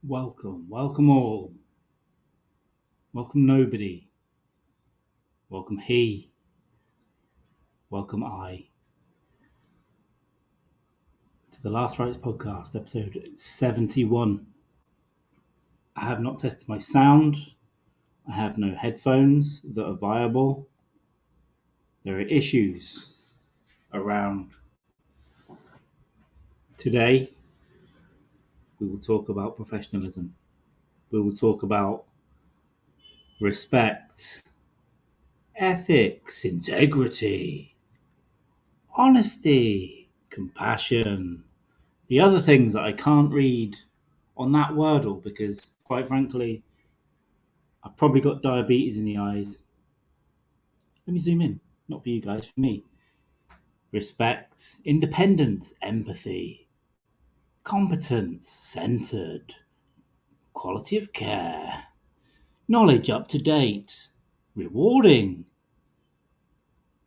Welcome all. Welcome nobody. Welcome he. Welcome I. To the Last Rites podcast, episode 71. I have not tested my sound. I have no headphones that are viable. There are issues around. Today, we will talk about professionalism. We will talk about respect, ethics, integrity, honesty, compassion, the other things that I can't read on that Wordle because, quite frankly, I've probably got diabetes in the eyes. Let me zoom in. Not for you guys, for me. Respect, independence, empathy, competence, centered, quality of care, knowledge up to date, rewarding.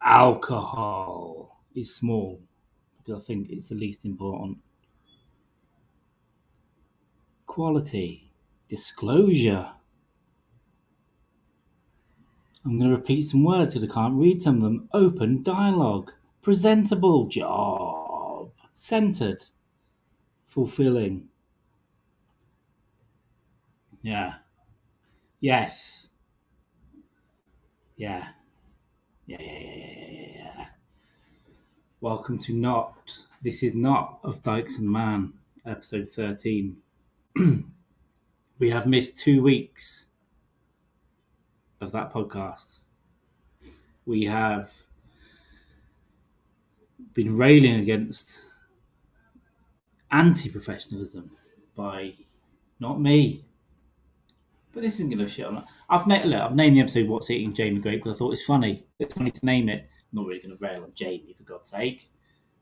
Alcohol is small because I think it's the least important. Quality, disclosure. I'm going to repeat some words because I can't read some of them. Open dialogue, presentable, job, centered, fulfilling. Yeah. Yes. Yeah. Yeah. Welcome to Not. This is Not of Dykes and Man, episode 13. We have missed 2 weeks of that podcast. We have been railing against anti-professionalism by not me, but this isn't going to shit on it. I've named the episode "What's Eating Jamie Grape" because I thought it's funny. It's funny to name it. I'm not really going to rail on Jamie for God's sake.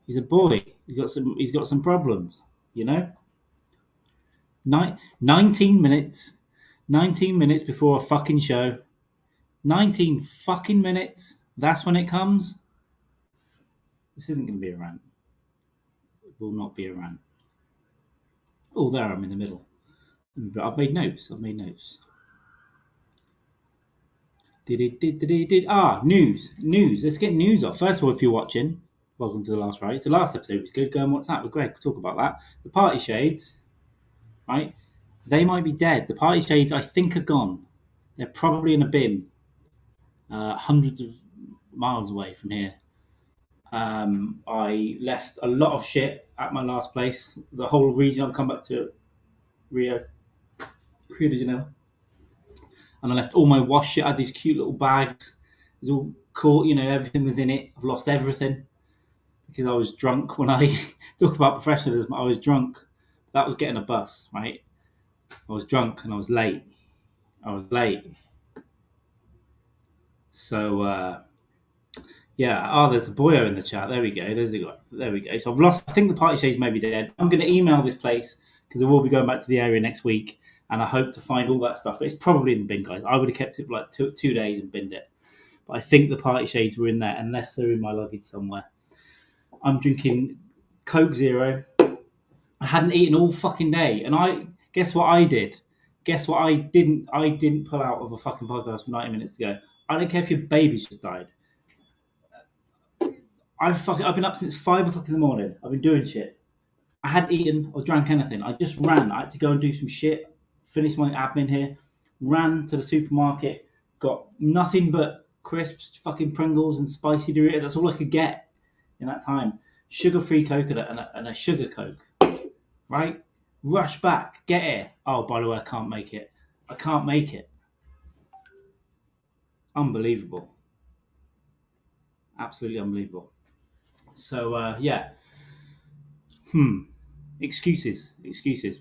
He's a boy. He's got some problems. You know. 19 minutes. 19 minutes before a fucking show. 19 fucking minutes. That's when it comes. This isn't going to be a rant. It will not be a rant. Oh, there I'm in the middle. But I've made notes. News. Let's get news off. First of all, if you're watching, welcome to the last Rites. The last episode was good. Go and watch that with Greg. We'll talk about that. The party shades, right? They might be dead. The party shades, I think, are gone. They're probably in a bin, hundreds of miles away from here. I left a lot of shit at my last place. The whole region. I've come back to Rio de Janeiro. And I left all my wash shit. I had these cute little bags. It was all cool, everything was in it. I've lost everything because I was drunk. When I talk about professionalism, I was drunk. That was getting a bus, right? I was drunk and I was late. So, there's a boyo in the chat. There we go. There we go. So I've lost, I think the party shades may be dead. I'm going to email this place because I will be going back to the area next week. And I hope to find all that stuff. It's probably in the bin, guys. I would have kept it for like two days and binned it. But I think the party shades were in there, unless they're in my luggage somewhere. I'm drinking Coke Zero. I hadn't eaten all fucking day. And guess what I did? Guess what I didn't pull out of a fucking podcast from 90 minutes ago. I don't care if your baby's just died. I've been up since 5 o'clock in the morning. I've been doing shit. I hadn't eaten or drank anything. I just ran. I had to go and do some shit. Finish my admin here, ran to the supermarket, got nothing but crisps, fucking Pringles and spicy Doritos. That's all I could get in that time. Sugar-free coconut and a sugar Coke, right? Rush back, get here. Oh, by the way, I can't make it. Unbelievable. Absolutely unbelievable. So, Excuses. We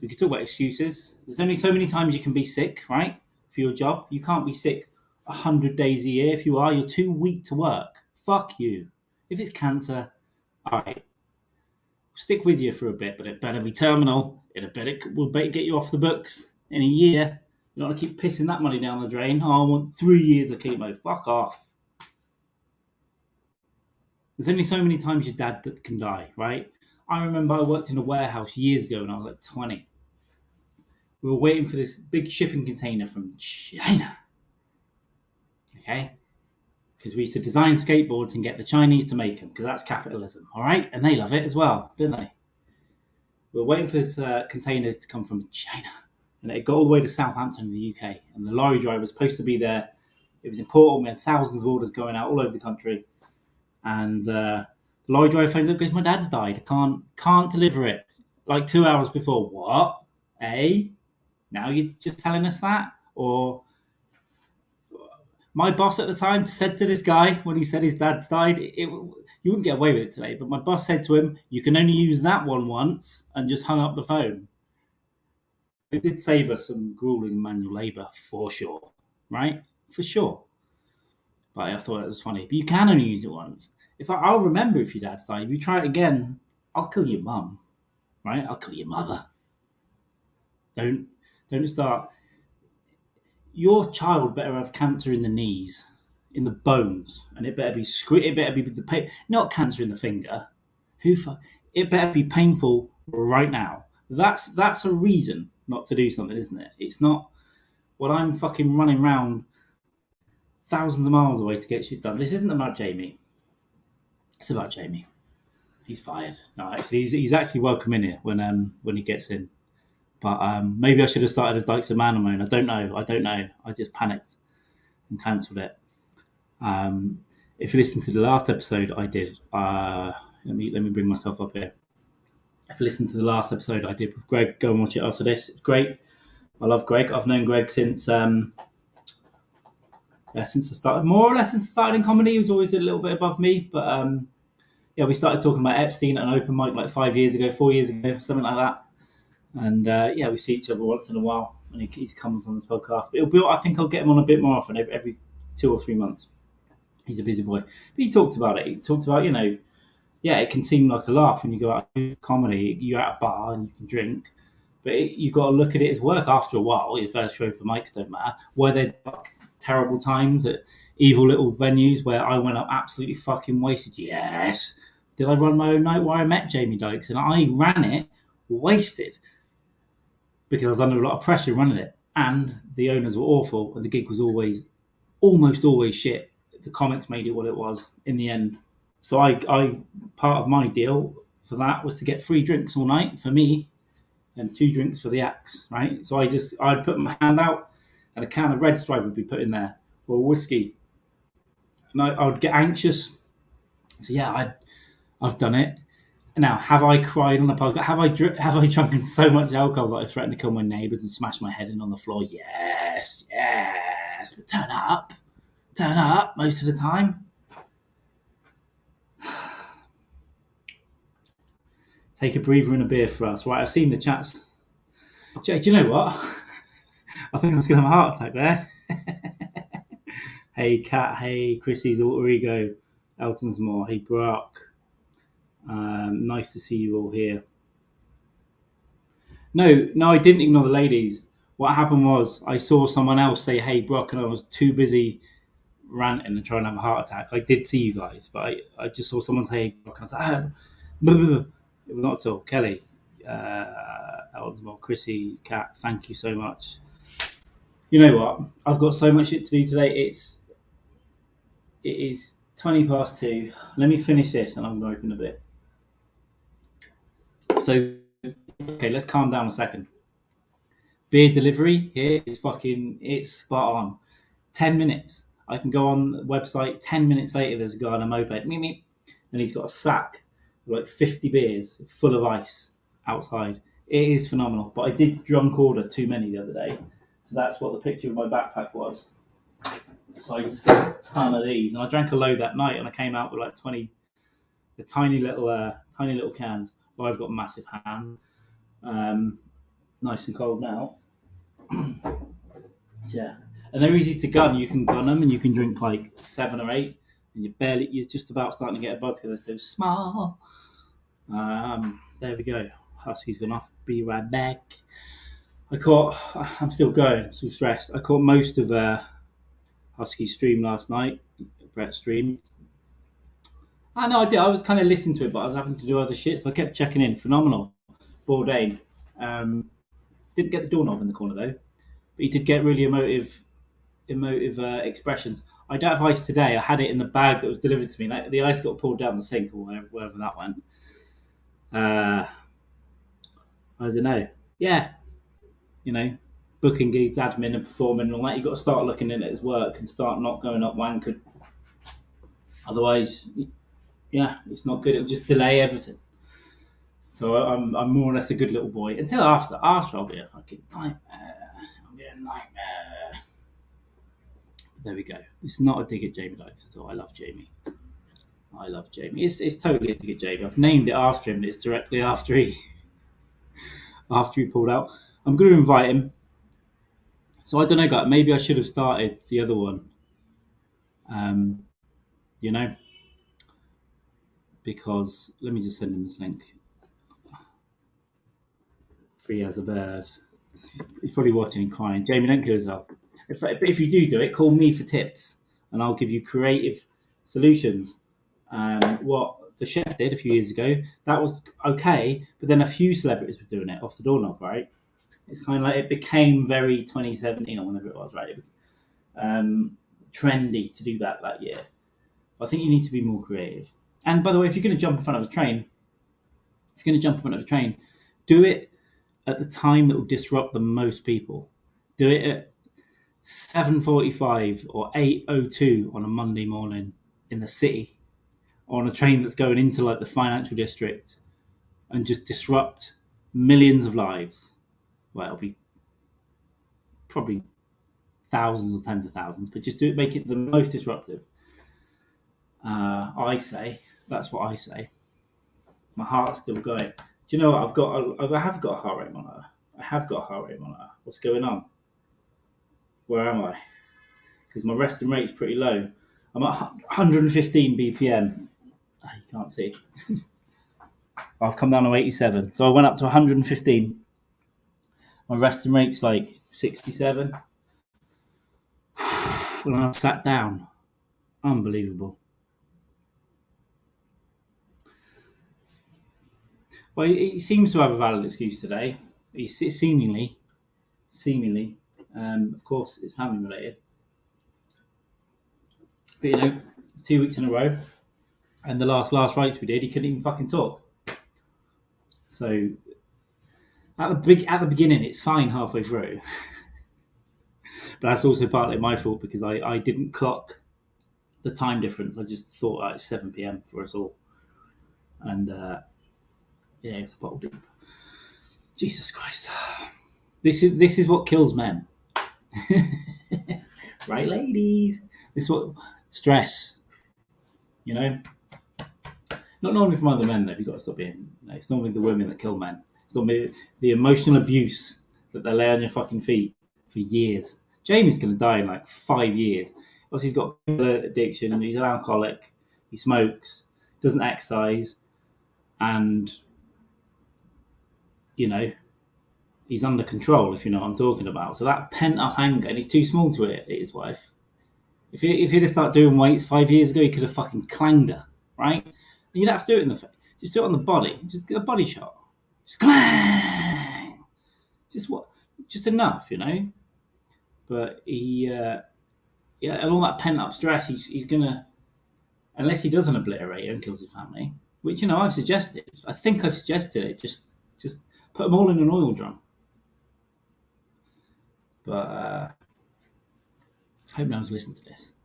could talk about excuses. There's only so many times you can be sick, right? For your job. You can't be sick 100 days a year. If you are, you're too weak to work. Fuck you. If it's cancer, all right. Stick with you for a bit, but it better be terminal. We'll better get you off the books in a year. You don't want to keep pissing that money down the drain. Oh, I want 3 years of chemo. Fuck off. There's only so many times your dad that can die, right? I remember I worked in a warehouse years ago when I was like 20. We were waiting for this big shipping container from China. Okay? Because we used to design skateboards and get the Chinese to make them, because that's capitalism, all right? And they love it as well, don't they? We were waiting for this container to come from China, and it got all the way to Southampton in the UK, and the lorry driver was supposed to be there. It was important. We had thousands of orders going out all over the country, and the lorry driver phones up, goes, "My dad's died. I can't deliver it." Like 2 hours before. What? Eh? Now you're just telling us that? Or my boss at the time said to this guy when he said his dad's died, you wouldn't get away with it today, but my boss said to him, "You can only use that one once," and just hung up the phone. It did save us some grueling manual labour, for sure, right? For sure. But I thought it was funny. But you can only use it once. I'll remember if your dad's died. If you try it again, I'll kill your mum, right? I'll kill your mother. Don't start. Your child better have cancer in the knees, in the bones, and it better be It better be the pain. Not cancer in the finger. It better be painful right now. That's a reason not to do something, isn't it? It's not when I'm fucking running around thousands of miles away to get shit done. This isn't about Jamie. It's about Jamie. He's fired. No, actually, he's actually welcome in here when he gets in. But maybe I should have started as Dykes of Man Moan. I don't know. I just panicked and cancelled it. If you listen to the last episode I did, let me bring myself up here. If you listen to the last episode I did with Greg, go and watch it after this. It's great. I love Greg. I've known Greg since I started, more or less since I started in comedy. He was always a little bit above me, but we started talking about Epstein at an open mic like 4 years ago, something like that. And we see each other once in a while, and he comes on this podcast. But I think I'll get him on a bit more often, every 2 or 3 months. He's a busy boy. But he talked about it. He talked about, it can seem like a laugh when you go out to comedy. You're at a bar and you can drink, but you've got to look at it as work after a while. Your first show open mics don't matter. Were there terrible times at evil little venues where I went up absolutely fucking wasted? Yes. Did I run my own night where I met Jamie Dykes? And I ran it wasted, because I was under a lot of pressure running it, and the owners were awful, and the gig was almost always shit. The comics made it what it was in the end. So I part of my deal for that was to get free drinks all night for me, and 2 drinks for the acts, right? So I'd put my hand out, and a can of Red Stripe would be put in there, or whiskey, and I would get anxious. So I've done it. Now, have I cried on the podcast? Have I drunken so much alcohol that I threatened to kill my neighbours and smash my head in on the floor? Yes. But turn up most of the time. Take a breather and a beer for us. Right, I've seen the chats. Jay, do you know what? I think I was going to have a heart attack there. Hey, Kat. Hey, Chrissy's Alter Ego. Elton's More. Hey, Brock. Nice to see you all here. No, I didn't ignore the ladies. What happened was I saw someone else say, "Hey, Brock," and I was too busy ranting and trying to have a heart attack. I did see you guys, but I just saw someone say, "Hey, Brock," and I was like, it was not at all. Kelly, Elton's More, Chrissy, Kat, thank you so much. You know what? I've got so much shit to do today. It is 2:20. Let me finish this and I'm going to open a bit. So, okay, let's calm down a second. Beer delivery here is it's spot on. 10 minutes. I can go on the website, 10 minutes later there's a guy on a moped, and he's got a sack with like 50 beers full of ice outside. It is phenomenal. But I did drunk order too many the other day. So that's what the picture of my backpack was. So I just got a ton of these. And I drank a load that night, and I came out with like 20, the tiny little cans. Well, I've got massive hands. Nice and cold now. Yeah. And they're easy to gun. You can gun them and you can drink like 7 or 8. And you're just about starting to get a buzz because they're so small. There we go. Husky's gone off. Be right back. I'm still going. I'm still stressed. I caught most of Husky's stream last night. Brett's stream. I know I did. I was kind of listening to it, but I was having to do other shit, so I kept checking in. Phenomenal. Bourdain. Didn't get the doorknob in the corner though, but he did get really emotive expressions. I don't have ice today. I had it in the bag that was delivered to me. Like the ice got pulled down the sink or wherever that went. I don't know. Yeah, booking gigs, admin, and performing and all that. You've got to start looking at it as work and start not going up wankered. Otherwise, yeah, it's not good. It'll just delay everything. So I'm more or less a good little boy until after. After I'll be a fucking nightmare. I'll be a nightmare. But there we go. It's not a dig at Jamie Dykes at all. I love Jamie. It's totally a dig at Jamie. I've named it after him. It's directly after he pulled out. I'm going to invite him. So I don't know, guys. Maybe I should have started the other one. Because let me just send him this link. Free as a bird. He's probably watching and crying. Jamie, don't kill yourself. If you do it, call me for tips, and I'll give you creative solutions. What the chef did a few years ago, that was okay, but then a few celebrities were doing it off the doorknob, right? It's kind of like it became very 2017 or whenever it was, right? It was trendy to do that year. I think you need to be more creative. And by the way, if you're going to jump in front of a train, do it at the time that will disrupt the most people. Do it at 7:45 or 8:02 on a Monday morning in the city, or on a train that's going into like the financial district, and just disrupt millions of lives. Well, it'll be probably thousands or tens of thousands, but just make it the most disruptive. I say that's what I say. My heart's still going. Do you know what? I have got a heart rate monitor. What's going on? Where am I? Because my resting rate's pretty low. I'm at 115 BPM. Oh, you can't see. I've come down to 87. So I went up to 115. My resting rate's like 67. When I sat down, unbelievable. Well, he seems to have a valid excuse today. He's seemingly, of course, it's family related. But 2 weeks in a row, and the last rites we did, he couldn't even fucking talk. So at the beginning, it's fine halfway through, but that's also partly my fault because I didn't clock the time difference. I just thought it's 7 p.m. for us all, and yeah, it's a bottle deep. Jesus Christ, this is what kills men, right, ladies? This is what stress. Not normally from other men though. You've got to stop being. It's normally the women that kill men. It's normally the emotional abuse that they lay on your fucking feet for years. Jamie's going to die in like 5 years. Obviously, he's got addiction. He's an alcoholic. He smokes. Doesn't exercise, and he's under control. If you know what I'm talking about. So that pent up anger, and he's too small to hit his wife. If he'd have started doing weights 5 years ago, he could have fucking clanged her, right? And you don't have to do it in the face. Just do it on the body. Just get a body shot. Just clang. Just enough, But he, and all that pent up stress, he's gonna, unless he doesn't obliterate her and kills his family, which I've suggested. I think I've suggested it. Just put them all in an oil drum. But I hope no one's listened to this.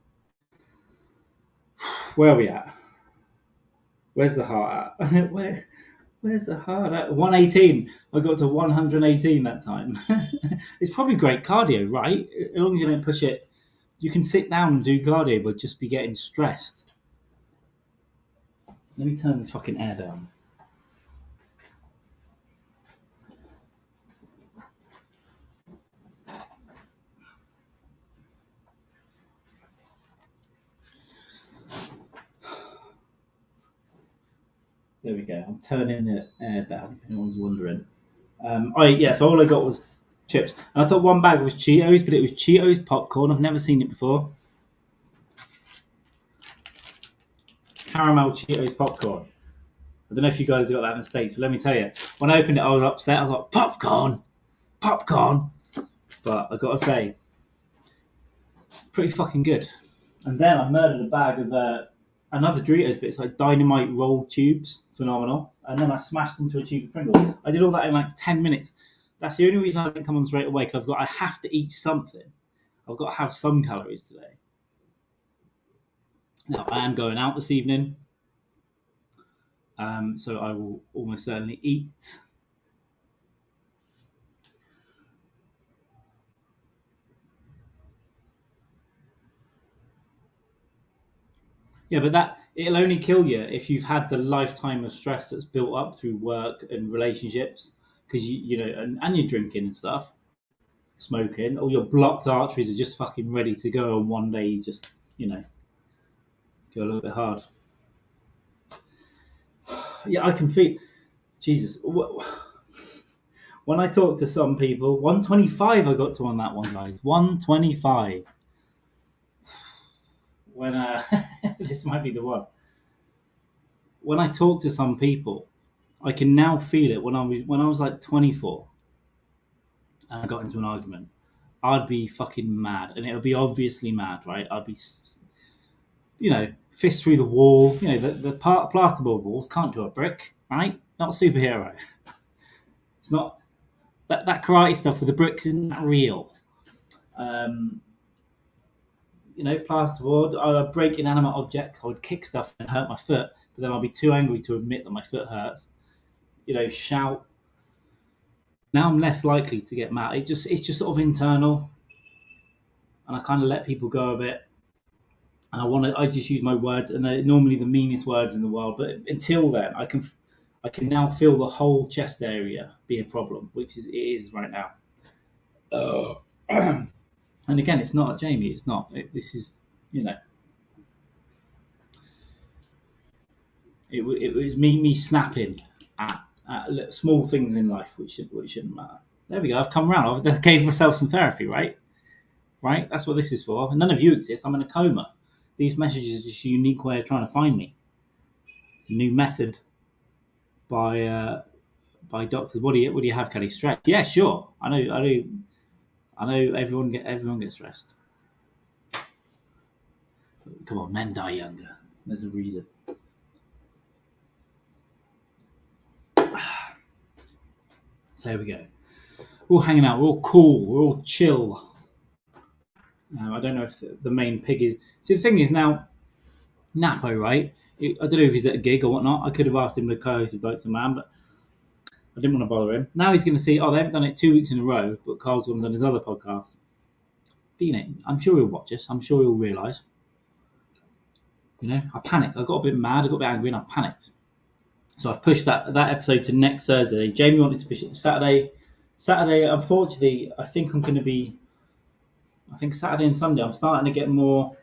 Where are we at? Where's the heart at? Where's the heart at? 118. I got to 118 that time. It's probably great cardio, right? As long as you don't push it. You can sit down and do cardio, but just be getting stressed. Let me turn this fucking air down. There we go. I'm turning the air down, if anyone's wondering. So all I got was chips. And I thought one bag was Cheetos, but it was Cheetos popcorn. I've never seen it before. Caramel Cheetos popcorn. I don't know if you guys got that in the States, but let me tell you, when I opened it, I was upset. I was like, popcorn? popcorn. But I gotta say, it's pretty fucking good. And then I murdered a bag of another Doritos, but it's like dynamite rolled tubes, phenomenal. And then I smashed into a tube of Pringles. I did all that in like 10 minutes. That's the only reason I didn't come on straight away, because I have to eat something. I've got to have some calories today. Now, I am going out this evening, so I will almost certainly eat. Yeah, but it'll only kill you if you've had the lifetime of stress that's built up through work and relationships, because and you're drinking and stuff, smoking, all your blocked arteries are just fucking ready to go, and one day you just go a little bit hard. Yeah, I can feel. Jesus, when I talk to some people, 125 I got to on that one, guys. 125. When this might be the one. When I talk to some people, I can now feel it. When I was like 24, and I got into an argument, I'd be fucking mad, and it would be obviously mad, right? I'd be, fist through the wall. The plasterboard walls can't do a brick, right? Not a superhero. It's not that karate stuff with the bricks isn't that real. Plasterboard. I would break inanimate objects. I would kick stuff and hurt my foot, but then I'll be too angry to admit that my foot hurts. Shout. Now I'm less likely to get mad. It's just sort of internal, and I kind of let people go a bit. And I just use my words, and they're normally the meanest words in the world. But until then, I can now feel the whole chest area be a problem, which it is right now. And again, it's not Jamie. It's not. This is, it was me snapping at small things in life which shouldn't matter. There we go. I've come round. I gave myself some therapy, right? Right. That's what this is for. None of you exist. I'm in a coma. These messages are just a unique way of trying to find me. It's a new method by doctors. What do you have, Kelly? Stress? Yeah, sure. I know. Everyone gets stressed. Come on, men die younger. There's a reason. So here we go. We're all hanging out. We're all cool. We're all chill. I don't know if the main pig is. See, the thing is now, Napo, right? I don't know if he's at a gig or whatnot. I could have asked him to co-host with Dykes and Man, but I didn't want to bother him. Now he's going to see, they haven't done it 2 weeks in a row, but Carl's gone and done his other podcast. But, I'm sure he'll watch us. I'm sure he'll realise. I panicked. I got a bit mad. I got a bit angry, and I panicked. So I've pushed that episode to next Thursday. Jamie wanted to push it to Saturday. Saturday, unfortunately, I think Saturday and Sunday, I'm starting to get more,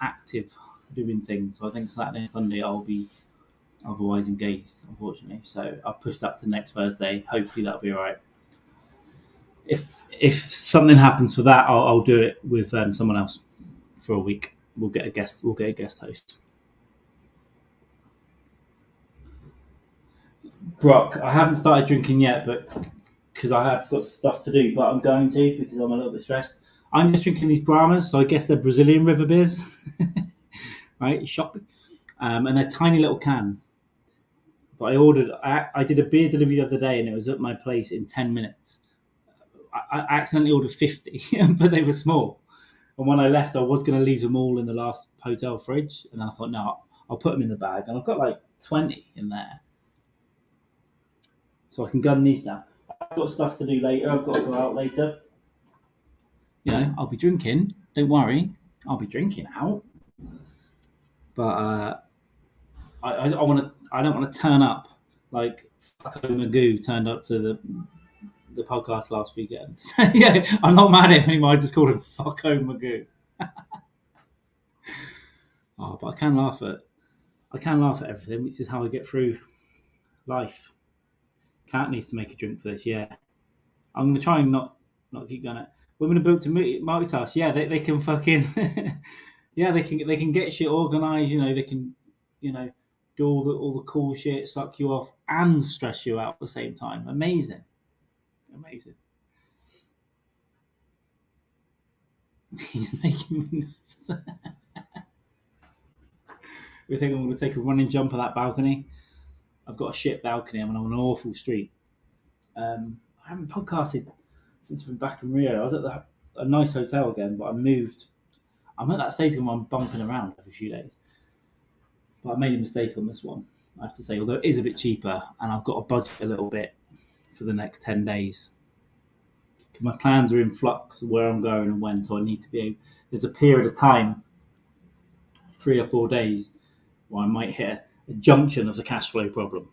active doing things. So I think Saturday and Sunday I'll be otherwise engaged, unfortunately. So I'll push that to next Thursday. Hopefully that'll be all right. If something happens for that, I'll do it with someone else for a week. We'll get a guest host. Brock, I haven't started drinking yet, but because I have got stuff to do, but I'm going to because I'm a little bit stressed. I'm just drinking these Brahmas, so I guess they're Brazilian river beers, right? Shopping, and they're tiny little cans. But I did a beer delivery the other day, and it was at my place in 10 minutes. I accidentally ordered 50, but they were small. And when I left, I was going to leave them all in the last hotel fridge, and then I thought, no, I'll put them in the bag, and I've got like 20 in there. So I can gun these now. I've got stuff to do later. I've got to go out later. I'll be drinking. Don't worry. I'll be drinking out. But I don't want to turn up like Fucko Magoo turned up to the podcast last weekend. Yeah, I'm not mad at him anymore. I just called him Fucko Magoo. But I can laugh at everything, which is how I get through life. Cat needs to make a drink for this. Yeah, I'm gonna try and not keep going. Women are built to multitask. Yeah, they can fucking. Yeah, they can get shit organised. They can, do all the cool shit, suck you off, and stress you out at the same time. Amazing. Amazing. He's making me nervous. We think I'm going to take a running jump at that balcony. I've got a shit balcony. I'm on an awful street. I haven't podcasted since we've been back in Rio. I was at a nice hotel again, but I moved. I'm at that stage where I'm bumping around every few days. But I made a mistake on this one, I have to say, although it is a bit cheaper and I've got to budget a little bit for the next 10 days. My plans are in flux of where I'm going and when, so I need to be. There's a period of time, 3 or 4 days, where I might hit a junction of the cash flow problem.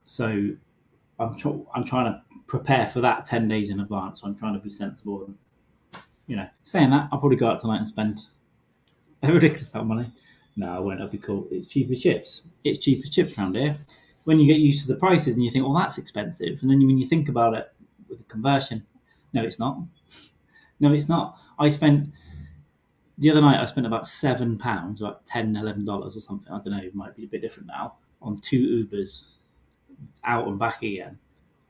So I'm trying to prepare for that 10 days in advance. So I'm trying to be sensible. And, saying that, I'll probably go out tonight and spend a ridiculous amount of money. No, I won't. That'd be cool. It's cheap as chips. It's cheap as chips around here. When you get used to the prices and you think, well, that's expensive. And then when you think about it with the conversion, no, it's not. No, it's not. The other night I spent about £7, about $10, $11 or something. I don't know, it might be a bit different now, on 2 Ubers out and back again.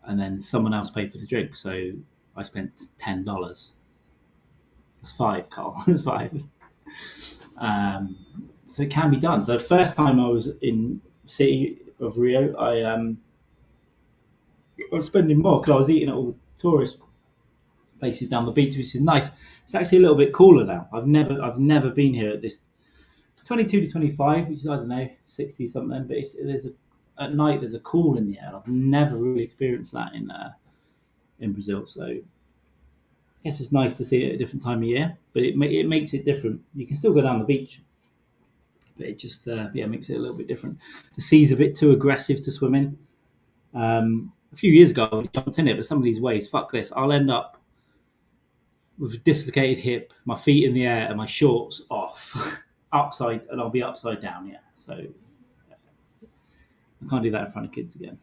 And then someone else paid for the drink. So I spent $10. That's 5, Carl. That's 5. So it can be done. The first time I was in the city of Rio, I was spending more because I was eating at all the tourist places down the beach, which is nice. It's actually a little bit cooler now. I've never been here at this 22 to 25, which is, I don't know, 60 something. But at night there's a cool in the air. I've never really experienced that in Brazil. So yes, it's nice to see it at a different time of year, but it makes it different. You can still go down the beach, but it just makes it a little bit different. The sea's a bit too aggressive to swim in. A few years ago, I jumped in it, but some of these waves, fuck this. I'll end up with a dislocated hip, my feet in the air, and my shorts off, and I'll be upside down. Yeah, so I can't do that in front of kids again.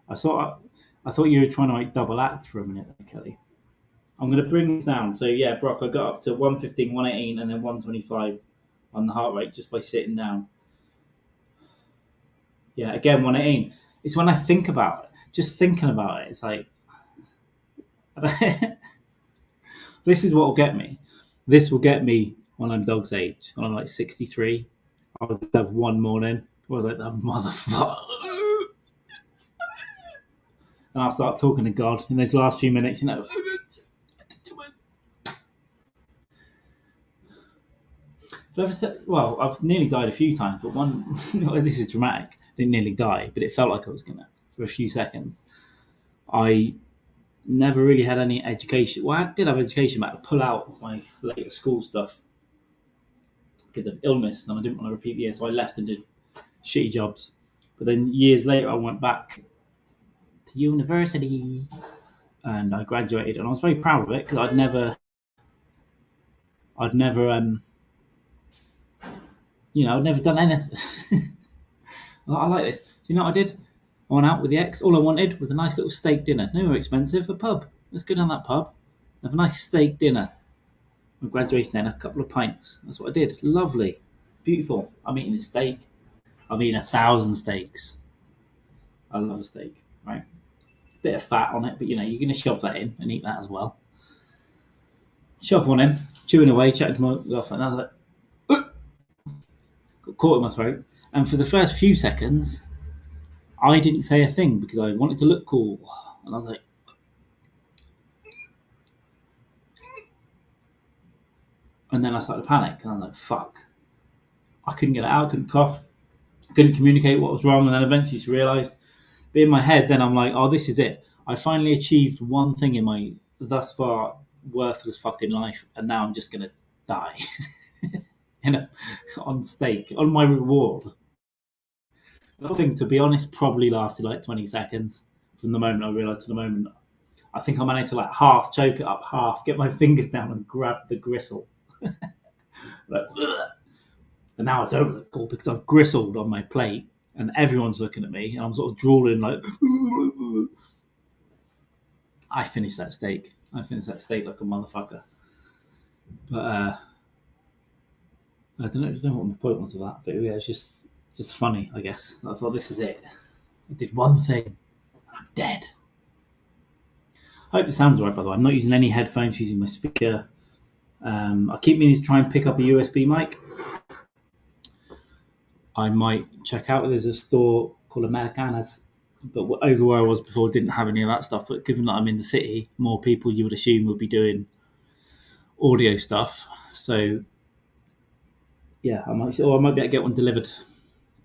I thought you were trying to double act for a minute, Kelly. I'm going to bring this down. So yeah, Brock, I got up to 115, 118, and then 125 on the heart rate just by sitting down. Yeah, again, 118. It's when I think about it, just thinking about it, it's like, this is what will get me. This will get me when I'm dog's age, when I'm like 63. I'll have one morning where I was like, that motherfucker. And I'll start talking to God in those last few minutes, Well, I've nearly died a few times, but one, this is dramatic. I didn't nearly die, but it felt like I was going to for a few seconds. I never really had any education. Well, I did have education, but I had to pull out my later school stuff because of illness, and I didn't want to repeat the year, so I left and did shitty jobs. But then years later, I went back to university, and I graduated, and I was very proud of it because I'd never done anything. I like this. So you know what I did? I went out with the ex. All I wanted was a nice little steak dinner. No more expensive. A pub. Let's go down that pub. Have a nice steak dinner. On graduation then, a couple of pints. That's what I did. Lovely. Beautiful. I'm eating a steak. I'm eating 1,000 steaks. I love a steak, right? Bit of fat on it, but you're going to shove that in and eat that as well. Shove one in, chewing away, chatting to my girlfriend. I was like, got caught in my throat. And for the first few seconds, I didn't say a thing because I wanted to look cool. And I was like, and then I started to panic. And I was like, fuck. I couldn't get it out, couldn't cough, couldn't communicate what was wrong. And then eventually just realised. But in my head, then I'm like, oh, this is it. I finally achieved one thing in my thus far worthless fucking life. And now I'm just going to die. On stake, on my reward. The whole thing, to be honest, probably lasted like 20 seconds from the moment I realised to the moment. I think I managed to like half choke it up, half get my fingers down and grab the gristle. Like, and now I don't look cool because I've gristled on my plate and everyone's looking at me and I'm sort of drooling like. I finished that steak like a motherfucker. But I don't know what my point was of that, but yeah, it's just Just funny, I guess. I thought, this is it. I did one thing. I'm dead. I hope it sounds right, by the way. I'm not using any headphones, using my speaker. I keep meaning to try and pick up a USB mic. I might check out. There's a store called Americanas, but over where I was before didn't have any of that stuff. But given that I'm in the city, more people you would assume would be doing audio stuff. So yeah, I might be able to get one delivered,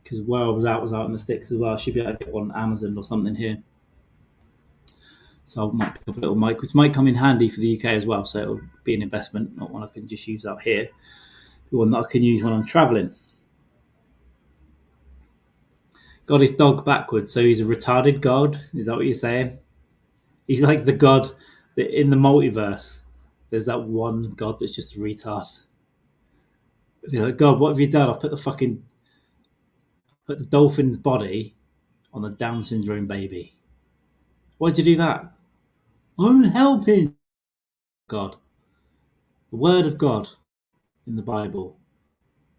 because where I was out in the sticks as well. I should be able to get one on Amazon or something here. So I might pick up a little mic, which might come in handy for the UK as well. So it'll be an investment, not one I can just use out here. One that I can use when I'm travelling. Got his dog backwards, so he's a retarded god. Is that what you're saying? He's like the god that in the multiverse. There's that one god that's just a retard. You're like, God, what have you done? I've put the dolphin's body on the Down syndrome baby. Why'd you do that? I'm helping. God, the word of God in the Bible,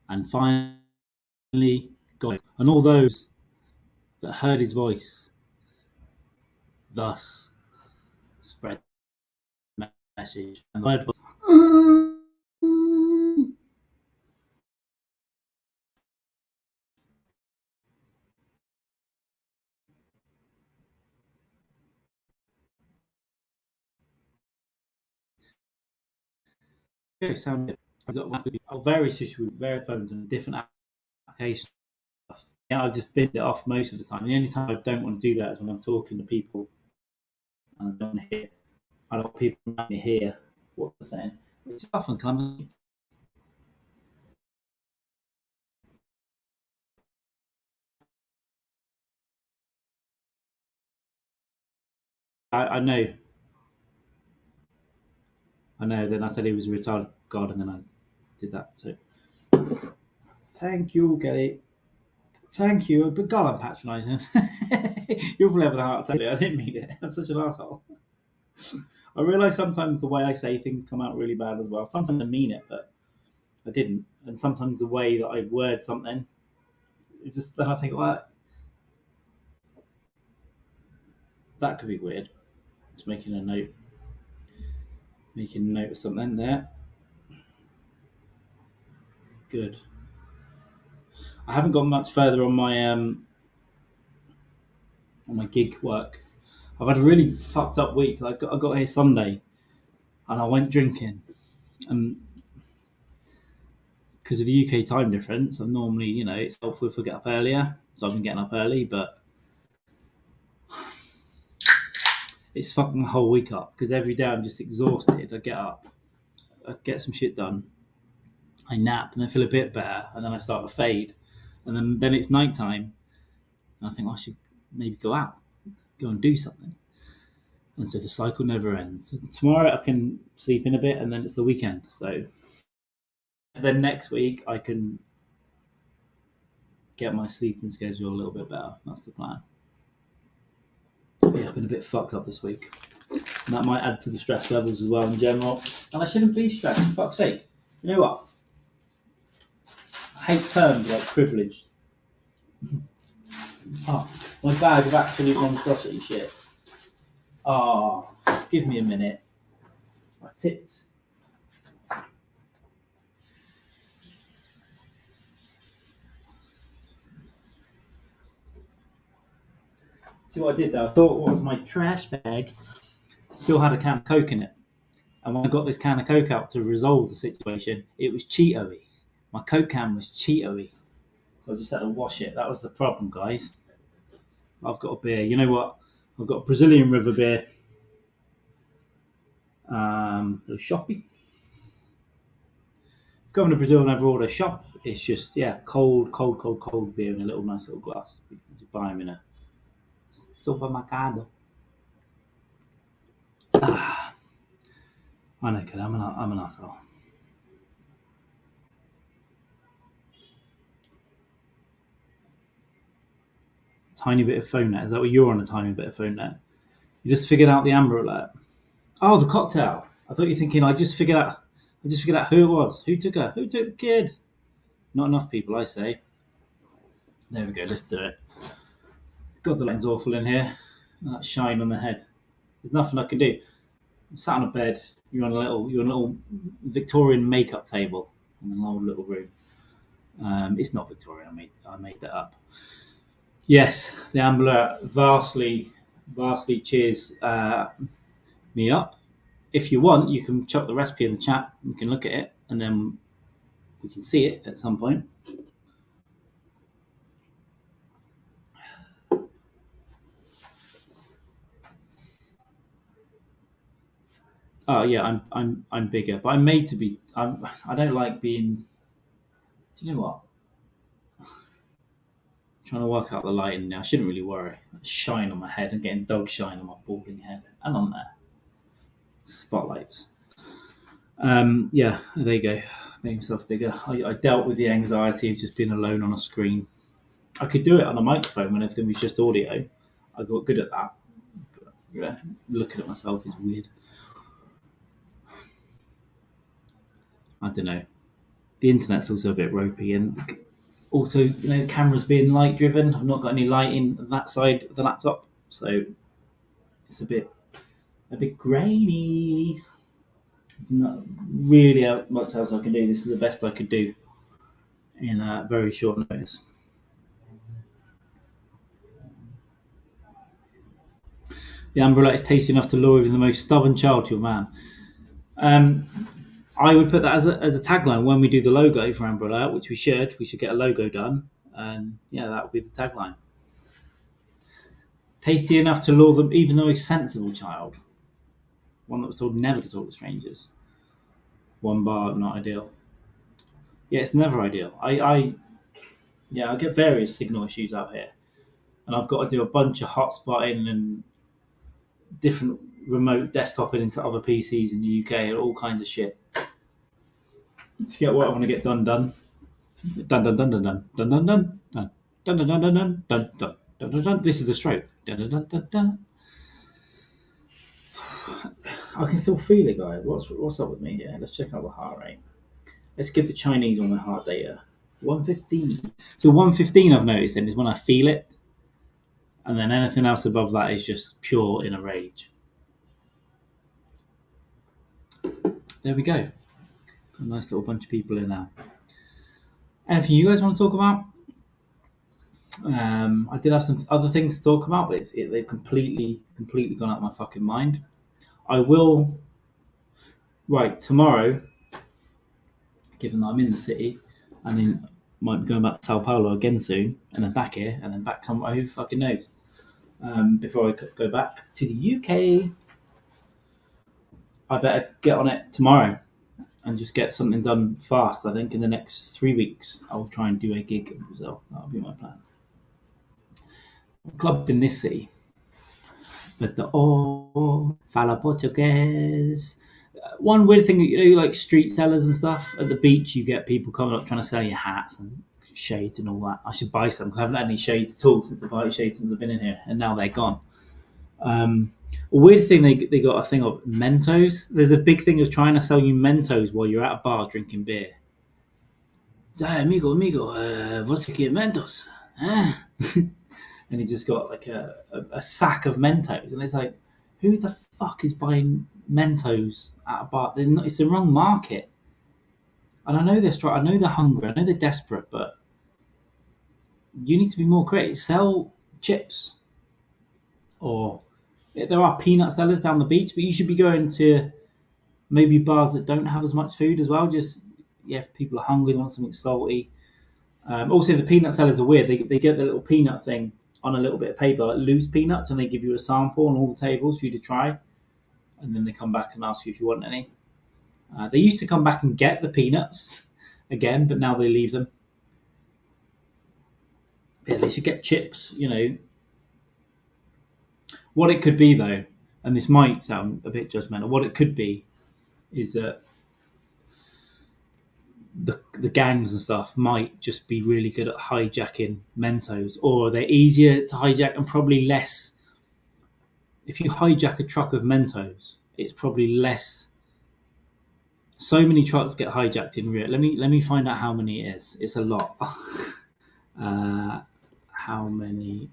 and finally God, and all those that heard his voice, thus spread the message. And the word was, very sounded. I've got various issues with various phones and different applications. Yeah, I've just binned it off most of the time. The only time I don't want to do that is when I'm talking to people and I don't hear. I don't want people around me hear what they're saying. It's often comes. I know. I know. Then I said he was a retarded god, and then I did that. So thank you, Gary. Thank you. But God, I'm patronising. You'll probably have a heart attack. I didn't mean it. I'm such an asshole. I realise sometimes the way I say things come out really bad as well. Sometimes I mean it, but I didn't. And sometimes the way that I word something, it's just then I think, well, that could be weird. Just making a note of something there. Good. I haven't gone much further on my gig work. I've had a really fucked up week. I got here Sunday, and I went drinking, and because of the UK time difference, I'm normally, it's helpful if I get up earlier, so I've been getting up early, but it's fucked my whole week up because every day I'm just exhausted. I get up, I get some shit done, I nap, and then feel a bit better, and then I start to fade, and then it's night time, and I think, well, I should maybe go out, go and do something. And so the cycle never ends. So tomorrow I can sleep in a bit, and then it's the weekend. So then next week I can get my sleeping schedule a little bit better. That's the plan. Yeah, I've been a bit fucked up this week. And that might add to the stress levels as well in general. And I shouldn't be stressed, for fuck's sake. You know what? I hate terms like privileged. Oh, my bag of absolute monstrosity shit. Oh, give me a minute. My tits. See what I did there? I thought what was my trash bag still had a can of Coke in it. And when I got this can of Coke out to resolve the situation, it was Cheeto-y. My Coke can was Cheeto-y. So I just had to wash it. That was the problem, guys. I've got a beer. You know what? I've got Brazilian River beer. A shoppy. Going to Brazil and ever order a shop, it's just, cold beer in a little nice little glass. You can just buy them in a supermercado. I know, kid. I'm an asshole. Tiny bit of phone net. Is that what you're on? A tiny bit of phone net. You just figured out the Amber Alert. Oh, the cocktail. I thought you were thinking. I just figured out who it was. Who took her? Who took the kid? Not enough people, I say. There we go. Let's do it. God, the lighting's awful in here. That shine on the head. There's nothing I can do. I'm sat on a bed. You're on a little Victorian makeup table in an old little room. It's not Victorian. I made that up. Yes, the Ambler vastly cheers me up. If you want, you can chuck the recipe in the chat. We can look at it, and then we can see it at some point. Oh yeah, I'm bigger, but I'm made to be. I don't like being. Do you know what? I'm trying to work out the lighting now. I shouldn't really worry. Shine on my head. I'm getting dog shine on my balding head and on there. Spotlights. Yeah, there you go. Made myself bigger. I dealt with the anxiety of just being alone on a screen. I could do it on a microphone when everything was just audio. I got good at that. But, yeah, looking at myself is weird. I don't know. The internet's also a bit ropey, and also, the camera's being light driven. I've not got any light in that side of the laptop, so it's a bit grainy. Not really much else I can do. This is the best I could do in a very short notice. The umbrella is tasty enough to lure even the most stubborn child to your man. I would put that as a tagline when we do the logo for Umbrella, which we should. We should get a logo done, and yeah, that would be the tagline. Tasty enough to lure them, even though a sensible child. One that was told never to talk to strangers. One bar, not ideal. Yeah, it's never ideal. I get various signal issues out here, and I've got to do a bunch of hotspotting and different remote desktoping into other PCs in the UK and all kinds of shit to get what I want to get done. Dun dun dun dun dun dun dun dun dun dun dun dun dun dun dun dun dun dun dun dun. This is the stroke. Dun dun dun dun dun. I can still feel it, guys. What's up with me here? Let's check out the heart rate. Let's give the Chinese on my heart data. 115. So 115 I've noticed then is when I feel it. And then anything else above that is just pure inner rage. There we go. Got a nice little bunch of people in now. Anything you guys want to talk about? I did have some other things to talk about, but they've completely gone out of my fucking mind. I will. Right, tomorrow, given that I'm in the city, and then might be going back to Sao Paulo again soon, and then back here, and then back somewhere, who fucking knows? Before I go back to the UK, I better get on it tomorrow and just get something done fast. I think in the next 3 weeks, I'll try and do a gig in Brazil. That'll be my plan. I'm clubbed in this city, but the fala português. One weird thing, like street sellers and stuff at the beach, you get people coming up trying to sell you hats and shades and all that. I should buy some because I haven't had any shades at all since I've bought shades since I've been in here, and now they're gone. A weird thing, they got a thing of Mentos. There's a big thing of trying to sell you Mentos while you're at a bar drinking beer. Amigo, você quer Mentos? And he's just got like a sack of Mentos, and it's like, who the fuck is buying Mentos at a bar? It's the wrong market. And I know I know they're hungry, I know they're desperate, but you need to be more creative. Sell chips, or there are peanut sellers down the beach, but you should be going to maybe bars that don't have as much food as well. Just if people are hungry, they want something salty. Also, the peanut sellers are weird. They get the little peanut thing on a little bit of paper, like loose peanuts, and they give you a sample on all the tables for you to try, and then they come back and ask you if you want any. They used to come back and get the peanuts again, but now they leave them. Yeah, they should get chips, What it could be, though, and this might sound a bit judgmental, what it could be is that the gangs and stuff might just be really good at hijacking Mentos, or they're easier to hijack and probably less. If you hijack a truck of Mentos, it's probably less. So many trucks get hijacked in Rio. Let me find out how many it is. It's a lot. how many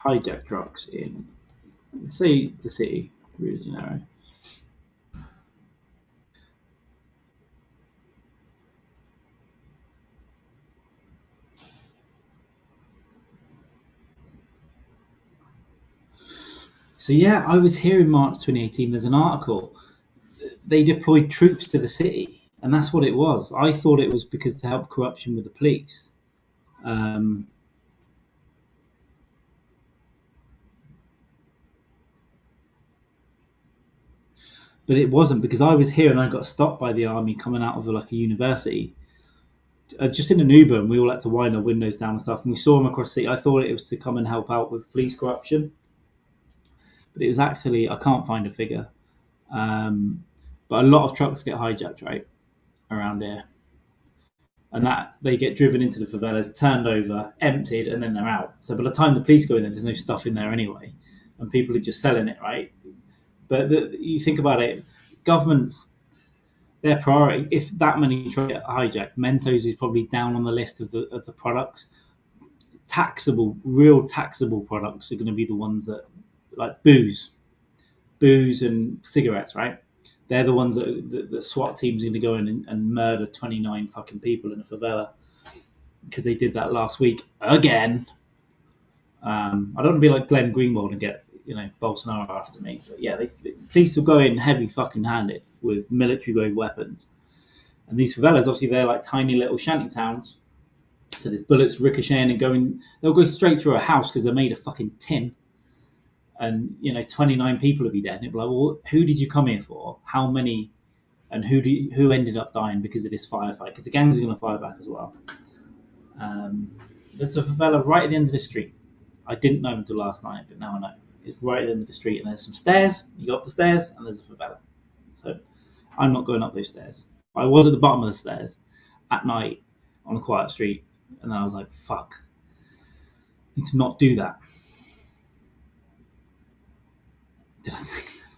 hijacked trucks in, say, the city, Rio de Janeiro. So yeah, I was here in March 2018. There's an article. They deployed troops to the city, and that's what it was. I thought it was because to help corruption with the police. Um, but it wasn't because I was here and I got stopped by the army coming out of like a university, just in an Uber, and we all had to wind our windows down and stuff. And we saw them across the city. I thought it was to come and help out with police corruption, but it was actually I can't find a figure. Um, but a lot of trucks get hijacked right around here, and that they get driven into the favelas, turned over, emptied, and then they're out. So by the time the police go in there, there's no stuff in there anyway, and people are just selling it, right? But you think about it, governments, their priority, if that many try to get hijacked, Mentos is probably down on the list of the products. Taxable, real taxable products are going to be the ones that, like booze and cigarettes, right? They're the ones that the SWAT team's going to go in and murder 29 fucking people in a favela because they did that last week again. I don't want to be like Glenn Greenwald and get Bolsonaro after me, but yeah, the police will go in heavy fucking handed with military grade weapons, and these favelas obviously they're like tiny little shanty towns, so there's bullets ricocheting and going. They'll go straight through a house because they're made of fucking tin, and 29 people will be dead. And it'll be like, well, who did you come here for? How many? And who ended up dying because of this firefight? Because the gangs are going to fire back as well. There's a favela right at the end of the street. I didn't know until last night, but now I know. It's right at the end of the street, and there's some stairs. You go up the stairs, and there's a favela. So I'm not going up those stairs. I was at the bottom of the stairs at night on a quiet street, and then I was like, fuck, I need to not do that. Did I think that?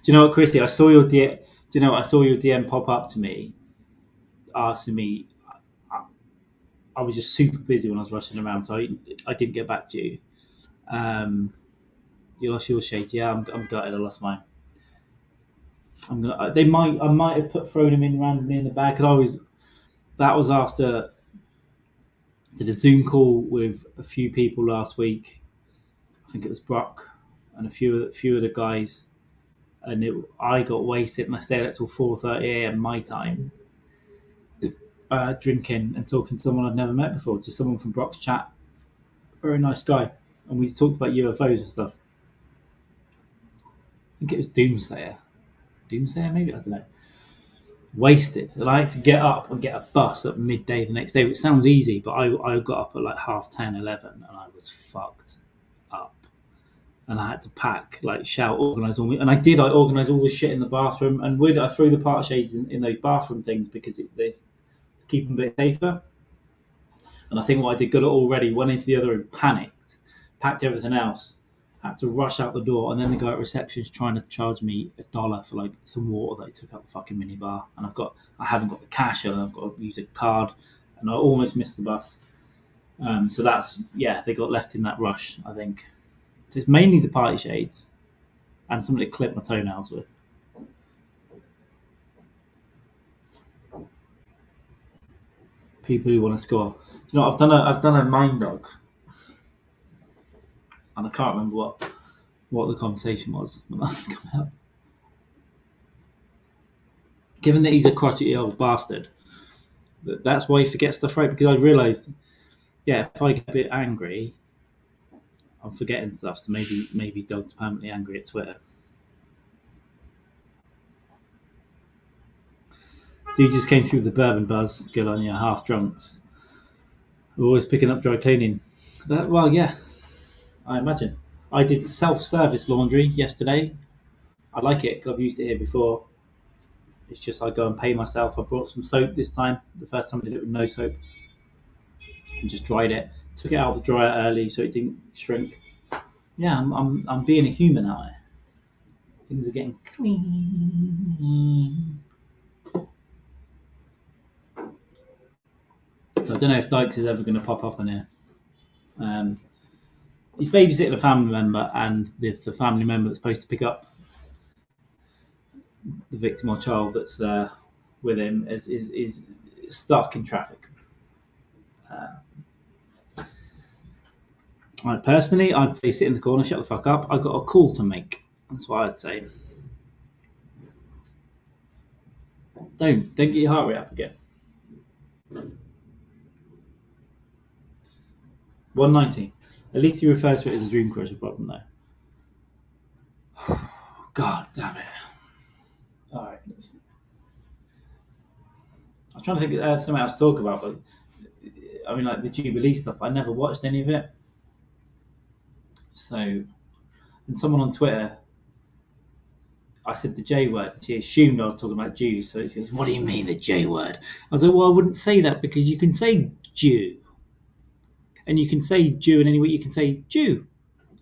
Do you know what, Christy? I saw your DM. Do you know what? I saw your DM pop up to me, asking me. I was just super busy when I was rushing around, so I didn't get back to you. Um, you lost your shade. Yeah, I'm gutted. I lost mine. I'm gonna. They might. I might have thrown him in randomly in the bag because I was. That was after did a Zoom call with a few people last week. I think it was Brock and a few of the guys, and I got wasted and I stayed up till 4:30 a.m. my time, drinking and talking to someone I'd never met before, just someone from Brock's chat. Very nice guy, and we talked about UFOs and stuff. I think it was Doomsayer maybe, I don't know. Wasted, and I had to get up and get a bus at midday the next day, which sounds easy, but I got up at like 10:30, 11, and I was fucked up. And I had to pack, like shout, organise all. And I did. I organised all the shit in the bathroom, and I threw the party shades in those bathroom things because they keep them a bit safer. And I think what I did, got it all ready, went into the other room, panicked, packed everything else, had to rush out the door, and then the guy at reception's trying to charge me $1 for like some water that I took out the fucking minibar, and I haven't got the cash, and I've got to use a card, and I almost missed the bus. So they got left in that rush, I think. So it's mainly the party shades and something to clip my toenails with. People who want to score. You know, I've done a mind dog, and I can't remember what the conversation was when that was coming up. Given that he's a crotchety old bastard, that's why he forgets stuff, right? Because I realised, yeah, if I get a bit angry, I'm forgetting stuff. So maybe Doug's permanently angry at Twitter. Dude just came through with the bourbon buzz. Good on you, half drunks. We're always picking up dry cleaning. Well, yeah, I imagine. I did self-service laundry yesterday. I like it because I've used it here before. It's just I go and pay myself. I brought some soap this time. The first time I did it with no soap, and just dried it. Took it out of the dryer early so it didn't shrink. Yeah, I'm being a human out here. Things are getting clean. So I don't know if Dykes is ever going to pop up on here. He's babysitting a family member, and the family member that's supposed to pick up the victim or child that's with him is stuck in traffic. Personally, I'd say sit in the corner, shut the fuck up. I've got a call to make. That's what I'd say. Don't get your heart rate up again. 190. At least he refers to it as a dream crusher problem, though. God damn it. All right. I'm trying to think of something else to talk about, but I mean, like the Jubilee stuff, I never watched any of it. So, and someone on Twitter, I said the J word. She assumed I was talking about Jews. So she goes, "What do you mean the J word?" I was like, "Well, I wouldn't say that because you can say Jew, and you can say Jew in any way. You can say Jew,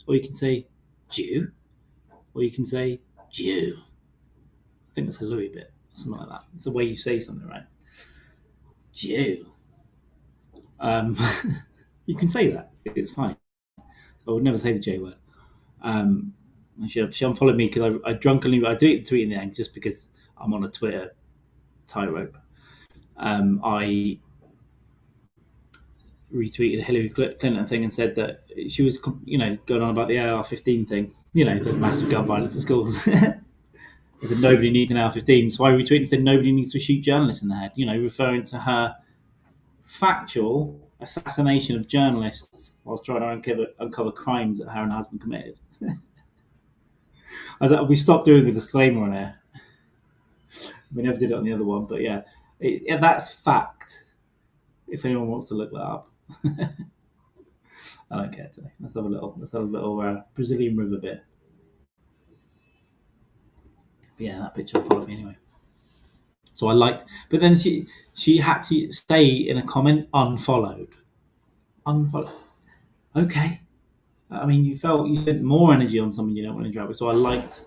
or you can say Jew, or you can say Jew." I think that's a Louis bit, something like that. It's the way you say something, right? Jew. You can say that. It's fine. So I would never say the J word. She unfollowed me because I drunkenly I deleted the tweet in the end just because I'm on a Twitter tightrope. I retweeted a Hillary Clinton thing and said that she was, going on about the AR-15 thing, the massive gun violence at schools. That nobody needs an AR-15. So I retweeted and said nobody needs to shoot journalists in the head, referring to her factual assassination of journalists whilst trying to uncover crimes that her and her husband committed. We stopped doing the disclaimer on air. We never did it on the other one, but yeah, that's fact. If anyone wants to look that up, I don't care today. Let's have a little Brazilian river bit. But yeah, that picture followed me anyway. So I liked, but then she had to stay in a comment unfollowed. Okay. I mean, you spent more energy on someone you don't want to interact with. So I liked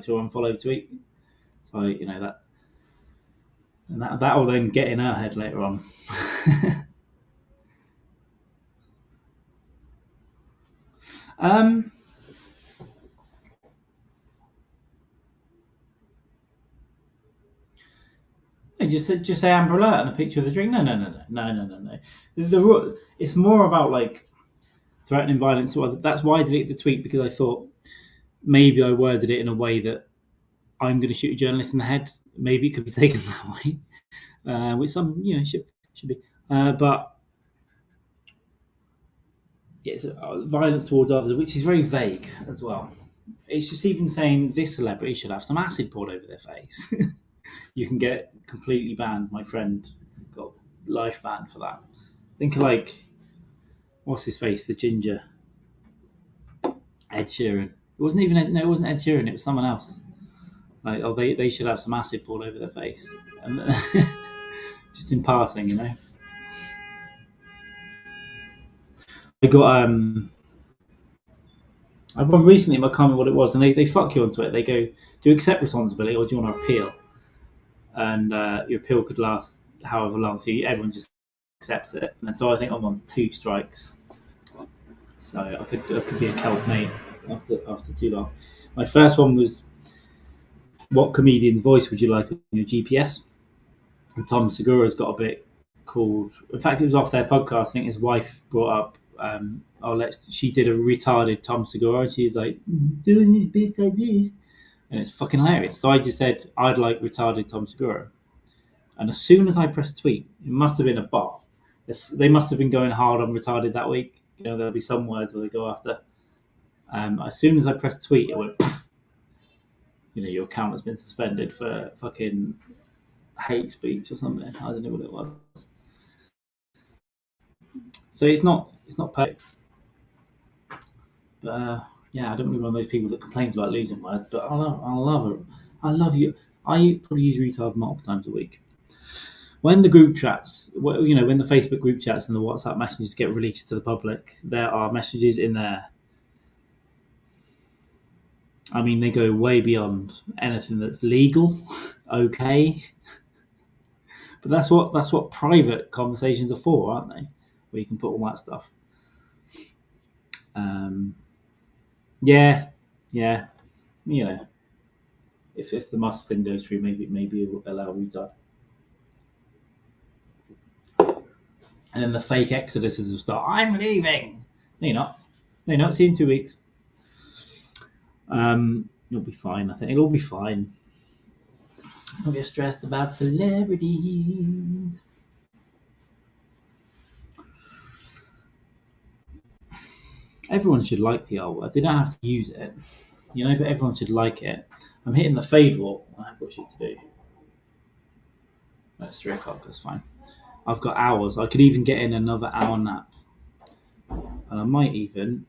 your unfollowed tweet. So that will then get in her head later on. Just say Amber Alert and a picture of the drink. No. It's more about like threatening violence. So that's why I deleted the tweet, because I thought maybe I worded it in a way that I'm going to shoot a journalist in the head. Maybe it could be taken that way, which some should be. But yeah, it's violence towards others, which is very vague as well. It's just even saying this celebrity should have some acid poured over their face. You can get completely banned. My friend got life banned for that. Think of like, what's his face, the ginger, Ed Sheeran. It wasn't Ed Sheeran. It was someone else. Like, they should have some acid poured over their face, and just in passing, I got I won recently. I can't remember what it was, and they fuck you on Twitter. They go, "Do you accept responsibility, or do you want to appeal?" And your appeal could last however long, so everyone just accepts it. And so I think I'm on 2 strikes. So I could be a kelp mate after too long. My first one was, what comedian's voice would you like on your GPS? And Tom Segura's got a bit called. In fact, it was off their podcast. I think his wife brought up. She did a retarded Tom Segura. She's like doing his bit like this, and it's fucking hilarious. So I just said I'd like retarded Tom Segura, and as soon as I pressed tweet, it must have been a bot. They must have been going hard on retarded that week. There'll be some words where they go after. As soon as I pressed tweet, it went. Your account has been suspended for fucking hate speech or something. I don't know what it was. So it's not perfect. But yeah, I don't want to be one of those people that complains about losing words. But I love it. I love you. I probably use retard multiple times a week. When the group chats, when the Facebook group chats and the WhatsApp messages get released to the public, there are messages in there. I mean, they go way beyond anything that's legal, okay. But that's what private conversations are for, aren't they? Where you can put all that stuff. Um, yeah, yeah, you know, if the must thing goes through, maybe it'll allow retard. And then the fake exoduses will start. I'm leaving. No, you're not. No, you're not. See you in 2 weeks. It'll be fine. I think it'll all be fine. Let's not get stressed about celebrities. Everyone should like the R word. They don't have to use it, but everyone should like it. I'm hitting the fade wall. I have got shit to do. That's 3 o'clock. That's fine. I've got hours. I could even get in another hour nap, and I might even.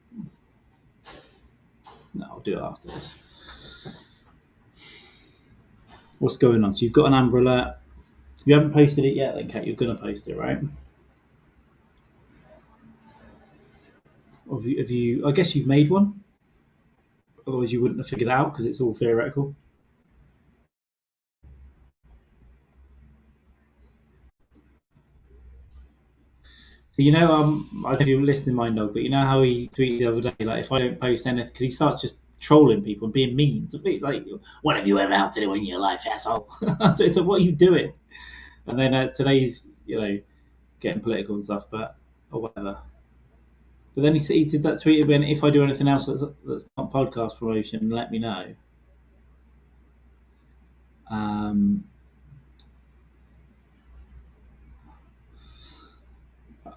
No, I'll do it after this. What's going on? So you've got an Amber Alert. You haven't posted it yet, then, Kat. You're going to post it, right? Or have you? I guess you've made one. Otherwise, you wouldn't have figured it out because it's all theoretical. So I don't know if you're listening, my dog, but you know how he tweeted the other day, like if I don't post anything, because he starts just trolling people and being mean. So it's like, when have you ever helped anyone in your life, asshole? So it's like, what are you doing? And then today's, getting political and stuff, or whatever. But then he did that tweet again. If I do anything else that's not podcast promotion, let me know.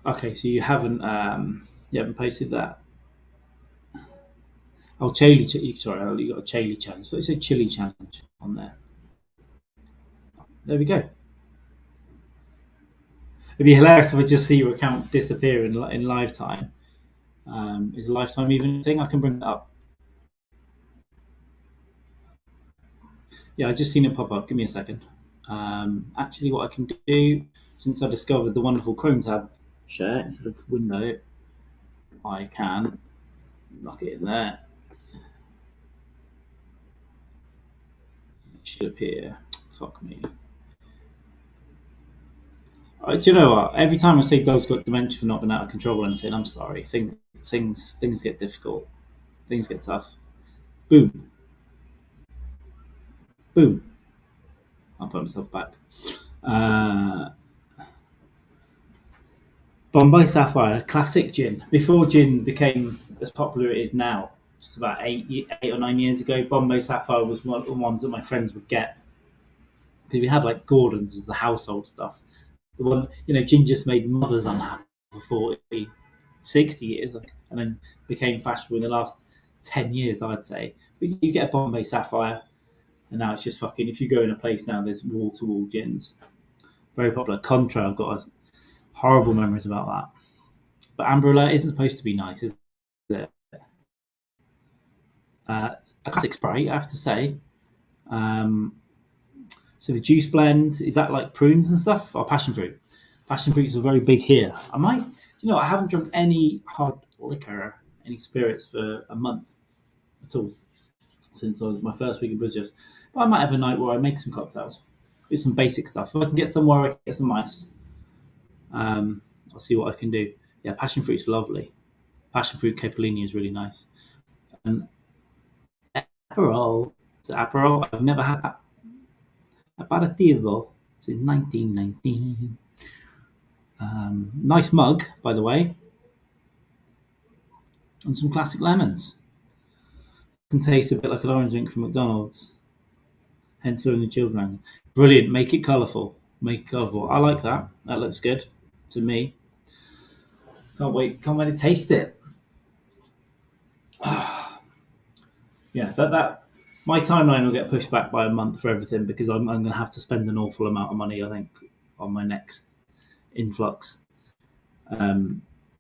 Okay, so you haven't posted that. Oh, chili. Sorry, you got a chili challenge. So it's a chili challenge on there. There we go. It'd be hilarious if I just see your account disappear in lifetime. Is a lifetime even a thing? I can bring that up. Yeah, I just seen it pop up. Give me a second. Actually, what I can do, since I discovered the wonderful Chrome tab share instead of window, I can lock it in there. It should appear. Fuck me. Do you know what? Every time I say Doug's got dementia for not being out of control or anything, I'm sorry. Things get difficult. Things get tough. Boom. Boom. I'll put myself back. Bombay Sapphire, classic gin. Before gin became as popular as it is now, just about 8 or 9 years ago, Bombay Sapphire was one of the ones that my friends would get. Because we had like Gordon's was the household stuff. The one, gin just made mothers unhappy for 40, 60 years, and then became fashionable in the last 10 years, I'd say. But you get a Bombay Sapphire, and now it's just fucking. If you go in a place now, there's wall to wall gins. Very popular. Contra, I've got horrible memories about that. But Amber Alert isn't supposed to be nice, is it? A classic Sprite, I have to say. So the juice blend, is that like prunes and stuff? Or passion fruit? Passion fruits are very big here. I haven't drunk any hard liquor, any spirits for a month at all since I was my first week in Brazil. But I might have a night where I make some cocktails, do some basic stuff. If I can get somewhere, I can get some ice. I'll see what I can do. Yeah, passion fruit's lovely. Passion fruit capellini is really nice. And Aperol, I've never had that. Aperitivo since 1919. Nice mug, by the way, and some classic lemons. It tastes a bit like an orange drink from McDonald's. Hence luring the children. Brilliant. Make it colourful. I like that. That looks good to me. Can't wait to taste it. Yeah, that my timeline will get pushed back by a month for everything because I'm going to have to spend an awful amount of money, I think, on my next influx.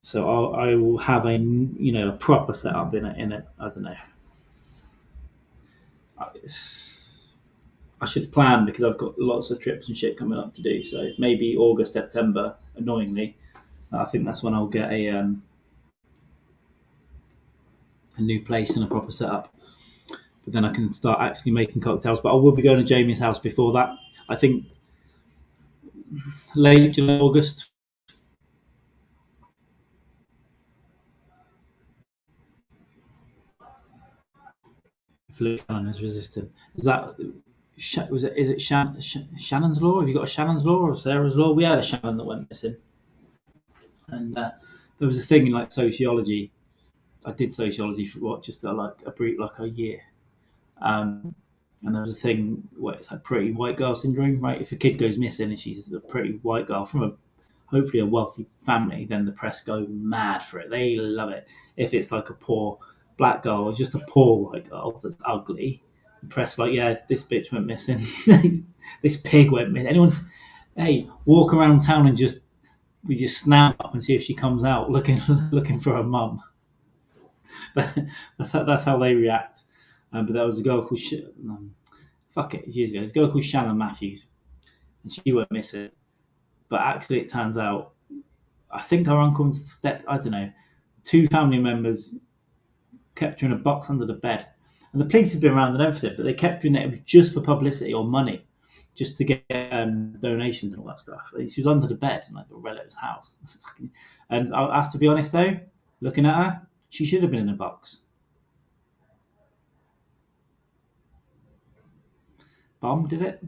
So I will have a proper setup in it. I don't know. I should plan because I've got lots of trips and shit coming up to do. So maybe August, September. Annoyingly, I think that's when I'll get a new place and a proper setup. But then I can start actually making cocktails. But I will be going to Jamie's house before that. I think Late July, August. Flu is resistant. Is that was it? Is it Shannon's law? Have you got a Shannon's law or Sarah's law? We had a Shannon that went missing, and there was a thing in like sociology. I did sociology for what just like a year, um, and there was a thing where it's like pretty white girl syndrome, right? If a kid goes missing and she's a pretty white girl from a hopefully a wealthy family, then the press go mad for it. They love it. If it's like a poor black girl or just a poor white girl that's ugly, the press like, yeah, this bitch went missing. This pig went missing. Anyone's hey, walk around town and we just snap up and see if she comes out looking looking for her mum. That's how they react. But there was a girl called fuck it, years ago. There's a girl called Shannon Matthews, and she went missing. But actually, it turns out I think our uncle and I don't know, two family members kept her in a box under the bed. And the police had been around and everything, but they kept her in there. It was just for publicity or money, just to get donations and all that stuff. She was under the bed in like a relative's house. And I have to be honest though, looking at her, she should have been in a box. Bomb did it.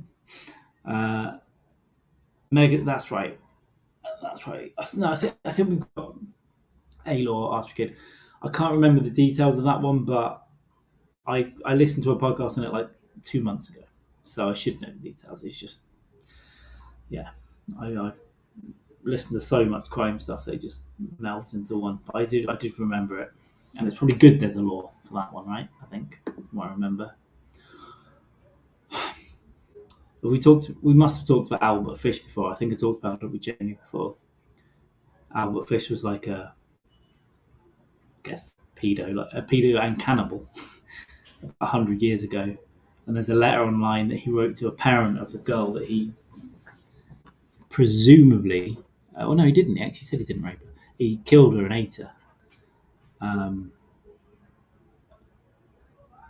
Megan, that's right. That's right. I think we've got a law after kid. I can't remember the details of that one, but I listened to a podcast on it like 2 months ago, so I should know the details. It's just, yeah, I listened to so much crime stuff they just melt into one. But I did remember it, and it's probably good there's a law for that one, right? I think from what I remember. But we must have talked about Albert Fish before. I think I talked about it with Jamie before. Albert Fish was like I guess, like a pedo and cannibal 100 years ago. And there's a letter online that he wrote to a parent of the girl that he presumably, well, no, he didn't. He actually said he didn't rape her. He killed her and ate her.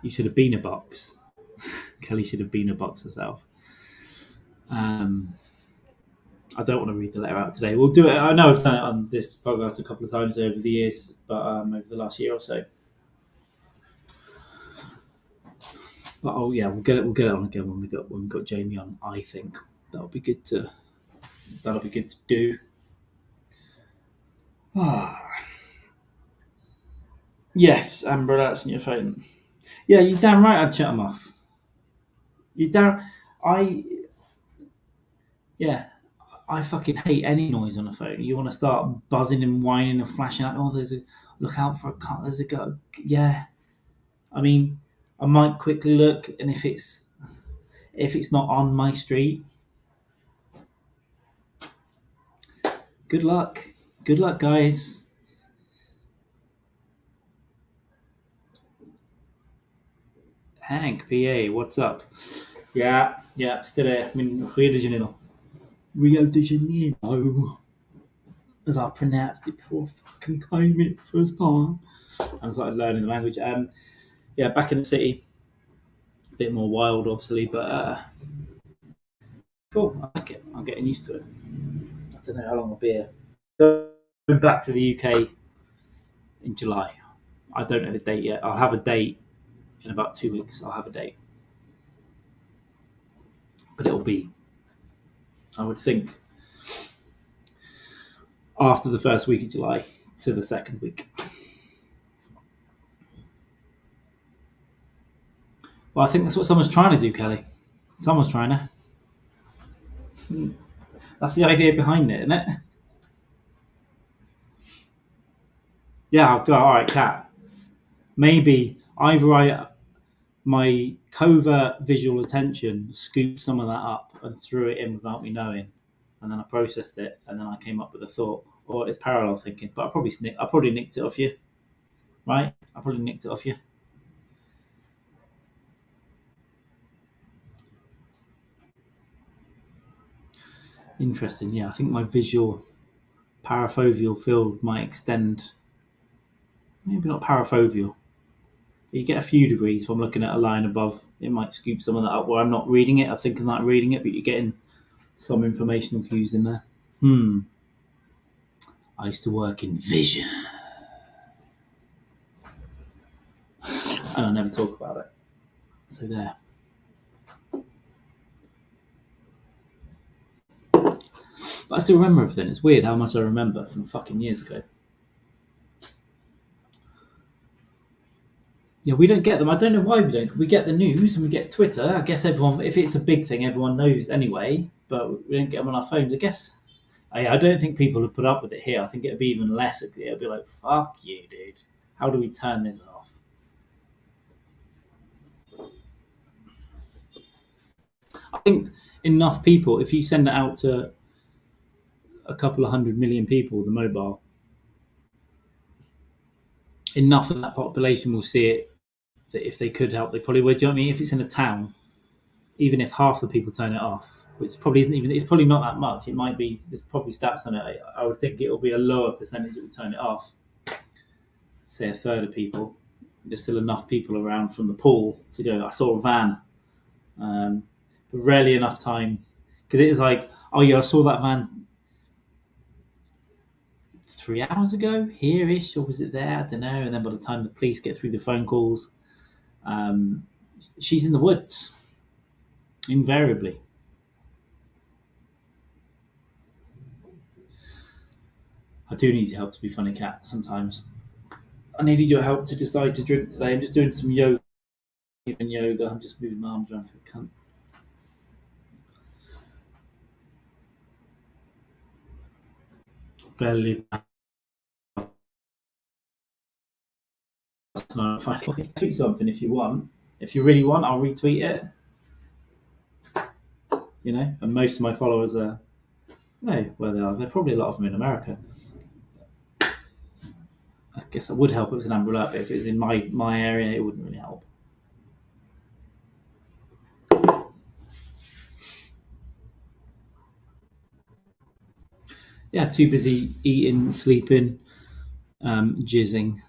You should have been a box. Kelly should have been a box herself. I don't want to read the letter out today. We'll do it. I know I've done it on this podcast a couple of times over the years, but over the last year or so. But, oh yeah, we'll get it on again when we got Jamie on. I think that'll be good to do. Yes, Amber, that's in your phone. Yeah, you're damn right. I'd shut them off. You damn. I yeah. I fucking hate any noise on the phone. You want to start buzzing and whining and flashing out. Oh, there's a look out for a car. There's a go. Yeah. I mean, I might quickly look, and if it's not on my street, good luck. Good luck, guys. Hank, PA, what's up? Yeah, still there. I mean, Rio de Janeiro, as I pronounced it before I fucking came it the first time. And I started learning the language. Yeah, back in the city, a bit more wild, obviously, but cool. I like it. I'm getting used to it. I don't know how long I'll be here. Going back to the UK in July. I don't know the date yet. I'll have a date in about 2 weeks. I'll have a date, but it'll be, I would think, after the first week of July to the second week. Well, I think that's what someone's trying to do, Kelly. Someone's trying to. That's the idea behind it, isn't it? Yeah, I'll go. All right, Cat. Maybe either my covert visual attention scooped some of that up and threw it in without me knowing, and then I processed it, and then I came up with a thought, or it's parallel thinking. But I probably nicked it off you, right? I probably nicked it off you. Interesting. Yeah, I think my visual parafoveal field might extend. Maybe not parafoveal. You get a few degrees from looking at a line above. It might scoop some of that up where I'm not reading it. I think I'm not reading it, but you're getting some informational cues in there. I used to work in vision, and I never talk about it. So there. But I still remember everything. It's weird how much I remember from fucking years ago. Yeah, we don't get them. I don't know why we don't. We get the news and we get Twitter. I guess everyone, if it's a big thing, everyone knows anyway. But we don't get them on our phones. I guess. I don't think people would put up with it here. I think it'd be even less. It'd be like, fuck you, dude. How do we turn this off? I think enough people, if you send it out to a couple of 100 million people, the mobile, enough of that population will see it that if they could help, they probably would. Do you know what I mean? If it's in a town, even if half the people turn it off, which probably isn't even, it's probably not that much. It might be, there's probably stats on it. I would think it'll be a lower percentage that will turn it off. Say a third of people. There's still enough people around from the pool to go, I saw a van. But rarely enough time. Because it was like, oh yeah, I saw that van 3 hours ago, here-ish, or was it there? I don't know. And then by the time the police get through the phone calls, she's in the woods, invariably. I do need your help to be funny cat sometimes. I needed your help to decide to drink today. I'm just doing some yoga. I'm just moving my arms around like a cunt. Barely. Tweet something if you want. If you really want, I'll retweet it. You know, and most of my followers are, where they are. They're probably a lot of them in America. I guess it would help if it was an amber alert, but if it was in my area, it wouldn't really help. Yeah, too busy eating, sleeping, jizzing,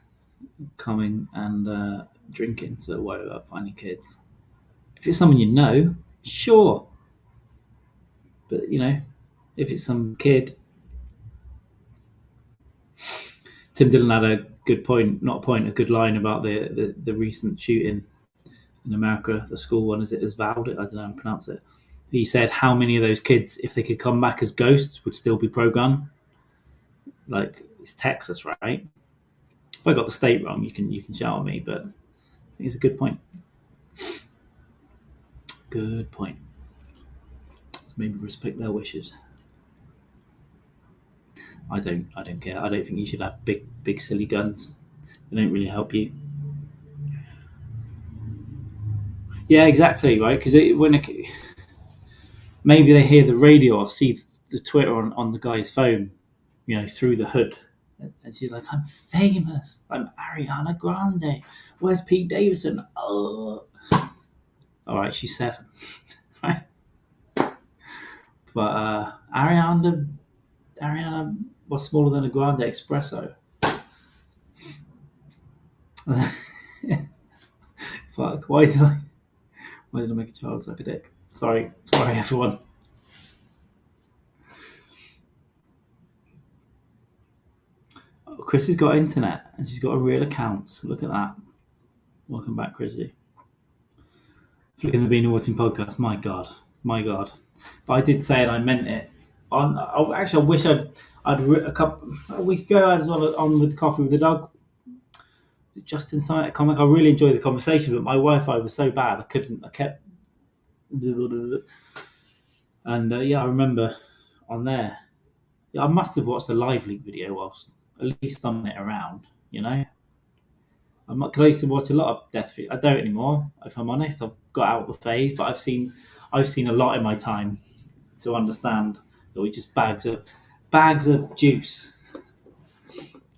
coming, and drinking to worry about finding kids. If it's someone you know, sure. But, if it's some kid. Tim Dillon had a good point, not a point, a good line about the recent shooting in America, the school one, is it Uvalde? I don't know how to pronounce it. He said how many of those kids, if they could come back as ghosts, would still be pro-gun. Like, it's Texas, right? If I got the state wrong, you can shout at me, but I think it's a good point. Good point. So maybe respect their wishes. I don't care. I don't think you should have big silly guns. They don't really help you. Yeah, exactly, right? Because maybe they hear the radio or see the Twitter on the guy's phone, through the hood, and she's like, "I'm famous. I'm Ariana Grande. Where's Pete Davidson? Oh, all right, she's 7, right? But Ariana was smaller than a Grande Espresso. Fuck! Why did I make a child suck a dick? Sorry, everyone. Chrissy's got internet and she's got a real account. Look at that. Welcome back, Chrissy. Flicking the Bean and Watching podcast. My God. But I did say it. I meant it. I wish I'd a week ago. I was on with Coffee with the Dog. Just inside a comic. I really enjoyed the conversation, but my Wi-Fi was so bad I kept. And I remember on there. I must have watched a live leak video whilst at least thumbing it around. I used to watch a lot of death videos. I don't anymore, if I'm honest. I've got out of the phase, but I've seen a lot in my time to understand that we just bags of juice,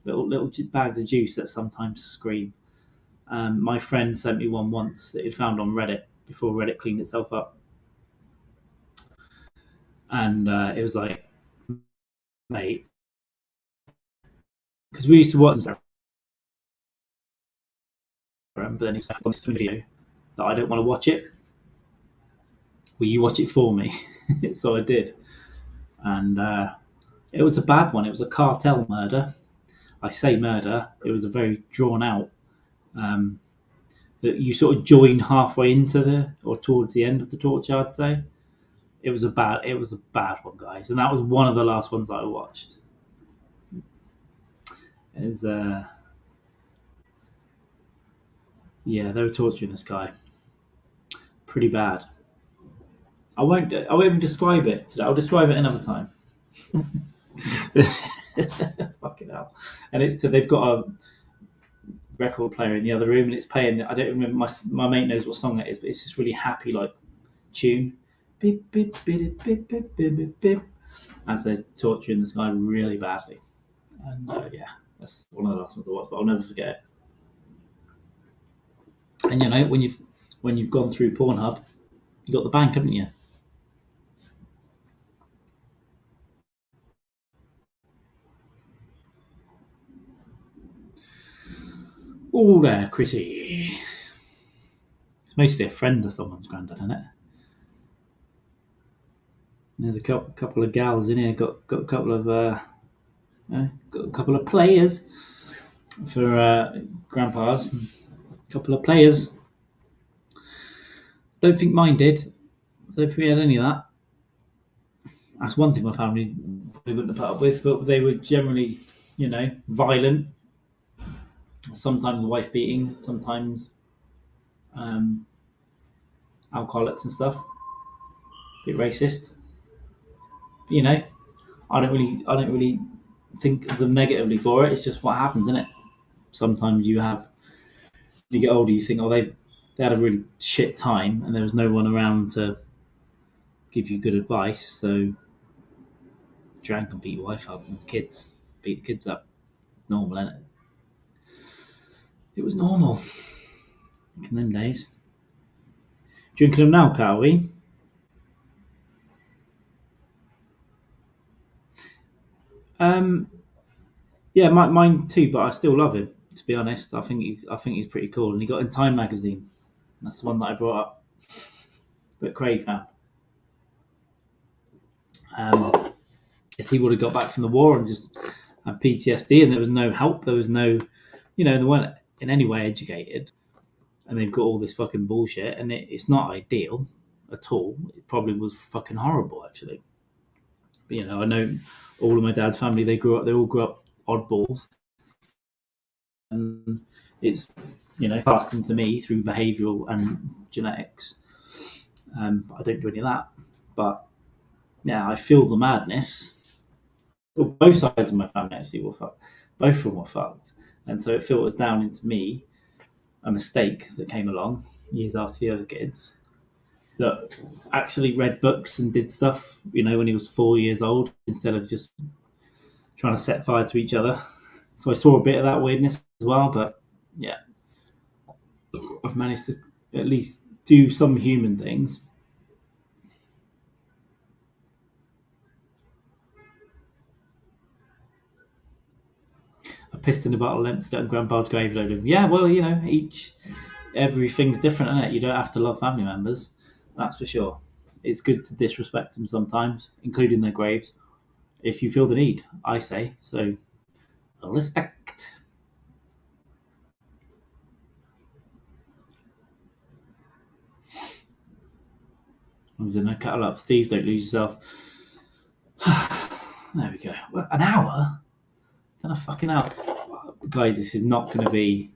little bags of juice that sometimes scream. My friend sent me one once that he'd found on Reddit before Reddit cleaned itself up, and it was like, mate, because we used to watch. But then it's on this video that I don't want to watch it. Will you watch it for me? So I did. and it was a bad one. It was a cartel murder. I say murder. It was a very drawn out. Um, that you sort of join halfway into the or towards the end of the torture. I'd say it was a bad one, guys, and that was one of the last ones that I watched. Is Yeah, they were torturing this guy pretty bad. I won't even describe it today. I'll describe it another time. Fucking hell! And they've got a record player in the other room, and it's playing. I don't remember. My mate knows what song it is, but it's this really happy like tune. Beep beep beep beep beep beep beep beep. As they're torturing this guy really badly, and yeah, that's one of the last ones I watched, but I'll never forget it. And when you've gone through Pornhub, you got the bank, haven't you? Oh, there, Chrissy. It's mostly a friend of someone's granddad, isn't it? There's a couple of gals in here. Got a couple of got a couple of players for grandpas. A couple of players. Don't think mine did. Don't think we had any of that. That's one thing my family probably wouldn't have put up with, but they were generally, violent. Sometimes wife beating, sometimes um, alcoholics and stuff. A bit racist. But, I don't really think of them negatively for it. It's just what happens, isn't it? Sometimes you get older, you think, oh, they had a really shit time, and there was no one around to give you good advice. So drank and beat your wife up, and beat the kids up. Normal, isn't it? It was normal in them days. Drinking them now, Carl? We? Um, yeah, mine too. But I still love him. To be honest, I think he's pretty cool, and he got in Time magazine. That's the one that I brought up, but Craig found. If he would have got back from the war and just had PTSD, and there was no help, there was no, they weren't in any way educated, and they've got all this fucking bullshit, and it's not ideal at all. It probably was fucking horrible, actually. But, I know all of my dad's family. They all grew up oddballs, and it's passed into me through behavioural and genetics. I don't do any of that, but yeah, I feel the madness. Well, both sides of my family actually were fucked. Both of them were fucked, and so it filters down into me. A mistake that came along years after the other kids that actually read books and did stuff, when he was 4 years old instead of just trying to set fire to each other. So I saw a bit of that weirdness as well, but yeah, I've managed to at least do some human things. A pissed in a bottle emptied at Grandpa's grave load of, yeah, well, everything's different, isn't it? You don't have to love family members, that's for sure. It's good to disrespect them sometimes, including their graves, if you feel the need, I say. So, respect. I was in a cattle up. Steve, don't lose yourself. There we go. Well, an hour? Then a fucking hour. Guys, this is not going to be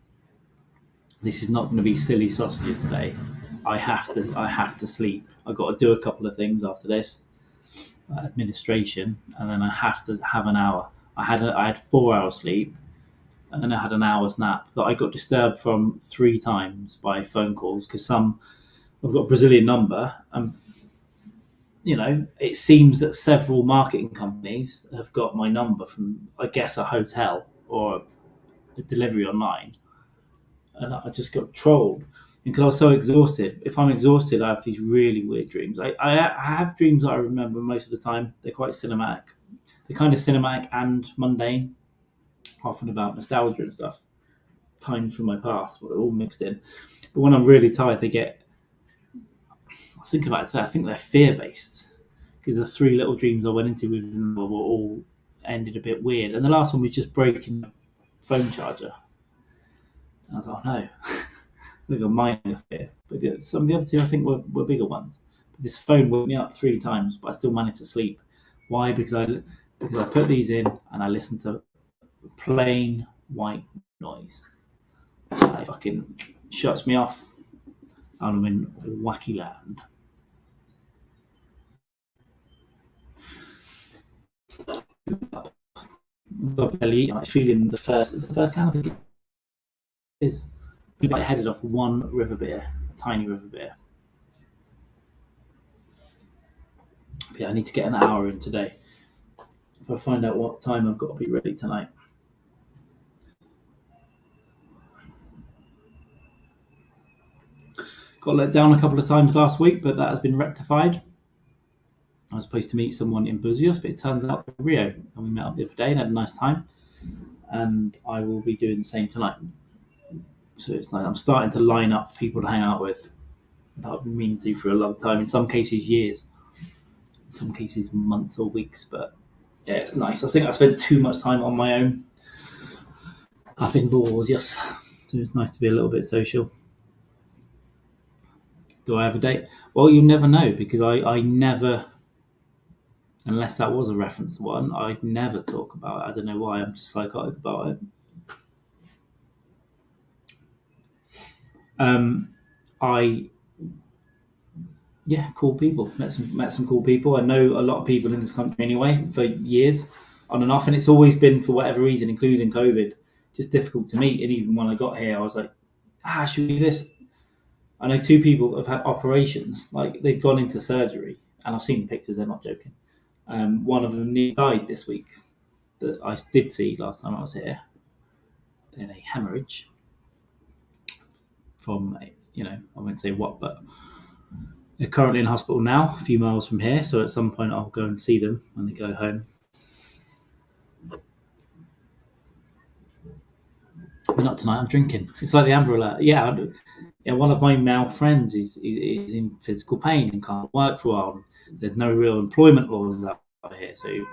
silly sausages today. I have to sleep. I've got to do a couple of things after this administration, and then I have to have an hour. I had 4 hours sleep, and then I had an hour's nap that I got disturbed from 3 times by phone calls because I've got a Brazilian number, and it seems that several marketing companies have got my number from, I guess, a hotel or a delivery online, and I just got trolled because I was so exhausted. If I'm exhausted, I have these really weird dreams. I have dreams that I remember most of the time. They're quite cinematic. They're kind of cinematic and mundane, often about nostalgia and stuff, times from my past, but they're all mixed in. But when I'm really tired, I was thinking about it today, I think they're fear based because the 3 little dreams I went into with them were all ended a bit weird. And the last one was just breaking the phone charger. And I was like, oh no, like a minor fear. But some of the other two I think were bigger ones. But this phone woke me up 3 times, but I still managed to sleep. Why? Because I put these in and I listened to plain white noise. It fucking shuts me off. I'm in wacky land. Belly, I'm feeling the first can I think it is. We headed off one river beer, a tiny river beer. But yeah, I need to get an hour in today. If I find out what time I've got to be ready tonight. Got let down a couple of times last week, but that has been rectified. I was supposed to meet someone in Buzios, but it turns out Rio, and we met up the other day and had a nice time. And I will be doing the same tonight. So it's like I'm starting to line up people to hang out with that I've been meaning to for a long time. In some cases, years. In some cases, months or weeks. But yeah, it's nice. I think I spent too much time on my own up indoors. Yes, so it's nice to be a little bit social. Do I have a date? Well, you never know because I never, unless that was a reference to one, I'd never talk about it. I don't know why. I'm just psychotic about it. Cool people. Met some cool people. I know a lot of people in this country anyway for years, on and off, and it's always been for whatever reason, including COVID, just difficult to meet. And even when I got here, I was like, should we do this? I know 2 people that have had operations, like they've gone into surgery, and I've seen the pictures. They're not joking. One of them nearly died this week. That I did see last time I was here. They had a hemorrhage from, I won't say what, but they're currently in hospital now, a few miles from here. So at some point, I'll go and see them when they go home. But not tonight. I'm drinking. It's like the Amber Alert. Yeah. One of my male friends is in physical pain and can't work for a while. There's no real employment laws out here, so you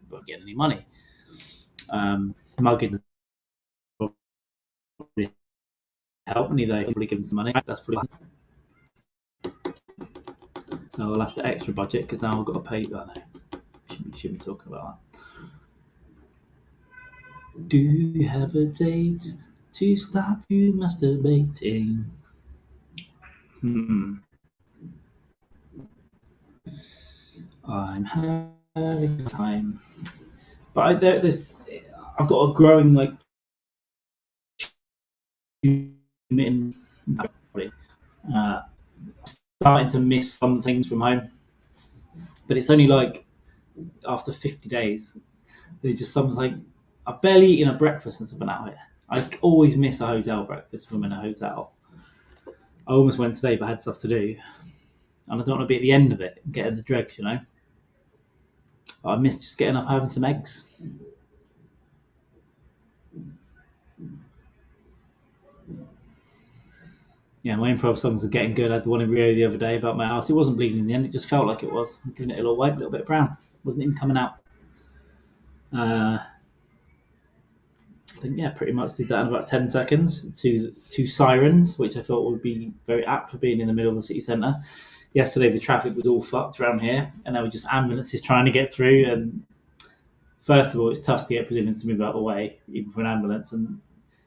won't get any money. Mugging probably help me. They probably give them some money. That's probably. So I'll have to extra budget because now I've got to pay. Oh, no, shouldn't be talking about that. Do you have a date to stop you masturbating? I'm having time, but I've got a growing starting to miss some things from home, but it's only after 50 days. There's just something I've barely eaten a breakfast since I've been out here. I always miss a hotel breakfast if I'm in a hotel. I almost went today, but I had stuff to do, and I don't want to be at the end of it and getting the dregs, But I miss just getting up, having some eggs. Yeah, my improv songs are getting good. I had the one in Rio the other day about my house. It wasn't bleeding in the end. It just felt like it was. I'm giving it a little wipe, a little bit brown. Wasn't even coming out. I think, pretty much did that in about 10 seconds. Two sirens, which I thought would be very apt for being in the middle of the city centre. Yesterday, the traffic was all fucked around here, and there were just ambulances trying to get through. And first of all, it's tough to get Brazilians to move out of the way, even for an ambulance. And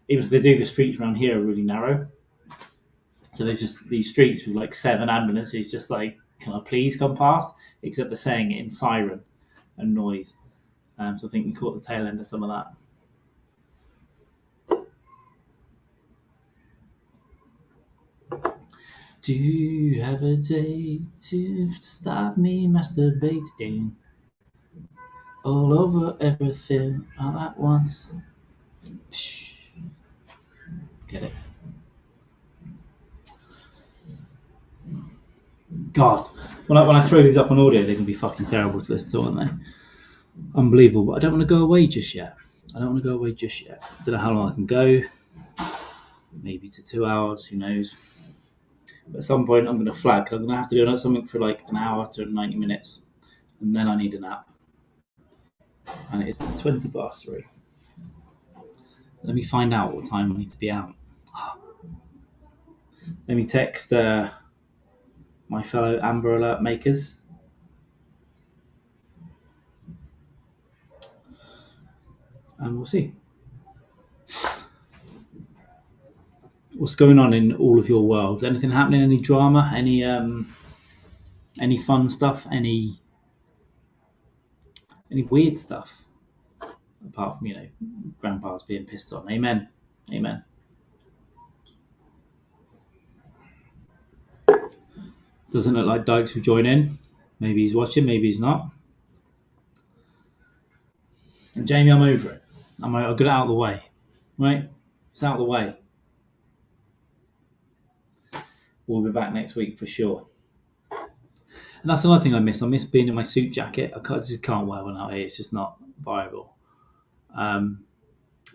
even if they do, the streets around here are really narrow. So there's just these streets with 7 ambulances just can I please come past? Except they're saying it in siren and noise. So I think we caught the tail end of some of that. Do you have a day to stop me masturbating? All over everything all at once. Get it? God, when I throw these up on audio, they can be fucking terrible to listen to, aren't they? Unbelievable, but I don't want to go away just yet. Don't know how long I can go. Maybe to 2 hours, who knows. But at some point, I'm going to flag. I'm going to have to do something for an hour to 90 minutes. and then I need a nap. And it is 3:20. Let me find out what time I need to be out. Let me text my fellow Amber Alert makers. And we'll see. What's going on in all of your worlds? Anything happening? Any drama? Any fun stuff? Any weird stuff? Apart from grandpa's being pissed on. Amen. Amen. Doesn't look like Dykes will join in. Maybe he's watching. Maybe he's not. And Jamie, I'm over it. I'll get it out of the way. Right? It's out of the way. We'll be back next week for sure. And that's another thing I miss. I miss being in my suit jacket. I just can't wear one out here. It's just not viable.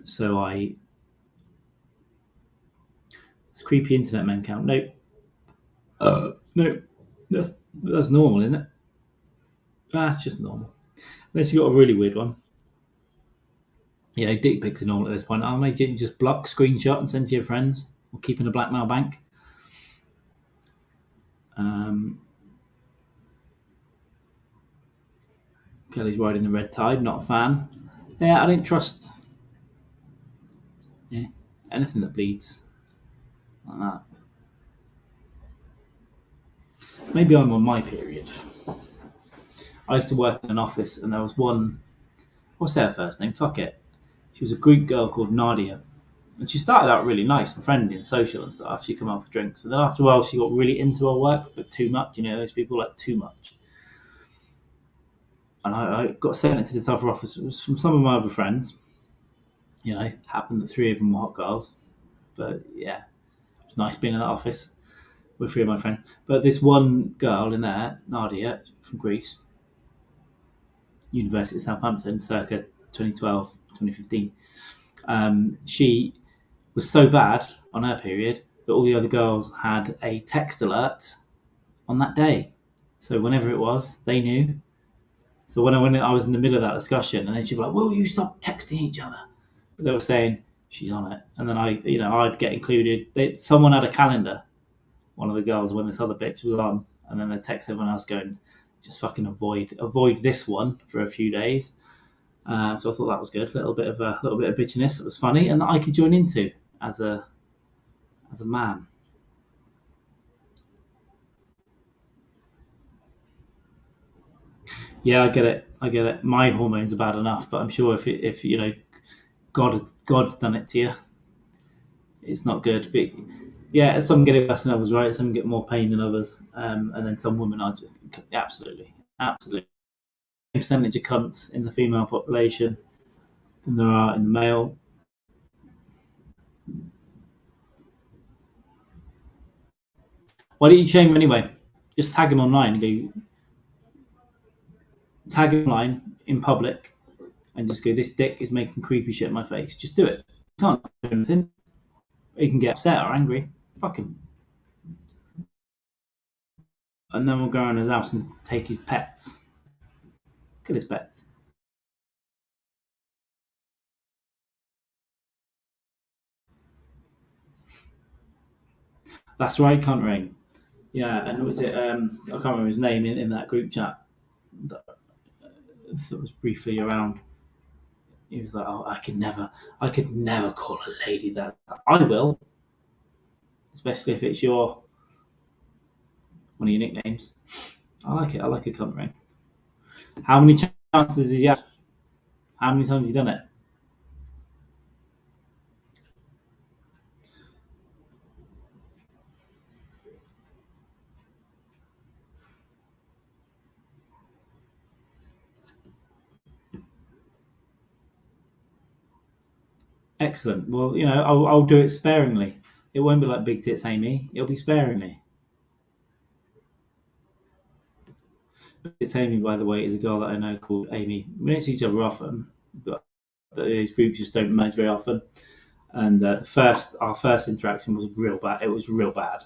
So it's creepy internet men count. Nope. No. That's normal, isn't it? That's just normal. Unless you got a really weird one. Yeah, dick pics are normal at this point. I'll make it just block, screenshot, and send to your friends. Or keep in a blackmail bank. Kelly's riding the red tide. Not a fan. Yeah, I don't trust. Yeah, anything that bleeds like that. Maybe I'm on my period. I used to work in an office, and there was one. What's their first name? Fuck it. She was a Greek girl called Nadia. And she started out really nice and friendly and social and stuff. She'd come out for drinks. And then after a while, she got really into her work, but too much. Those people like too much. And I got sent into this other office. It was from some of my other friends. Happened that 3 of them were hot girls. But yeah, it was nice being in that office with 3 of my friends. But this one girl in there, Nadia, from Greece, University of Southampton, circa 2012, 2015, she was so bad on her period that all the other girls had a text alert on that day. So whenever it was, they knew. So when I was in the middle of that discussion, and then she'd be like, "Will you stop texting each other?" But they were saying she's on it, and then I'd get included. Someone had a calendar, one of the girls, when this other bitch was on, and then they text everyone else going, "Just fucking avoid this one for a few days." So I thought that was good. A little bit of bitchiness. It was funny, and that I could join into as a man. Yeah, I get it. My hormones are bad enough, but I'm sure if God's done it to you, it's not good. But yeah, some get it worse than others, right? Some get more pain than others, and then some women are just absolutely. Percentage of cunts in the female population than there are in the male. Why don't you shame him anyway? Just tag him online and go. Tag him online in public and just go, "This dick is making creepy shit in my face." Just do it. You can't do anything. He can get upset or angry. Fuck him. And then we'll go around his house and take his pets. Look at his pets. That's right, cunt ring. Yeah, and was it? I can't remember his name in that group chat that was briefly around. He was like, "Oh, I could never call a lady that." I will, especially if it's one of your nicknames. I like it. I like a cunt ring. How many chances has he had? How many times has he done it? Excellent. Well, I'll do it sparingly. It won't be like Big Tits Amy. It'll be sparingly. Big Tits Amy, by the way, is a girl that I know called Amy. We don't see each other often, but those groups just don't merge very often. And our first interaction was real bad. It was real bad.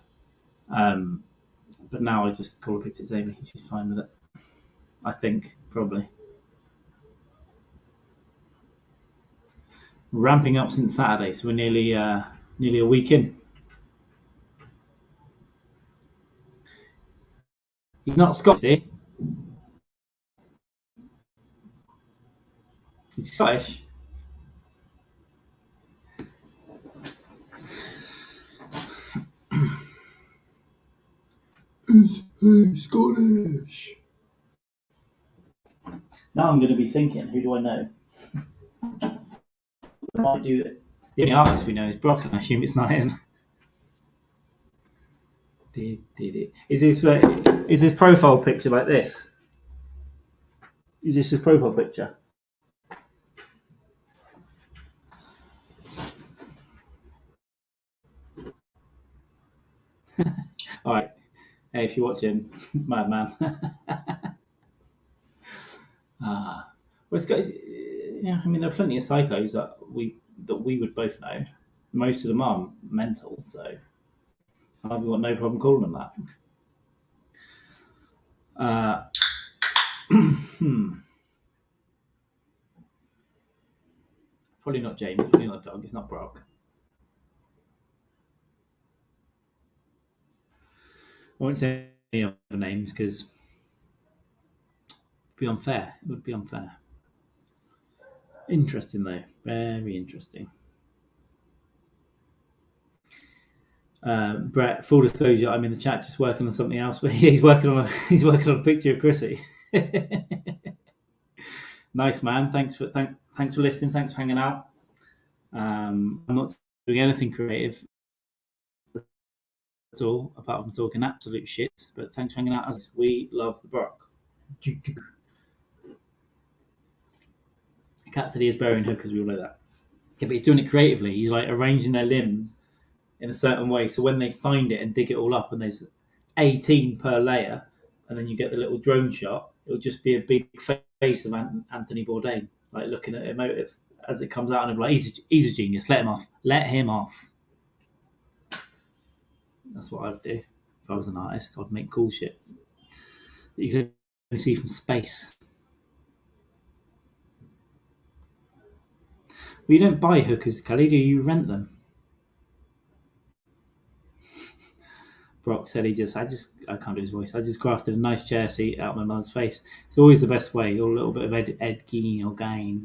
But now I just call her Big Tits Amy. She's fine with it. I think probably ramping up since Saturday, so we're nearly a week in. He's not Scottish, is he? He's Scottish. Who's Scottish? Now I'm going to be thinking, who do I know? I might do it. The only artist we know is Brock, and I assume it's not him. Did it? Is his profile picture like this? Is this his profile picture? All right. Hey, if you're watching, madman. Well, it's got, yeah, I mean, there are plenty of psychos that we would both know. Most of them are mental, so I've got no problem calling them that. Uh, Probably not Jamie. Probably not Doug. It's not Brock. I won't say any other names because it'd be unfair. It would be unfair. Interesting though, very interesting. Brett, full disclosure, I'm in the chat just working on something else, but he's working on a picture of Chrissy. Nice man. Thanks for listening. Thanks for hanging out. I'm not doing anything creative at all, apart from talking absolute shit. But thanks for hanging out. As we love the Brock. Cat said he is burying hookers. We all know that. Yeah, but he's doing it creatively. He's like arranging their limbs in a certain way, so when they find it and dig it all up, and there's 18 per layer, and then you get the little drone shot, it'll just be a big face of Anthony Bourdain, like looking at emotive as it comes out, and I'm like, he's a genius. Let him off. Let him off. That's what I'd do if I was an artist. I'd make cool shit that you can only see from space. Well, you don't buy hookers, Kelly. Do you rent them? Brock said I can't do his voice. I just crafted a nice chair seat out of my mother's face. It's always the best way. A little bit of Ed Gein or Gain.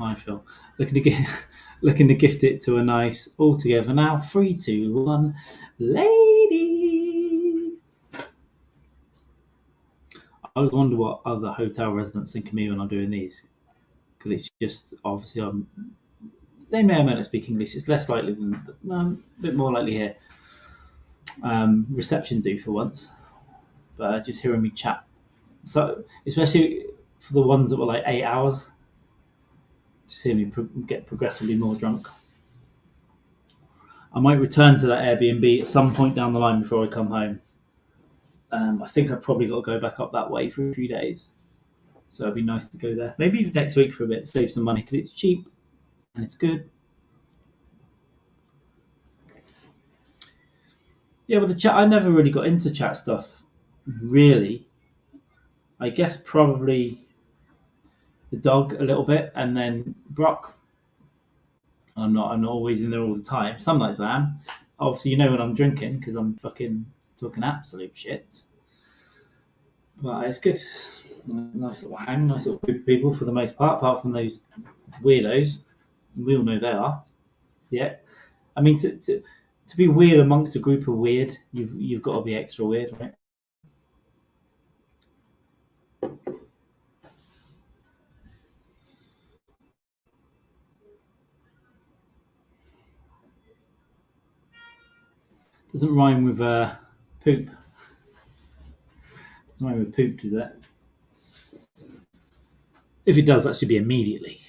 I feel looking to gift it to a nice all together now. 3, 2, 1, lady. I always wonder what other hotel residents think of me when I'm doing these, because it's just obviously they may or may not speak English. It's less likely than a bit more likely here. Reception do for once, but just hearing me chat. So especially for the ones that were like 8 hours, just hearing me get progressively more drunk. I might return to that Airbnb at some point down the line before I come home. I think I've probably got to go back up that way for a few days. So it'd be nice to go there. Maybe even next week for a bit, save some money because it's cheap and it's good. Yeah, with the chat, I never really got into chat stuff. Really, I guess probably the dog a little bit, and then Brock. I'm not always in there all the time. Some nights I am. Obviously, you know when I'm drinking because I'm fucking talking absolute shit. But it's good. Nice little hang, nice little group of people for the most part, apart from those weirdos. We all know they are. Yeah. I mean, to be weird amongst a group of weird, you've got to be extra weird, right? Doesn't rhyme with poop. Doesn't rhyme with poop, does it? If it does, that should be immediately.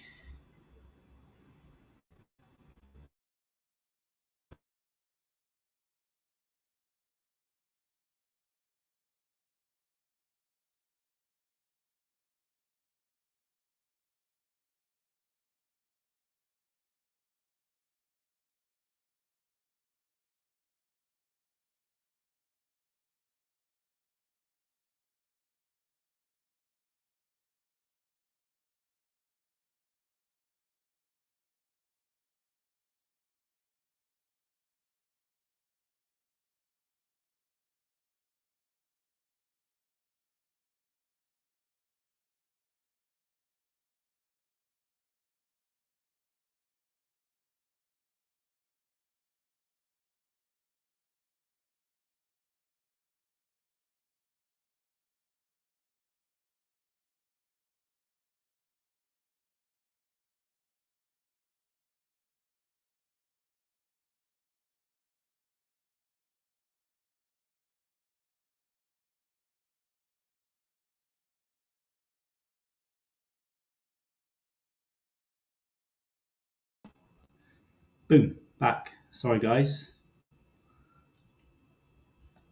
Boom, back. Sorry, guys.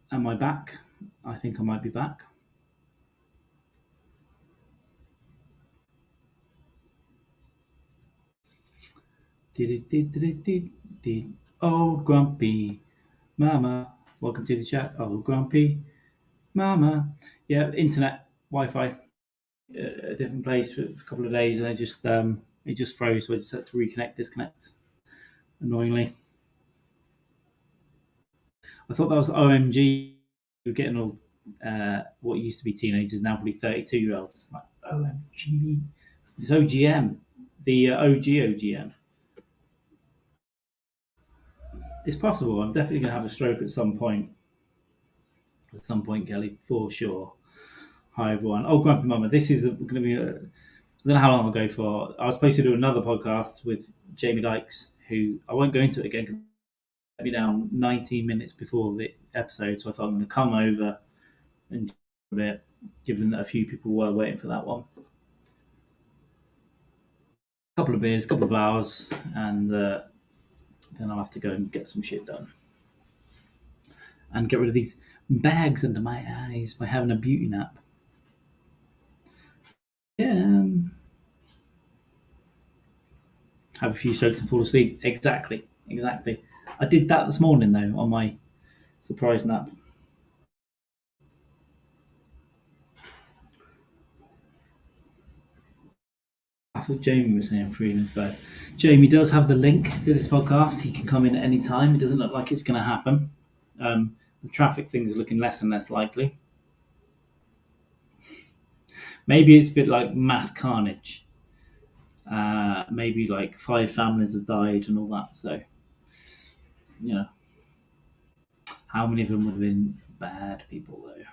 Am I back? I think I might be back. Did. Oh, grumpy mama. Welcome to the chat. Oh, grumpy mama. Yeah, internet, Wi-Fi, a different place for a couple of days, and it just froze. So I just had to reconnect, disconnect. Annoyingly, I thought that was OMG. We're getting all what used to be teenagers now probably 32-year-olds. Like OMG, it's OGM, the OG OGM. It's possible. I'm definitely going to have a stroke at some point. At some point, Kelly, for sure. Hi everyone. Oh, Grumpy Mama, this is going to be. I don't know how long I'll go for. I was supposed to do another podcast with Jamie Dykes, who I won't go into it again. 'Cause it be down 19 minutes before the episode, so I thought I'm going to come over and a bit, given that a few people were waiting for that one. A couple of beers, a couple of hours, and then I'll have to go and get some shit done and get rid of these bags under my eyes by having a beauty nap. Yeah. Have a few strokes and fall asleep. Exactly. I did that this morning though on my surprise nap. I thought Jamie was saying Freeland's bad. Jamie does have the link to this podcast. He can come in at any time. It doesn't look like it's going to happen. The traffic thing is looking less and less likely. Maybe it's a bit like mass carnage. Maybe like 5 families have died and all that. So, you know, how many of them would have been bad people though?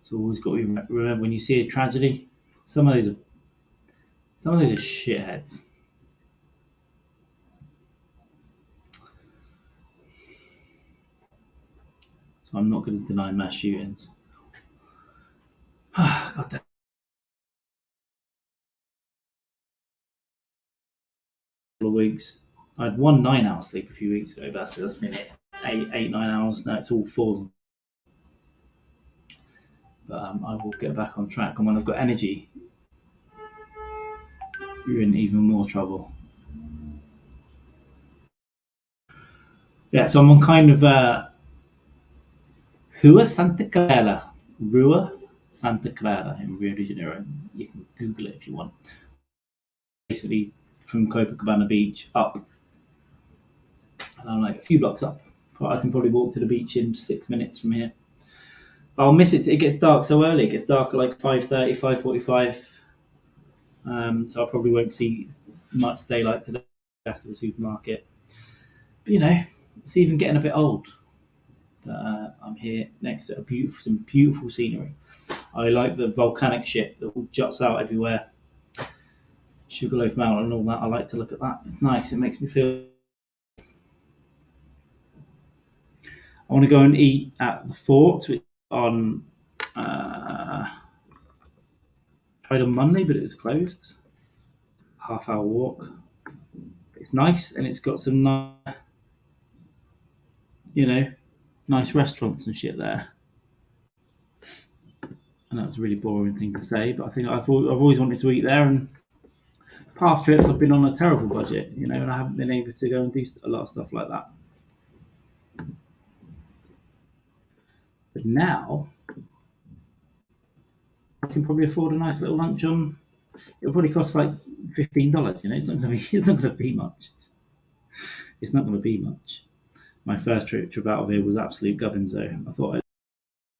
So always got to remember when you see a tragedy, some of those are shitheads. So I'm not going to deny mass shootings. God damn. Weeks. I had 9 hour sleep a few weeks ago. That's been it. 8, 9 hours. Now it's all 4. But I will get back on track. And when I've got energy, you're in even more trouble. Yeah, so I'm on kind of Rua Santa Clara. Rua Santa Clara in Rio de Janeiro. You can Google it if you want. Basically, from Copacabana Beach up. And I'm like a few blocks up. I can probably walk to the beach in 6 minutes from here. But I'll miss it. It gets dark so early. It gets dark at like 5:30, 5:45. So I probably won't see much daylight today after the supermarket. But you know, it's even getting a bit old. But I'm here next to some beautiful scenery. I like the volcanic shit that all juts out everywhere. Sugarloaf Mountain and all that. I like to look at that. It's nice. It makes me feel. I want to go and eat at the Fort on. Tried on Monday, but it was closed. Half-hour walk. It's nice, and it's got some nice restaurants and shit there. And that's a really boring thing to say, but I think I've always wanted to eat there. And past trips, I've been on a terrible budget, and I haven't been able to go and do a lot of stuff like that. But now, I can probably afford a nice little lunch on. It'll probably cost like $15. It's not going to be much. It's not going to be much. My first trip out of here was absolute gubbins though. I thought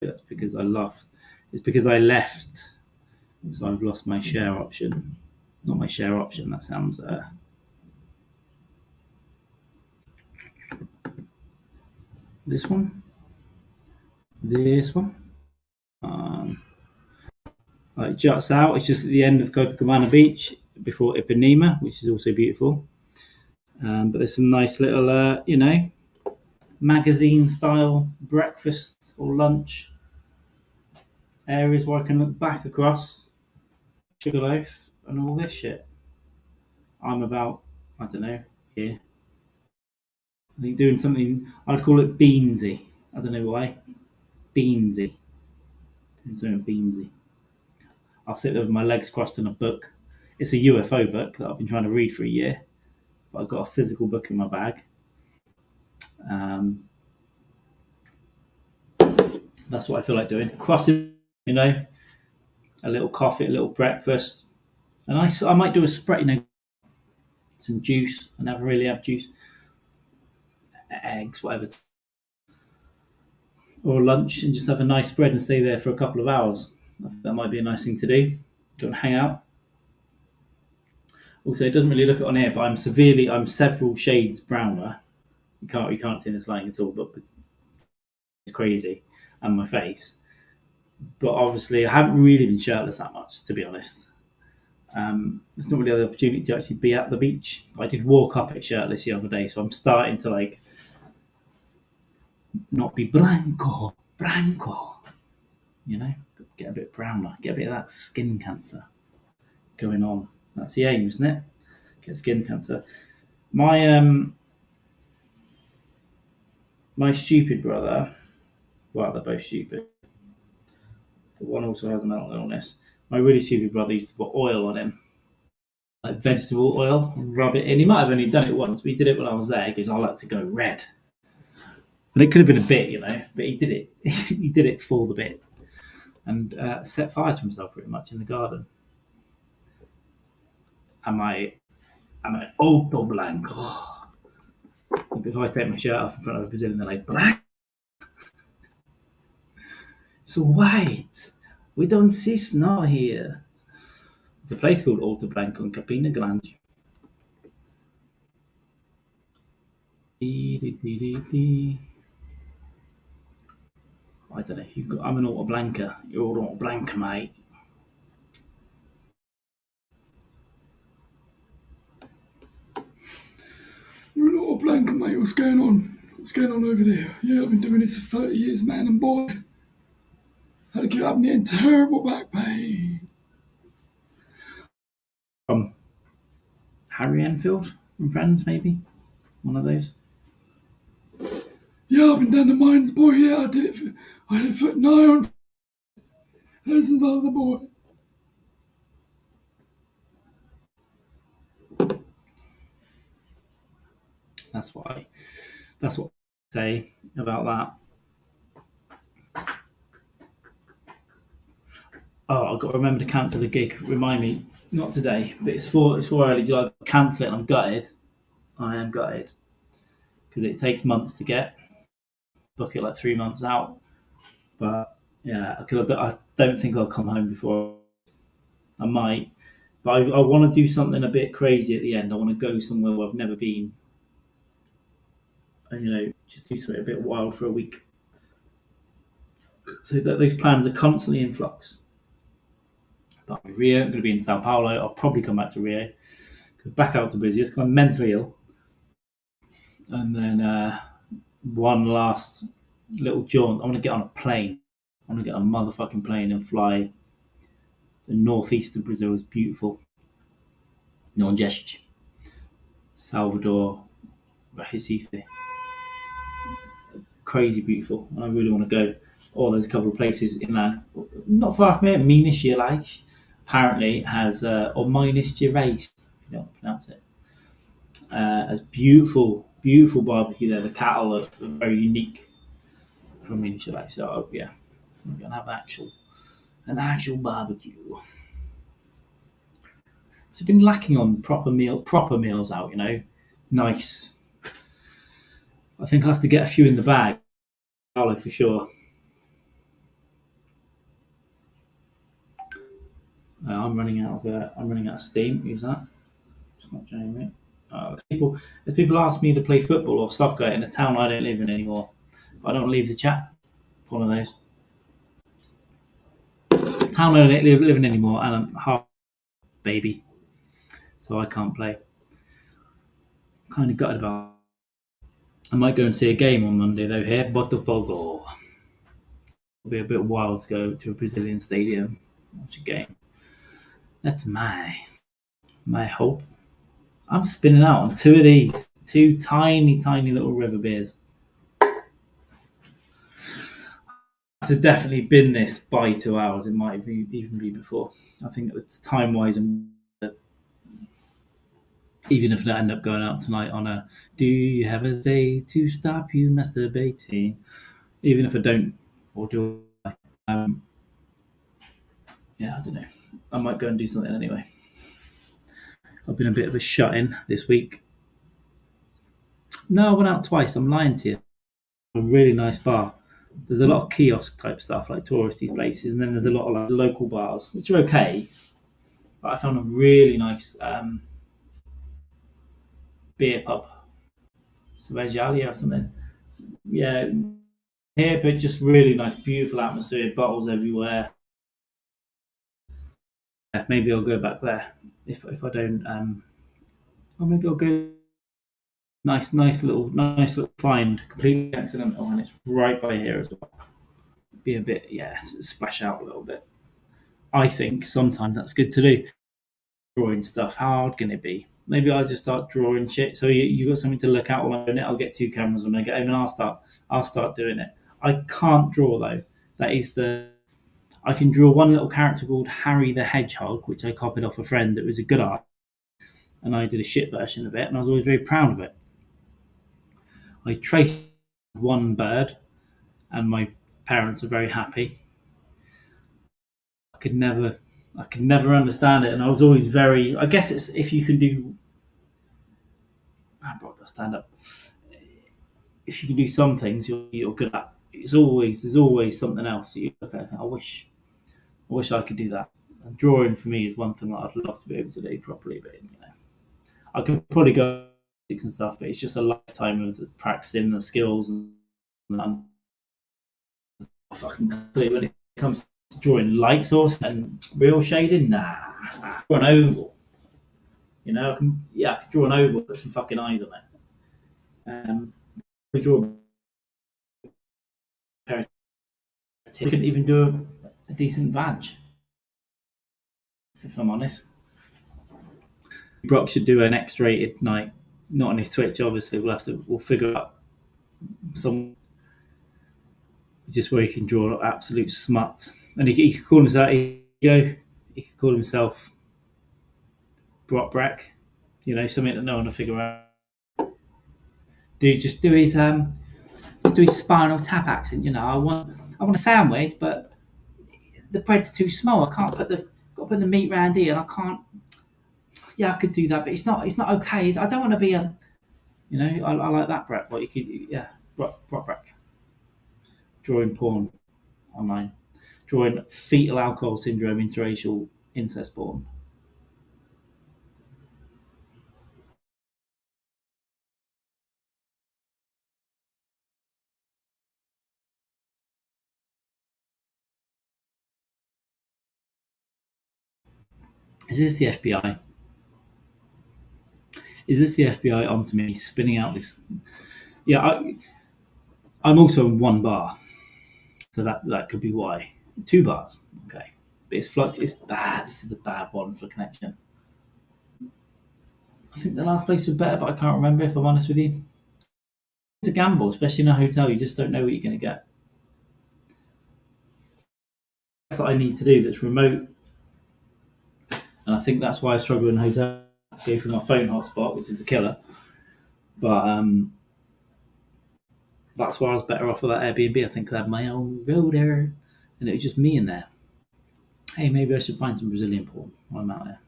that's because I left. It's because I left, so I've lost my share option. Not my share option. That sounds. This one. It juts out. It's just at the end of Copacabana Beach before Ipanema, which is also beautiful. But there's some nice little, magazine-style breakfast or lunch areas where I can look back across Sugarloaf and all this shit. I'm about, I don't know, here. I think doing something, I'd call it beansy. I don't know why. Beansy. Doing something beansy. I'll sit there with my legs crossed in a book. It's a UFO book that I've been trying to read for a year, but I've got a physical book in my bag. Um, that's what I feel like doing. Crossing, a little coffee, a little breakfast. And I might do a spread, some juice. I never really have juice. Eggs, whatever. Or lunch and just have a nice spread and stay there for a couple of hours. That might be a nice thing to do. Go and hang out. Also, it doesn't really look it on here, but I'm several shades browner. You can't see this lighting at all, but it's crazy. And my face. But obviously, I haven't really been shirtless that much, to be honest. There's not really the opportunity to actually be at the beach. I did walk up it shirtless the other day, so I'm starting to not be blanco, get a bit browner, get a bit of that skin cancer going on. That's the aim, isn't it? Get skin cancer. My stupid brother, well, they're both stupid, but one also has a mental illness. My really stupid brother used to put oil on him, like vegetable oil, and rub it in. He might have only done it once, but he did it when I was there because I like to go red. And it could have been a bit, but he did it. He did it for the bit, and set fire to himself pretty much in the garden. Am I auto blanco? If I take my shirt off in front of a Brazilian, they're like, black? So white. We don't see snow here. There's a place called Alto Blanco in Capina Grande. I don't know. I'm an Alto Blanca. You're an Alto Blanca, mate. You're an Alto Blanca, mate. What's going on? What's going on over there? Yeah, I've been doing this for 30 years, man and boy. Had to give up me in terrible back pain. Harry Enfield from Friends, maybe? One of those. Yeah, I've been down the mines, boy. Yeah, I did it for 9 since I was a boy. That's what I say about that. Oh, I've got to remember to cancel the gig. Remind me, not today, but it's for early July. Cancel it, and I'm gutted. I am gutted because it takes months to get. Book it like 3 months out, but yeah, I don't think I'll come home before. I might, but I want to do something a bit crazy at the end. I want to go somewhere where I've never been, and just do something a bit wild for a week. So that those plans are constantly in flux. But Rio, I'm going to be in Sao Paulo. I'll probably come back to Rio, back out to business because I'm mentally ill. And then one last little jaunt. I want to get on a plane. I want to get on a motherfucking plane and fly. The northeast of Brazil is beautiful. Nordeste, Salvador, Recife. Crazy beautiful. And I really want to go. Oh, there's a couple of places inland, not far from here. Minas Gerais apparently has, or Minas Gerais, if you don't pronounce it, has beautiful, beautiful barbecue there. The cattle are very unique from Minas Gerais. So yeah, we're gonna have an actual barbecue. It's been lacking on proper meals out. Nice. I think I'll have to get a few in the bag. For sure. I'm running out of steam. Who's that? It's not Jamie. There's people ask me to play football or soccer in a town I don't live in anymore. I don't leave the chat. One of those. Town I don't live in anymore, and I'm half baby, so I can't play. Kind of gutted about. I might go and see a game on Monday though. Here, Botafogo. It'll be a bit wild to go to a Brazilian stadium, watch a game. That's my hope. I'm spinning out on two of these. Two tiny, tiny little river beers. To definitely bin this by 2 hours. It might even be before. I think it's time wise, and even if I end up going out tonight on a "Do you have a day to stop you masturbating?" Even if I don't, or do I? Yeah, I don't know. I might go and do something anyway. I've been a bit of a shut in this week. No, I went out twice. I'm lying to you. A really nice bar. There's a lot of kiosk type stuff, like touristy places, and then there's a lot of like local bars, which are okay. But I found a really nice beer pub, Svejali or something. Yeah, here, but just really nice, beautiful atmosphere, bottles everywhere. Yeah, maybe I'll go back there if I don't. Or maybe I'll go. Nice little find, completely accidental, and it's right by here as well. Be a bit, yeah, splash out a little bit. I think sometimes that's good to do. Drawing stuff. How hard can it be? Maybe I'll just start drawing shit. So you got something to look at while I'm doing it. I'll get two cameras when I get home, and I'll start doing it. I can't draw though. That is the I can draw one little character called Harry the Hedgehog, which I copied off a friend that was a good art, and I did a shit version of it, and I was always very proud of it. I traced one bird, and my parents were very happy. I could never, I could never understand it, and I was always very. I guess it's if you can do. I brought the stand up. If you can do some things, you're good at. There's always something else that you look at and think, I wish I could do that. And drawing for me is one thing that I'd love to be able to do properly, but I could probably go and stuff, but it's just a lifetime of practicing the skills and I'm fucking clear when it comes to drawing light source and real shading. Nah, draw an oval. I could draw an oval, put some fucking eyes on it. We draw a pair of tits. We couldn't even do a decent vag, if I'm honest. Brock should do an X-rated night, not on his Twitch. Obviously, we'll figure out some just where he can draw absolute smut, and he could call himself. He could call himself Brock Brack. Something that no one will figure out. Do his spinal tap accent. I want a sandwich, but the bread's too small. I can't got to put the meat round here, and I can't. Yeah, I could do that, but it's not okay. I don't want to be a. I like that Brett. What you could, yeah, Brock Brack. Drawing porn online, drawing fetal alcohol syndrome interracial incest porn. Is this the FBI? Is this the FBI onto me spinning out this? Yeah, I'm also in one bar, so that could be why. Two bars, okay. But it's bad. This is a bad one for connection. I think the last place was better, but I can't remember if I'm honest with you. It's a gamble, especially in a hotel. You just don't know what you're going to get. That I need to do that's remote, and I think that's why I struggle in hotels. To go through my phone hotspot, which is a killer. But that's why I was better off with that Airbnb. I think I had my own router, and it was just me in there. Hey, maybe I should find some Brazilian porn while I'm out there,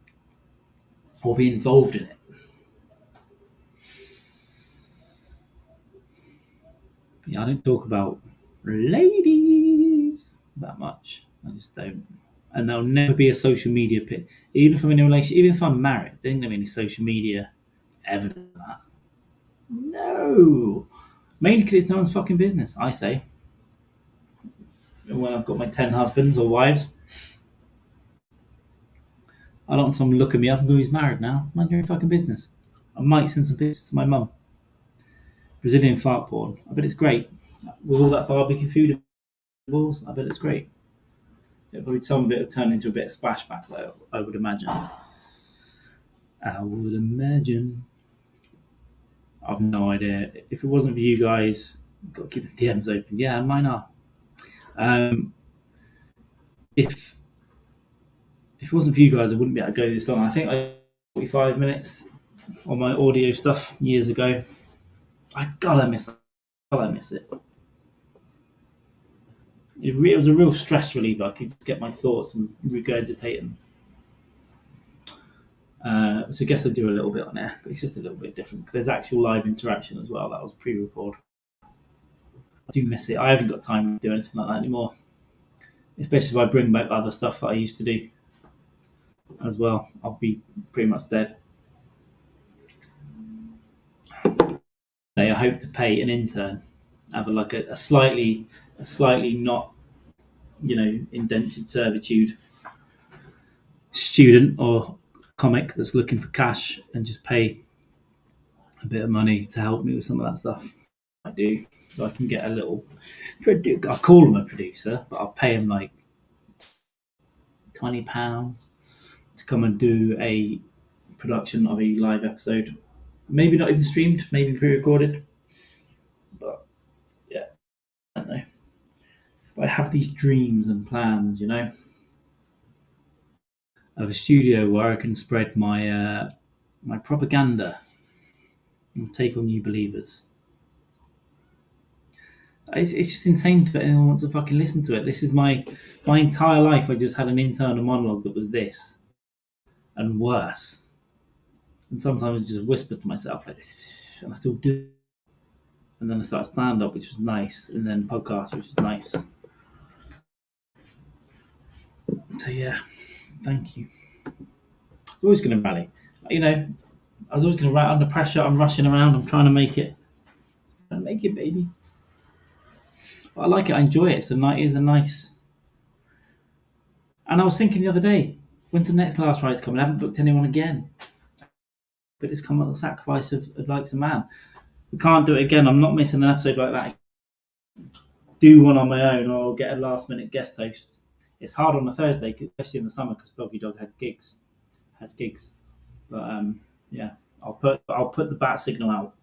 or be involved in it. But yeah, I don't talk about ladies that much. I just don't. And there'll never be a social media pic. Even if I'm in a relationship, even if I'm married, there ain't gonna be any social media evidence of that. No. Mainly because it's no one's fucking business, I say. When I've got my 10 husbands or wives, I don't want someone looking me up and go, he's married now. Mind your own fucking business. I might send some pictures to my mum. Brazilian fart porn. I bet it's great. With all that barbecue food and balls, I bet it's great. Probably some of it will turn into a bit of splashback, though, I would imagine. I I've no idea. If it wasn't for you guys, got to keep the DMs open. Yeah, mine are. Um, if if it wasn't for you guys, I wouldn't be able to go this long. I think I 45 minutes on my audio stuff years ago. I miss it. God, I miss it. It was a real stress reliever. I could just get my thoughts and regurgitate them. So I guess I do a little bit on air, but it's just a little bit different. There's actual live interaction as well. That was pre-record. I do miss it. I haven't got time to do anything like that anymore. Especially if I bring back other stuff that I used to do as well. I'll be pretty much dead. I hope to pay an intern, have a slightly not, indentured servitude student or comic that's looking for cash and just pay a bit of money to help me with some of that stuff. I do, so I can get a little. I call him a producer, but I'll pay him like £20 to come and do a production of a live episode. Maybe not even streamed, maybe pre-recorded, but yeah, I don't know. But I have these dreams and plans, of a studio where I can spread my propaganda and take on new believers. It's just insane that anyone wants to fucking listen to it. This is my entire life. I just had an internal monologue that was this and worse. And sometimes I just whisper to myself like this, and I still do. And then I started stand up, which was nice, and then podcast, which was nice. So yeah, thank you. I was always going to rally. I was always going to rally under pressure. I'm rushing around. I'm trying to make it. Make it, baby. But I like it. I enjoy it. It is a nice. And I was thinking the other day, when's the next last ride's coming? I haven't booked anyone again. But it's come at the sacrifice of like a man. We can't do it again. I'm not missing an episode like that. Do one on my own or get a last minute guest host. It's hard on a Thursday, especially in the summer, because Doggy Dog has gigs. But yeah, I'll put the bat signal out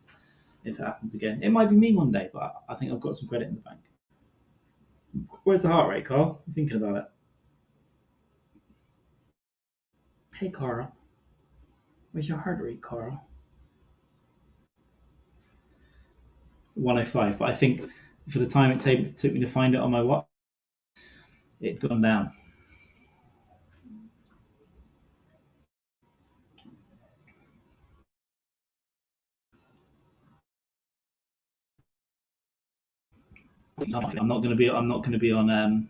if it happens again. It might be me one day, but I think I've got some credit in the bank. Where's the heart rate, Carl? You thinking about it? Hey, Carl. Where's your heart rate, Carl? 105. But I think for the time it took me to find it on my watch, it'd gone down. I'm not going to be on.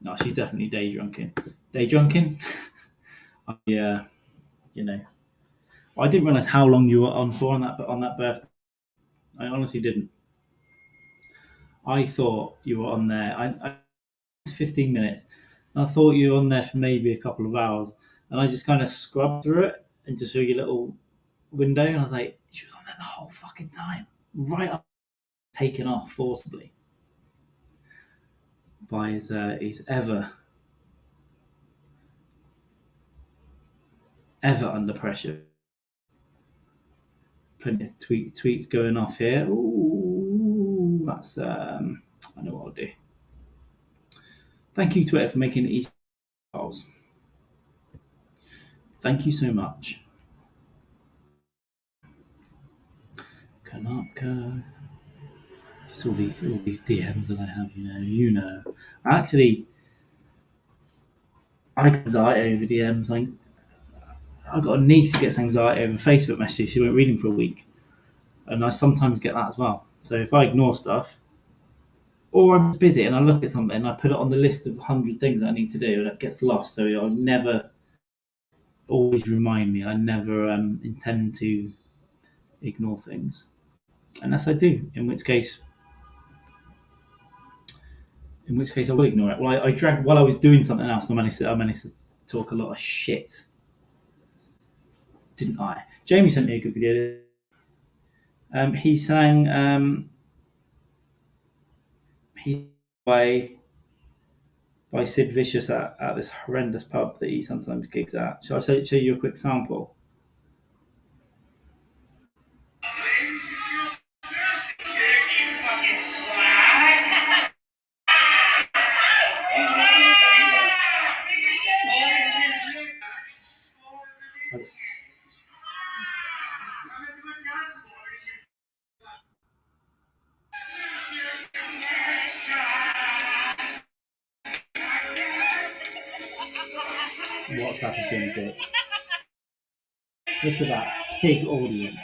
No, she's definitely day drunken. Day drunken. Yeah, I didn't realize how long you were on for on that birthday. I honestly didn't. I thought you were on there. 15 minutes. And I thought you were on there for maybe a couple of hours, and I just kind of scrubbed through it and just saw your little window, and I was like, she was on there the whole fucking time, right up, taken off forcibly by his ever under pressure. Plenty of tweets going off here. Ooh, that's I know what I'll do. Thank you, Twitter, for making it easy. Thank you so much. Kanopka. Just all these DMs that I have, Actually, I get anxiety over DMs. I've got a niece who gets anxiety over Facebook messages. She won't read them for a week, and I sometimes get that as well. So if I ignore stuff, or I'm busy and I look at something and I put it on the list of 100 things that I need to do, and it gets lost. So I never always remind me. I never intend to ignore things, unless I do. In which case I will ignore it. Well, I dragged while I was doing something else. I managed to talk a lot of shit, didn't I? Jamie sent me a good video. He sang he by Sid Vicious at this horrendous pub that he sometimes gigs at. Shall I show you a quick sample? WhatsApp has been a bit. Look at that big audience.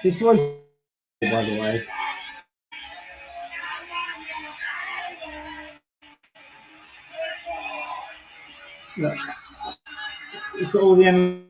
This one, by the way. Look, it's got all the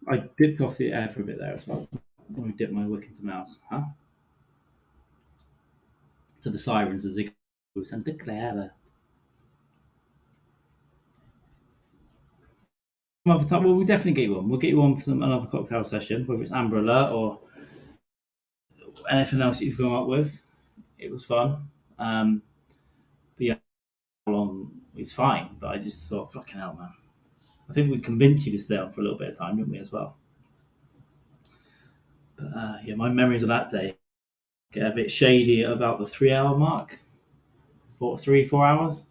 I dipped off the air for a bit there as well. When we dipped my wick into mouse, huh? To the sirens as it goes and declare. Some other time, well, we definitely get you on. We'll get you on for another cocktail session, whether it's Amber Alert or anything else that you've come up with. It was fun. But yeah, how long is fine. But I just thought, fucking hell, man. I think we convinced you to stay on for a little bit of time, didn't we, as well? But yeah, my memories of that day get a bit shady at about the 3 hour mark. 4 hours.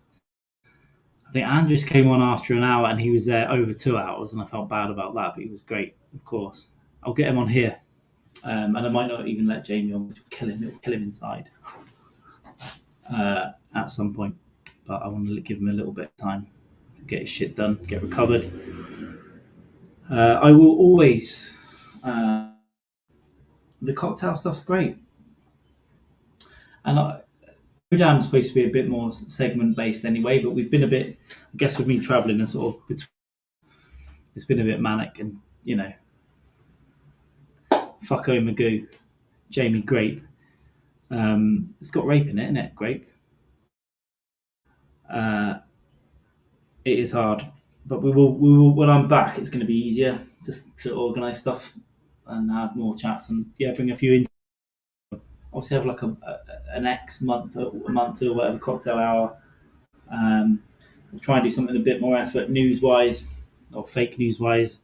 I think Andres came on after an hour and he was there over 2 hours, and I felt bad about that, but he was great, of course. I'll get him on here. And I might not even let Jamie on, which will kill him. It will kill him inside at some point. But I want to give him a little bit of time to get his shit done, get recovered. I will always. The cocktail stuff's great. And I'm supposed to be a bit more segment based anyway, but we've been a bit, I guess, with me traveling and sort of, it's been a bit manic, and fucko Magoo, Jamie Grape. It's got rape in it, isn't it? Grape. It is hard, but we will. When I'm back, it's going to be easier just to organise stuff and have more chats, and bring a few in. Obviously, have like an X month or whatever cocktail hour. We'll try and do something a bit more effort, news wise or fake news wise.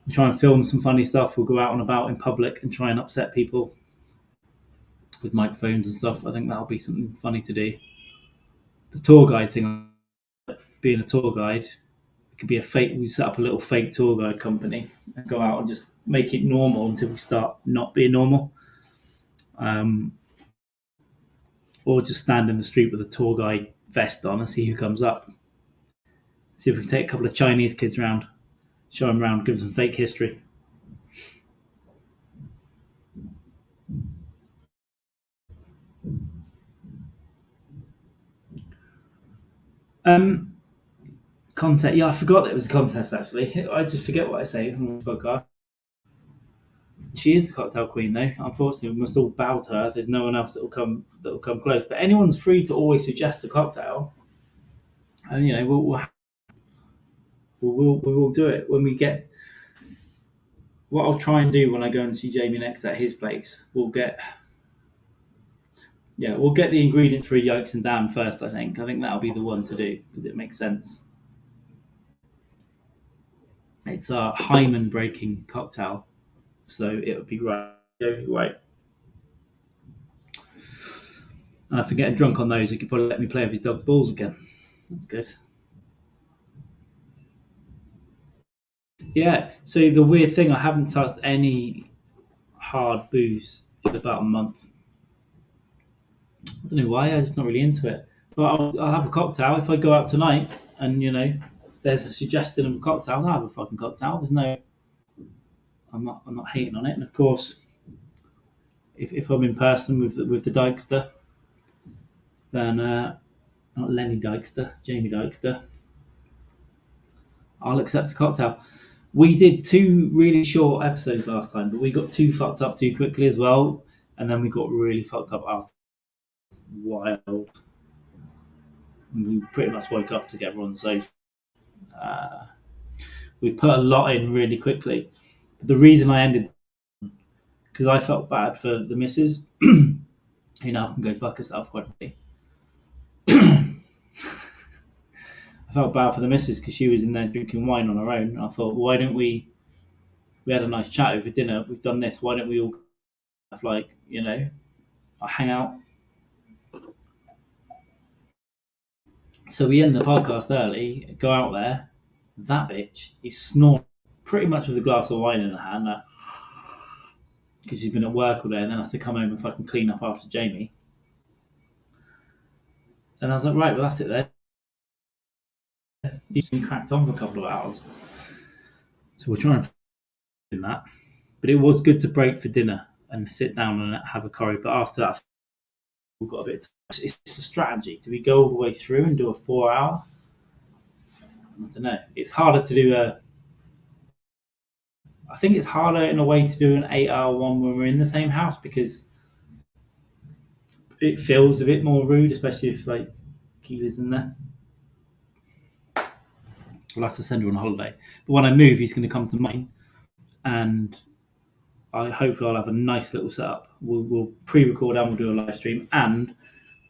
We'll try and film some funny stuff. We'll go out and about in public and try and upset people with microphones and stuff. I think that'll be something funny to do. The tour guide thing, being a tour guide, it could be a fake. We set up a little fake tour guide company and go out and just make it normal until we start not being normal. Or just stand in the street with a tour guide vest on and see who comes up. See if we can take a couple of Chinese kids around, show them around, give them some fake history. Contest. Yeah, I forgot that it was a contest. Actually, I just forget what I say on the podcast. She is the cocktail queen, though. Unfortunately, we must all bow to her. There's no one else that will come close. But anyone's free to always suggest a cocktail, and we'll do it when we get. What I'll try and do when I go and see Jamie next at his place, we'll get the ingredients for a yolks and dam first. I think that'll be the one to do because it makes sense. It's a hymen breaking cocktail, so it would be right. Right. And if I get drunk on those, he could probably let me play with his dog's balls again. That's good. Yeah. So the weird thing, I haven't touched any hard booze in about a month. I don't know why. I'm just not really into it. But I'll have a cocktail if I go out tonight, and there's a suggestion of a cocktail. I'll have a fucking cocktail. There's no. I'm not hating on it, and of course, if I'm in person with the Dykester, then not Lenny Dykester, Jamie Dykester, I'll accept a cocktail. We did 2 really short episodes last time, but we got too fucked up too quickly as well, and then we got really fucked up after. Wild. We pretty much woke up together on the sofa. We put a lot in really quickly. But the reason I ended, because I felt bad for the missus, can go fuck herself quite frankly. I felt bad for the missus because she was in there drinking wine on her own. And I thought, why don't we we had a nice chat over dinner. We've done this. Why don't we all have like hang out? So we end the podcast early, go out there. That bitch is snoring pretty much with a glass of wine in her hand because she's been at work all day and then has to come home and fucking clean up after Jamie. And I was like, right, well, that's it there. She's been cracked on for a couple of hours. So we're trying to do that. But it was good to break for dinner and sit down and have a curry. But after that, we've got a bit. It's a strategy. Do we go all the way through and do a 4 hour? I don't know. It's harder to do I think it's harder in a way to do an 8 hour one when we're in the same house because it feels a bit more rude, especially if like Keely's in there. We'll have to send her on holiday. But when I move, he's going to come to mine, and hopefully I'll have a nice little setup. We'll pre-record and we'll do a live stream, and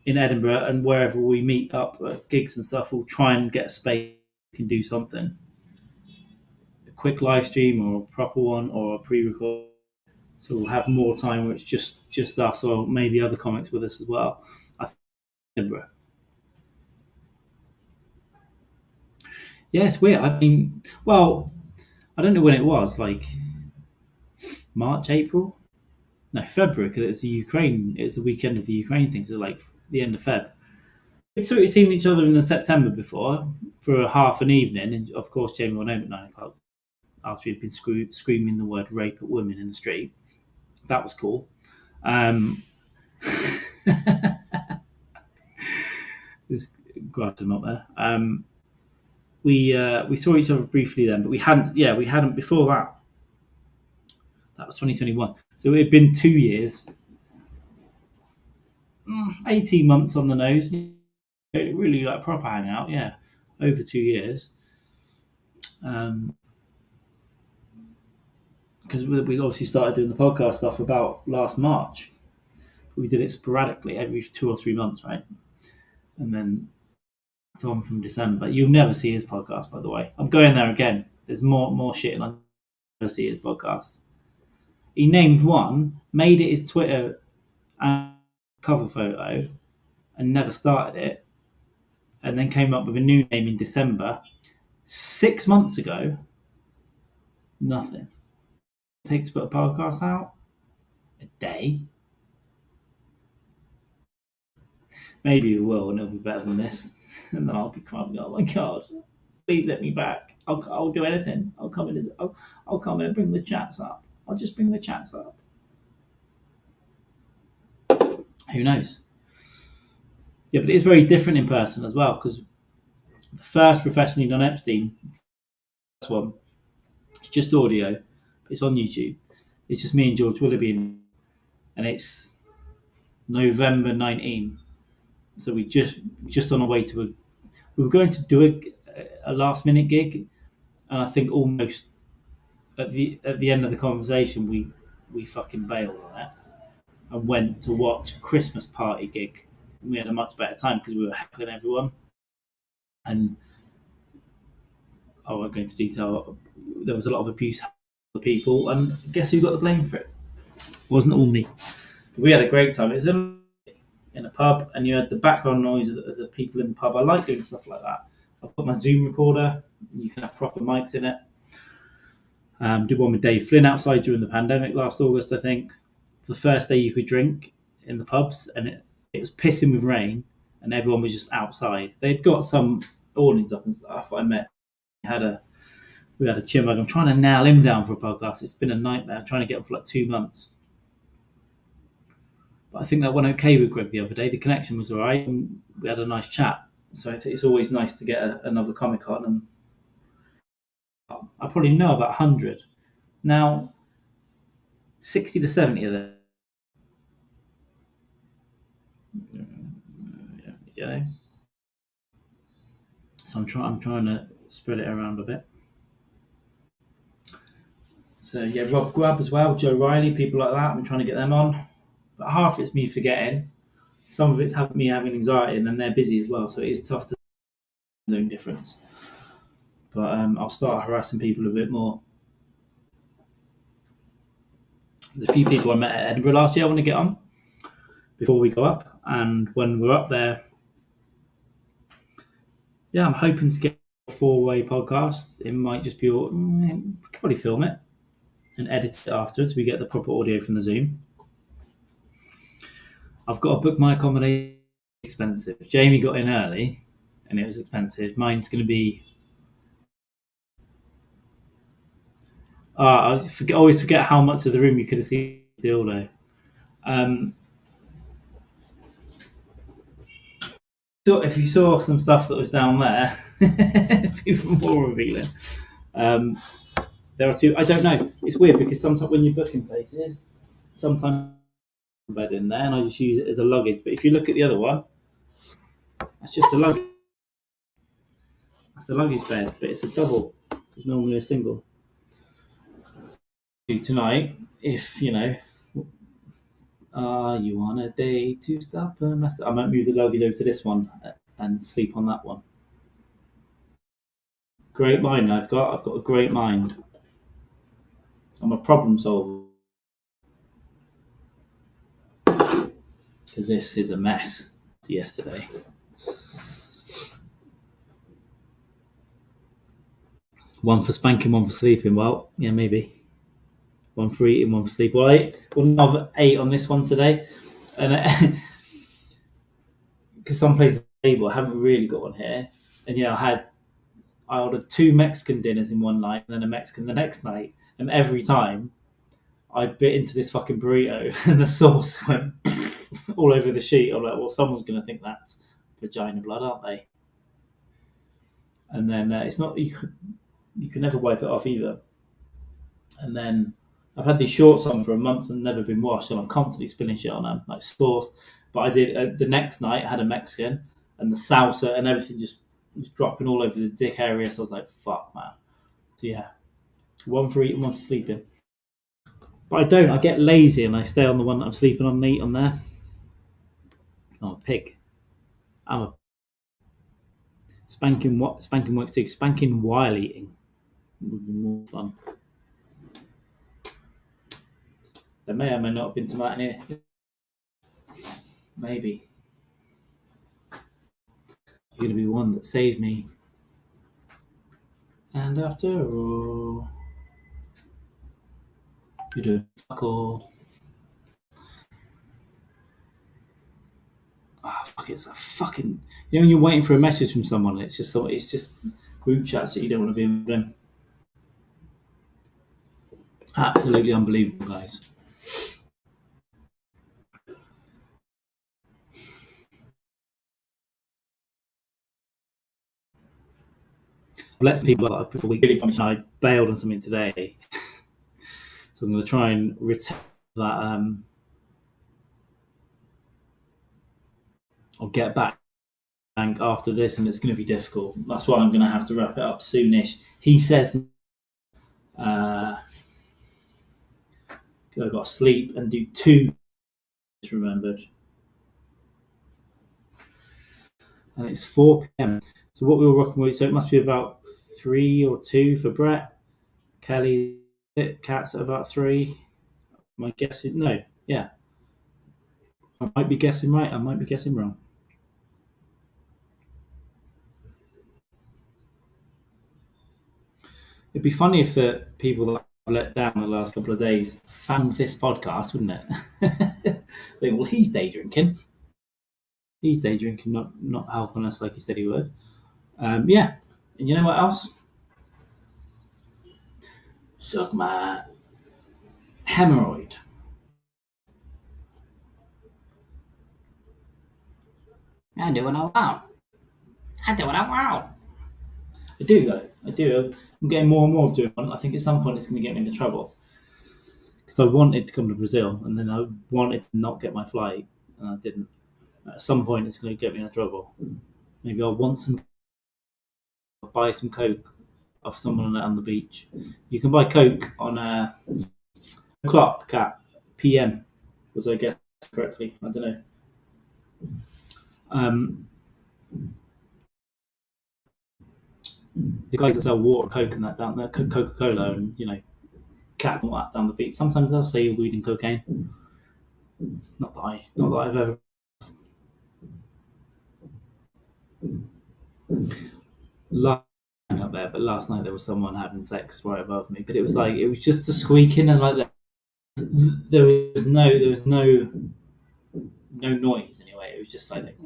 in Edinburgh and wherever we meet up at gigs and stuff, we'll try and get a space we can do something. A quick live stream or a proper one or a pre-record. So we'll have more time where it's just us or maybe other comics with us as well. I think Edinburgh. Yeah, it's weird. I mean, well, I don't know when it was, like March, April? No, February, because it's the Ukraine. It's the weekend of the Ukraine thing, so like the end of Feb. So we'd seen each other in the September before for a half an evening, and of course Jamie went home at 9 o'clock after he'd been screaming the word rape at women in the street. That was cool. There's grass not there. We saw each other briefly then, but we hadn't before that. That was 2021. So it had been 2 years, 18 months on the nose. Really like proper hangout, yeah, over 2 years. Because we obviously started doing the podcast stuff about last March. We did it sporadically every 2 or 3 months, right? And then Tom from December. You'll never see his podcast, by the way. I'm going there again. There's more shit, and I'll never see his podcast. He named one, made it his Twitter and cover photo, and never started it. And then came up with a new name in December. 6 months ago, nothing. It takes to put a podcast out? A day? Maybe we will, and it'll be better than this. And then I'll be crying, oh my God, please let me back. I'll do anything. I'll come in and bring the chats up. I'll just bring the chats up. Who knows? Yeah, but it's very different in person as well, because the first professionally done Epstein, first one, it's just audio. It's on YouTube. It's just me and George Willoughby, and it's November 19. So we just on our way to we were going to do a last minute gig, and I think almost at the end of the conversation we fucking bailed on it and went to watch a Christmas party gig. We had a much better time because we were heckling everyone, and I won't go into detail. There was a lot of abuse of the people, and guess who got the blame for it? It wasn't all me. We had a great time. It was in a pub, and you had the background noise of the people in the pub. I like doing stuff like that. I put my Zoom recorder. You can have proper mics in it. Did one with Dave Flynn outside during the pandemic last August, I think. The first day you could drink in the pubs, and it was pissing with rain, and everyone was just outside. They'd got some awnings up and stuff. I met. We had a chinwag. I'm trying to nail him down for a podcast. It's been a nightmare. I'm trying to get him for like 2 months. But I think that went okay with Greg the other day. The connection was all right, and we had a nice chat. So it's always nice to get another comic on. And I probably know about 100. Now, 60 to 70 of them. Yeah. So I'm trying to spread it around a bit. So yeah, Rob Grubb as well, Joe Riley, people like that. I'm trying to get them on. But half it's me forgetting. Some of it's me having anxiety, and then they're busy as well. So it is tough to do difference. But I'll start harassing people a bit more. There's a few people I met at Edinburgh last year I want to get on before we go up. And when we're up there, yeah, I'm hoping to get a four-way podcast. It might just be, we could probably film it and edit it afterwards. We get the proper audio from the Zoom. I've got to book my accommodation. Expensive. Jamie got in early and it was expensive. Mine's going to be. Always forget how much of the room you could have seen the dildo. So if you saw some stuff that was down there, even more revealing. There are two. I don't know. It's weird because sometimes when you're booking places, sometimes bed in there, and I just use it as a luggage. But if you look at the other one, that's just a luggage. That's a luggage bed, but it's a double. It's normally a single. Tonight, if you know, are you on a day to stop a master? I might move the luggage over to this one and sleep on that one. Great mind I've got. I've got a great mind. I'm a problem solver. Because this is a mess yesterday. One for spanking, one for sleeping. Well, yeah, maybe. One for eating, one for sleep. Well, I've 8 on this one today. And because some places table, I haven't really got one here. And yeah, I ordered 2 Mexican dinners in one night and then a Mexican the next night. And every time I bit into this fucking burrito and the sauce went all over the sheet. I'm like, well, someone's going to think that's vagina blood, aren't they? And then it's not, you can never wipe it off either. And then I've had these shorts on for a month and never been washed, and I'm constantly spilling shit on them, like sauce. But I did the next night. I had a Mexican, and the salsa and everything just was dropping all over the dick area. So I was like, "Fuck, man." So yeah, one for eating, one for sleeping. But I don't. I get lazy and I stay on the one that I'm sleeping on and eat on there. I'm a pig. I'm a spanking. What spanking works too? Spanking while eating would be more fun. There may or may not have been some of that in here. Maybe. You're going to be one that saves me. And after all, you do fuck all. Oh, fuck, it's a fucking. You know, when you're waiting for a message from someone, it's just group chats that you don't want to be in. Absolutely unbelievable, guys. I've let some people up before we really promised I bailed on something today. So I'm going to try and retain that. I'll get back after this, and it's going to be difficult. That's why I'm going to have to wrap it up soonish. He says, I've got to sleep and do 2. Remembered, and it's 4 p.m. So what we were rocking with, so it must be about 3 or 2 for Brett. Kelly, Cat's at about 3. My guess is no, yeah. I might be guessing right. I might be guessing wrong. It'd be funny if the people that I let down the last couple of days found this podcast, wouldn't it? Well, he's day drinking. He's day drinking, not helping us like he said he would. Yeah, and you know what else? Suck my hemorrhoid. I do what I want. I do what I want. I do though. I do. I'm getting more and more of doing one. I think at some point it's going to get me into trouble because I wanted to come to Brazil and then I wanted to not get my flight and I didn't. At some point it's going to get me into trouble. Maybe I'll buy some Coke off someone on the beach. You can buy Coke on o'clock at PM. Was I guess correctly? I don't know. The guys that sell water, Coke, and that down there, Coca Cola, and you know, cat and all that down the beach. Sometimes they'll say you're weed and cocaine. Not that I've ever. Last night up there, but last night there was someone having sex right above me. But it was just the squeaking and like there was no noise anyway. It was just like that.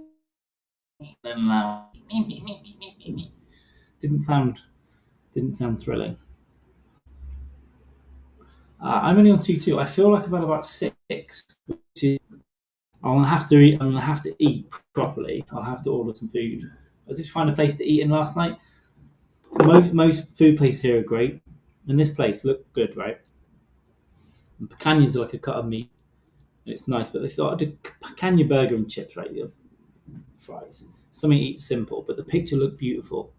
Then loud. Didn't sound didn't sound thrilling. I'm only on 2-2. I feel like I've had about 6. Which is, I'm gonna have to eat. I'm gonna have to eat properly. I'll have to order some food. I did find a place to eat in last night. Most food places here are great, and this place looked good, right? And picanhas are like a cut of meat, and it's nice. But they thought I'd do picanha burger and chips, right? Fries, something to eat simple, but the picture looked beautiful.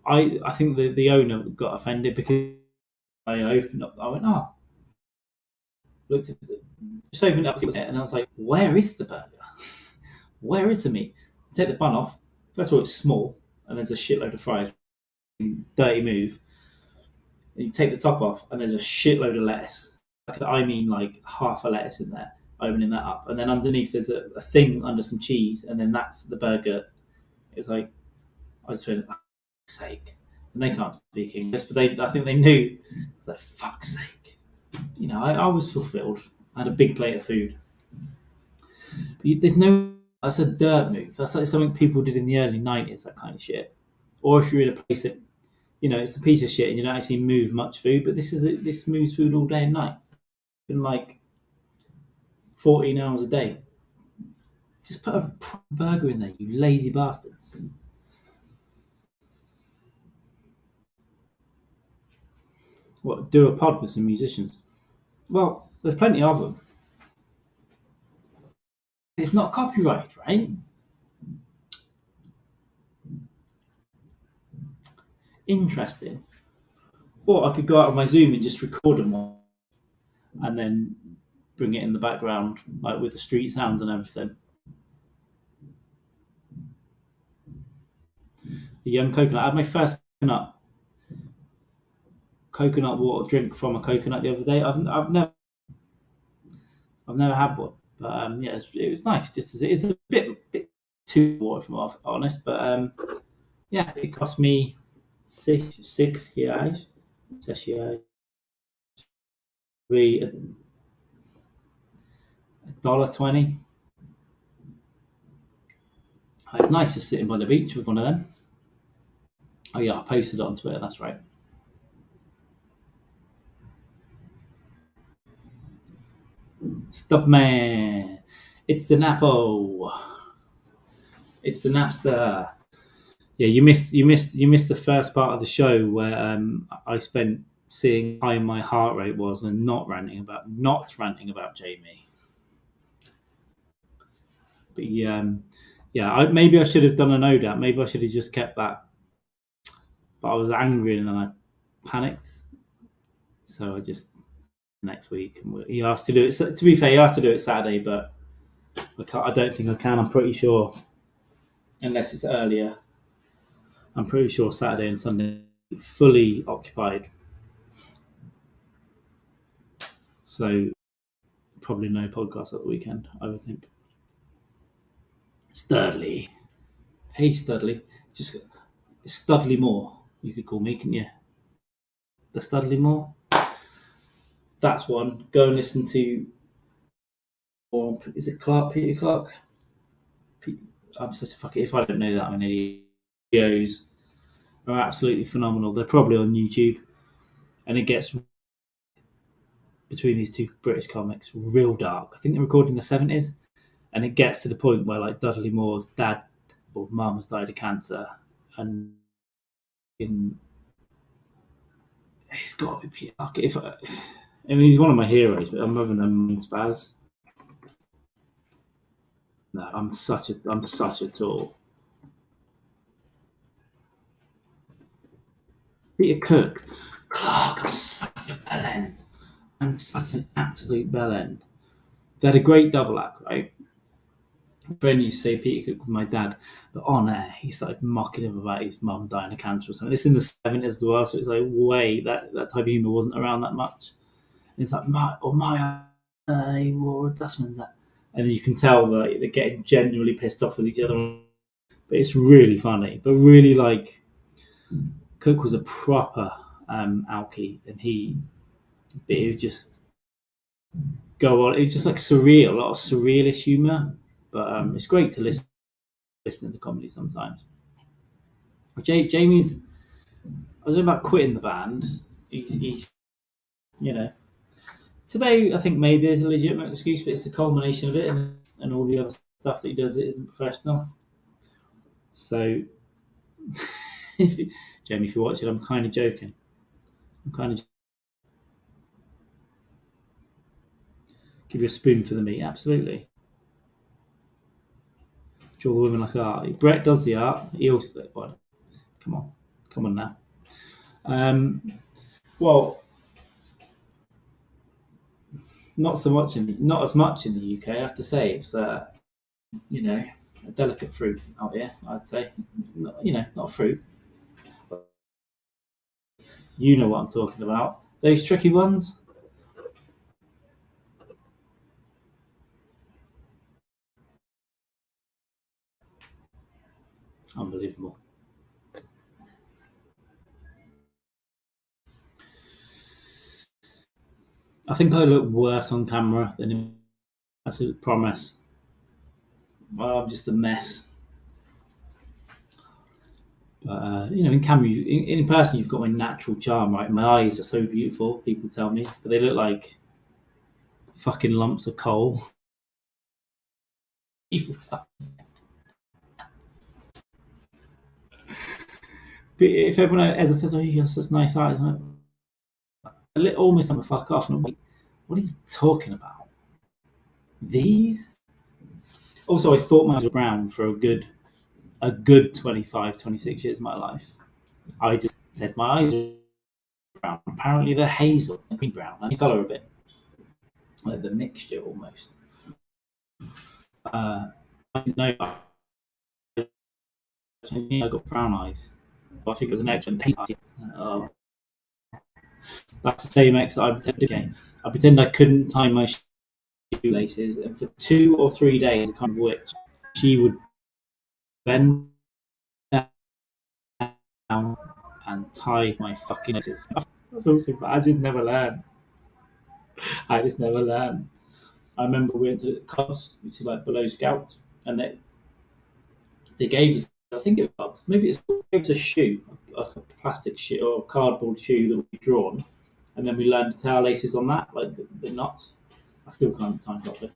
I think the owner got offended because I opened up. I went, oh, looked at it, just opened it up, and I was like, where is the burger? Where is the meat? Take the bun off. First of all, it's small, and there's a shitload of fries. Dirty move. And you take the top off, and there's a shitload of lettuce. I mean, like half a lettuce in there. Opening that up, and then underneath there's a thing under some cheese, and then that's the burger. It's like I just went, for fuck's sake, and they can't speak English, but I think they knew. It's like fuck's sake, I was fulfilled. I had a big plate of food. But there's no. That's a dirt move. That's like something people did in the early '90s. That kind of shit. Or if you're in a place that, it's a piece of shit and you don't actually move much food, but this moves food all day and night. Been like 14 hours a day. Just put a burger in there, you lazy bastards. What, do a pod with some musicians? Well, there's plenty of them. It's not copyright, right? Interesting. Or I could go out on my Zoom and just record them all and then bring it in the background, like with the street sounds and everything. The young coconut. I had my first coconut water drink from a coconut the other day. I've never had one, but yeah, it was nice. Just as it is a bit too water, if I'm honest, but yeah, it cost me six reais. Be $1.20. It's nice just sitting by the beach with one of them. Oh yeah, I posted it on Twitter. That's right. Stop man, it's the Napo. It's the Napster. Yeah, you missed the first part of the show where I spent seeing how high my heart rate was and not ranting about Jamie. But maybe I should have done a no doubt. Maybe I should have just kept that. But I was angry and then I panicked. So I just next week. He asked to do it. To be fair, he asked to do it Saturday, but I don't think I can. I'm pretty sure, unless it's earlier. I'm pretty sure Saturday and Sunday fully occupied. So probably no podcast at the weekend, I would think. Studley. Hey Studley. Just Studley Moore, you could call me, couldn't you? The Studley Moore. That's one. Go and listen to, or is it Peter Clark? I'm such a fucking. If I don't know that, I'm an idiot. Videos are absolutely phenomenal. They're probably on YouTube, and it gets between these two British comics real dark. I think they recorded in the 70s, and it gets to the point where like Dudley Moore's dad or mum has died of cancer, and it's got to be Peter Clark. I mean, he's one of my heroes, but I'm having a spaz. No, I'm such a tool. Peter Cook. Clark, I'm such a bellend. I'm such an absolute bellend. They had a great double act, right? friend used to say Peter Cook with my dad, but on air he started mocking him about his mum dying of cancer or something. This in the 70s as well, so it's like way that type of humour wasn't around that much. And it's like my Lord, that's when that, and you can tell that they're getting genuinely pissed off with each other. But it's really funny, but really like Cook was a proper alky, and he would just go on. It was just like surreal, a lot of surrealist humour. But it's great to listen to comedy sometimes. Jamie's, I was about quitting the band. He's you know, today I think maybe there's a legitimate excuse, but it's the culmination of it, and all the other stuff that he does that isn't professional. So, if Jamie, if you're watching, I'm kind of joking. I'm kind of give you a spoon for the meat, absolutely. Draw the women like art. Brett does the art. He also, well, come on, come on now. Um, well, not as much in the UK. I have to say, it's you know, a delicate fruit out here. I'd say, not fruit. You know what I'm talking about. Those tricky ones. Unbelievable. I think I look worse on camera than in. That's a promise. Well, I'm just a mess. But in camera, in person, you've got my natural charm, right? My eyes are so beautiful. People tell me, but they look like fucking lumps of coal. People tell. But if everyone ever says, "Oh, you have such nice eyes," I'm like, almost I'm a fuck off. And I'm like, what are you talking about? These? Also, I thought my eyes were brown for a good 25, 26 years of my life. I just said my eyes are brown. Apparently, they're hazel, green brown, and the colour a bit like the mixture almost. I didn't know. I got brown eyes. But I think it was an excellent hazel. Oh, that's the same ex that I pretended. Okay, I pretended I couldn't tie my shoelaces, and for 2 or 3 days, I kind of witch. She would bend down and tie my fucking laces. I feel so bad. I just never learned. I just never learned. I remember we went to the clubs, which is like below Scouts, and they gave us, I think it was, maybe it's gave us a shoe, like a plastic shoe or a cardboard shoe that we drawn, and then we learned to tie our laces on that, like the knots. I still can't tie properly.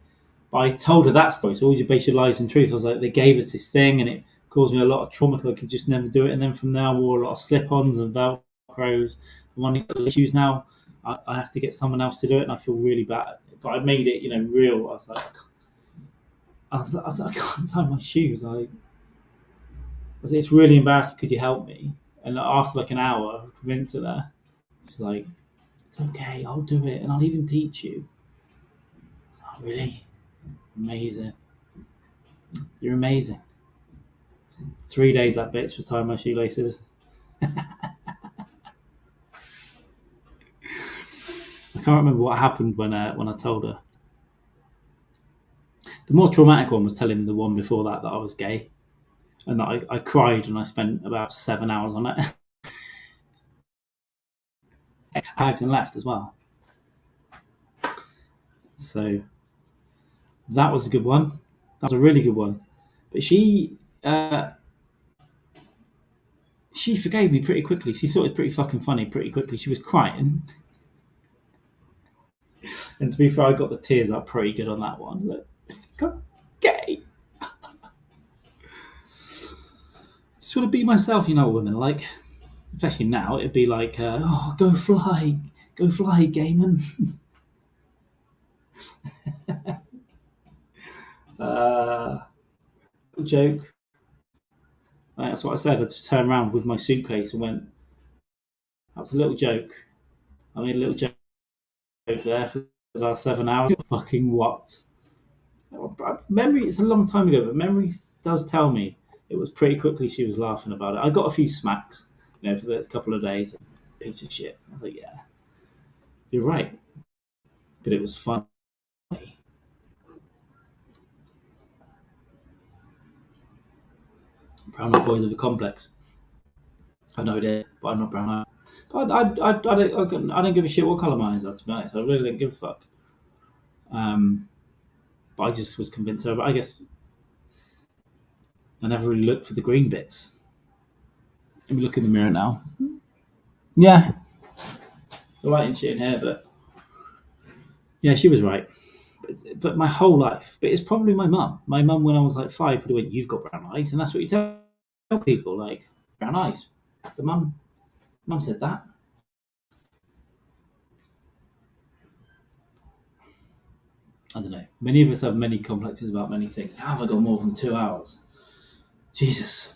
But I told her that story. So always you base your lies in truth. I was like, they gave us this thing, and it caused me a lot of trauma because I could just never do it. And then from there, I wore a lot of slip-ons and Velcros. And when I get the shoes now, I have to get someone else to do it, and I feel really bad. But I made it, real. I was like, I can't tie my shoes. I said, it's really embarrassing. Could you help me? And after like an hour, I convinced her. She's like, it's okay. I'll do it, and I'll even teach you. So really amazing. You're amazing. 3 days that bitch was tying my shoelaces. I can't remember what happened when I told her. The more traumatic one was telling the one before that I was gay, and that I cried and I spent about 7 hours on it. Bags and left as well. So that was a good one. That was a really good one. But she forgave me pretty quickly. She thought it was pretty fucking funny pretty quickly. She was crying, and to be fair, I got the tears up pretty good on that one. Like, I think I'm gay. Just want to be myself, women. Like, especially now, it'd be like, oh, go fly, Gaiman. uh, joke. That's what I said. I just turned around with my suitcase and went, that was a little joke. I made a little joke there for the last 7 hours. Fucking what? Memory, it's a long time ago, but memory does tell me it was pretty quickly she was laughing about it. I got a few smacks, for those couple of days. Piece of shit. I was like, yeah, you're right, but it was funny. Brown eyed boys of the complex. I've no idea, but I'm not brown eyed. But I don't give a shit what colour mine is. To be honest, I really don't give a fuck. But I just was convinced. But I guess I never really looked for the green bits. Let me look in the mirror now. Yeah, the lighting shit in here, but yeah, she was right. But my whole life, but it's probably my mum. My mum, when I was like 5, would have went, "You've got brown eyes," and that's what you tell people, like brown eyes. The mum said that. I don't know. Many of us have many complexes about many things. How have I got more than 2 hours? Jesus.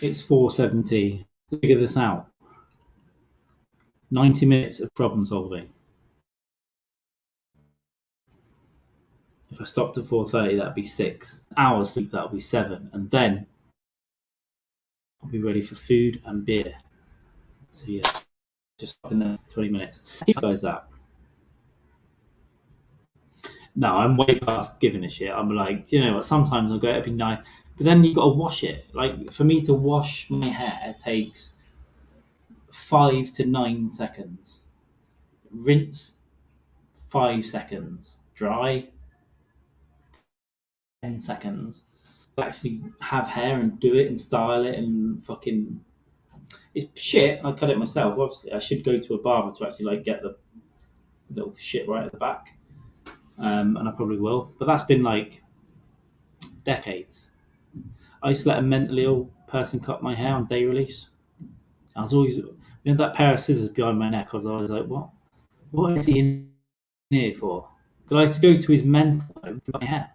It's 4:17. Figure this out. 90 minutes of problem solving. If I stopped at 4:30, that'd be 6 hours sleep. That'll be 7, and then I'll be ready for food and beer. So yeah, just stop in there 20 minutes. How goes that? No, I'm way past giving a shit. I'm like, you know what? Sometimes I'll go, it'd be nice, but then you've got to wash it. Like for me to wash my hair takes 5 to 9 seconds. Rinse 5 seconds. Dry 10 seconds. Actually have hair and do it and style it and fucking it's shit. I cut it myself. Obviously, I should go to a barber to actually like get the little shit right at the back, and I probably will. But that's been like decades. I used to let a mentally ill person cut my hair on day release. I was always, that pair of scissors behind my neck. I was always like, what? What is he in here for? Because I used to go to his mental home for my hair,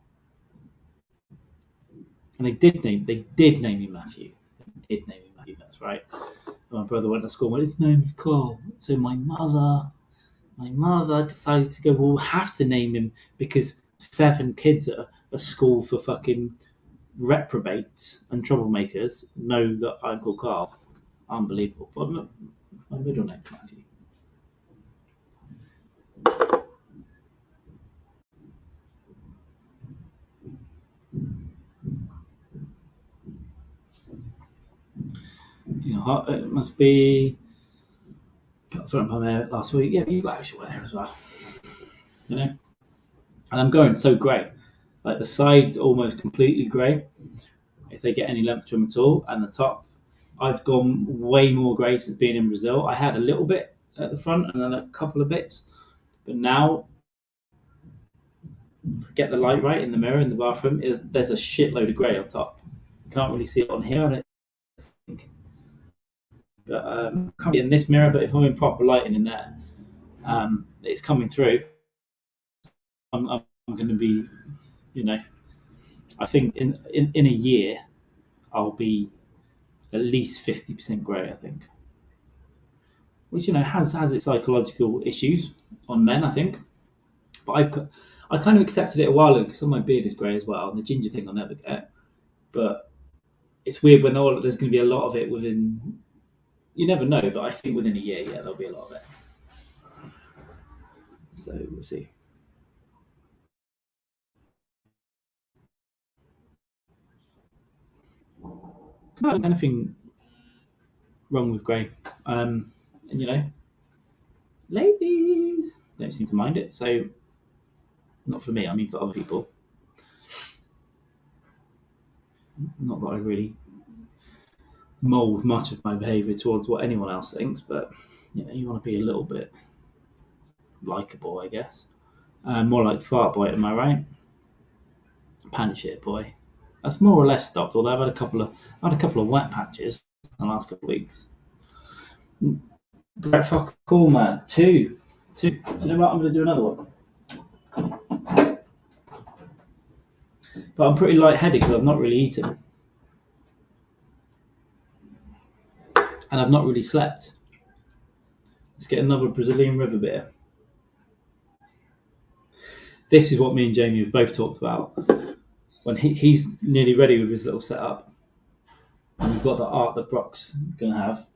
and they did name me Matthew. They did name me Matthew. That's right. And my brother went to school. And went, his name's Carl. So my mother decided to go, well, we'll have to name him because 7 kids at a school for fucking reprobates and troublemakers know that I'm called Carl. Unbelievable. But my middle name's Matthew. It must be. Got thrown up my hair last week. Yeah, but you've got actual hair as well. You know? And I'm going so grey. Like the sides almost completely grey, if they get any length to them at all. And the top, I've gone way more grey since being in Brazil. I had a little bit at the front and then a couple of bits. But now, get the light right in the mirror in the bathroom, there's a shitload of grey on top. You can't really see it on here, I don't think. But can't see it in this mirror, but if I'm in proper lighting in there, it's coming through. I'm going to be, you know, I think in a year, I'll be at least 50% grey, I think. Which, has its psychological issues on men, I think. But I kind of accepted it a while ago because some of my beard is grey as well, and the ginger thing I'll never get. But it's weird when there's going to be a lot of it within. You never know, but I think within a year, yeah, there'll be a lot of it. So we'll see. Not anything wrong with grey, and ladies don't seem to mind it. So not for me. I mean, for other people. Not that I really mould much of my behaviour towards what anyone else thinks, but you want to be a little bit likable, I guess. More like fart boy, am I right? Panty shit boy. That's more or less stopped. Although I had a couple of wet patches the last couple of weeks. Brett, fuck cool, man. Two. Do you know what? I'm going to do another one. But I'm pretty lightheaded because I've not really eaten. and I've not really slept. Let's get another Brazilian river beer. This is what me and Jamie have both talked about. When he's nearly ready with his little setup, and we've got the art that Brock's going to have.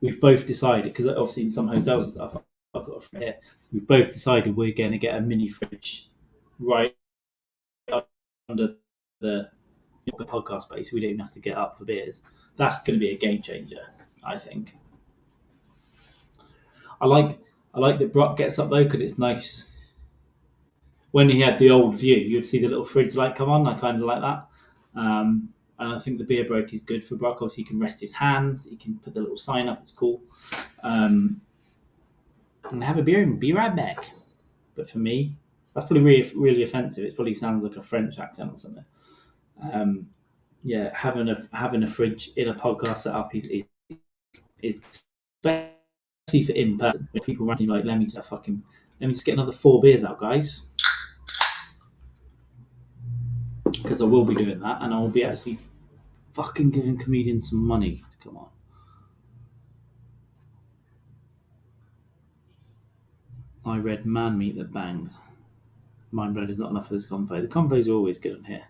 We've both decided, because obviously in some hotels and stuff, I've got a friend here. We've both decided we're going to get a mini fridge right under the podcast space. We don't even have to get up for beers. That's going to be a game changer, I think. I like that Brock gets up though, because it's nice. When he had the old view, you'd see the little fridge light come on. I kind of like that. And I think the beer break is good for Brock. Obviously, he can rest his hands. He can put the little sign up. It's cool. And have a beer and be right back. But for me, that's probably really, really offensive. It probably sounds like a French accent or something. Yeah, having a fridge in a podcast setup is especially for in person. With people running like, let me just get another 4 beers out, guys, because I will be doing that, and I will be actually fucking giving comedians some money. Come on. I read Man Meat That Bangs. Mind blown is not enough for this convo. The convos are always good on here.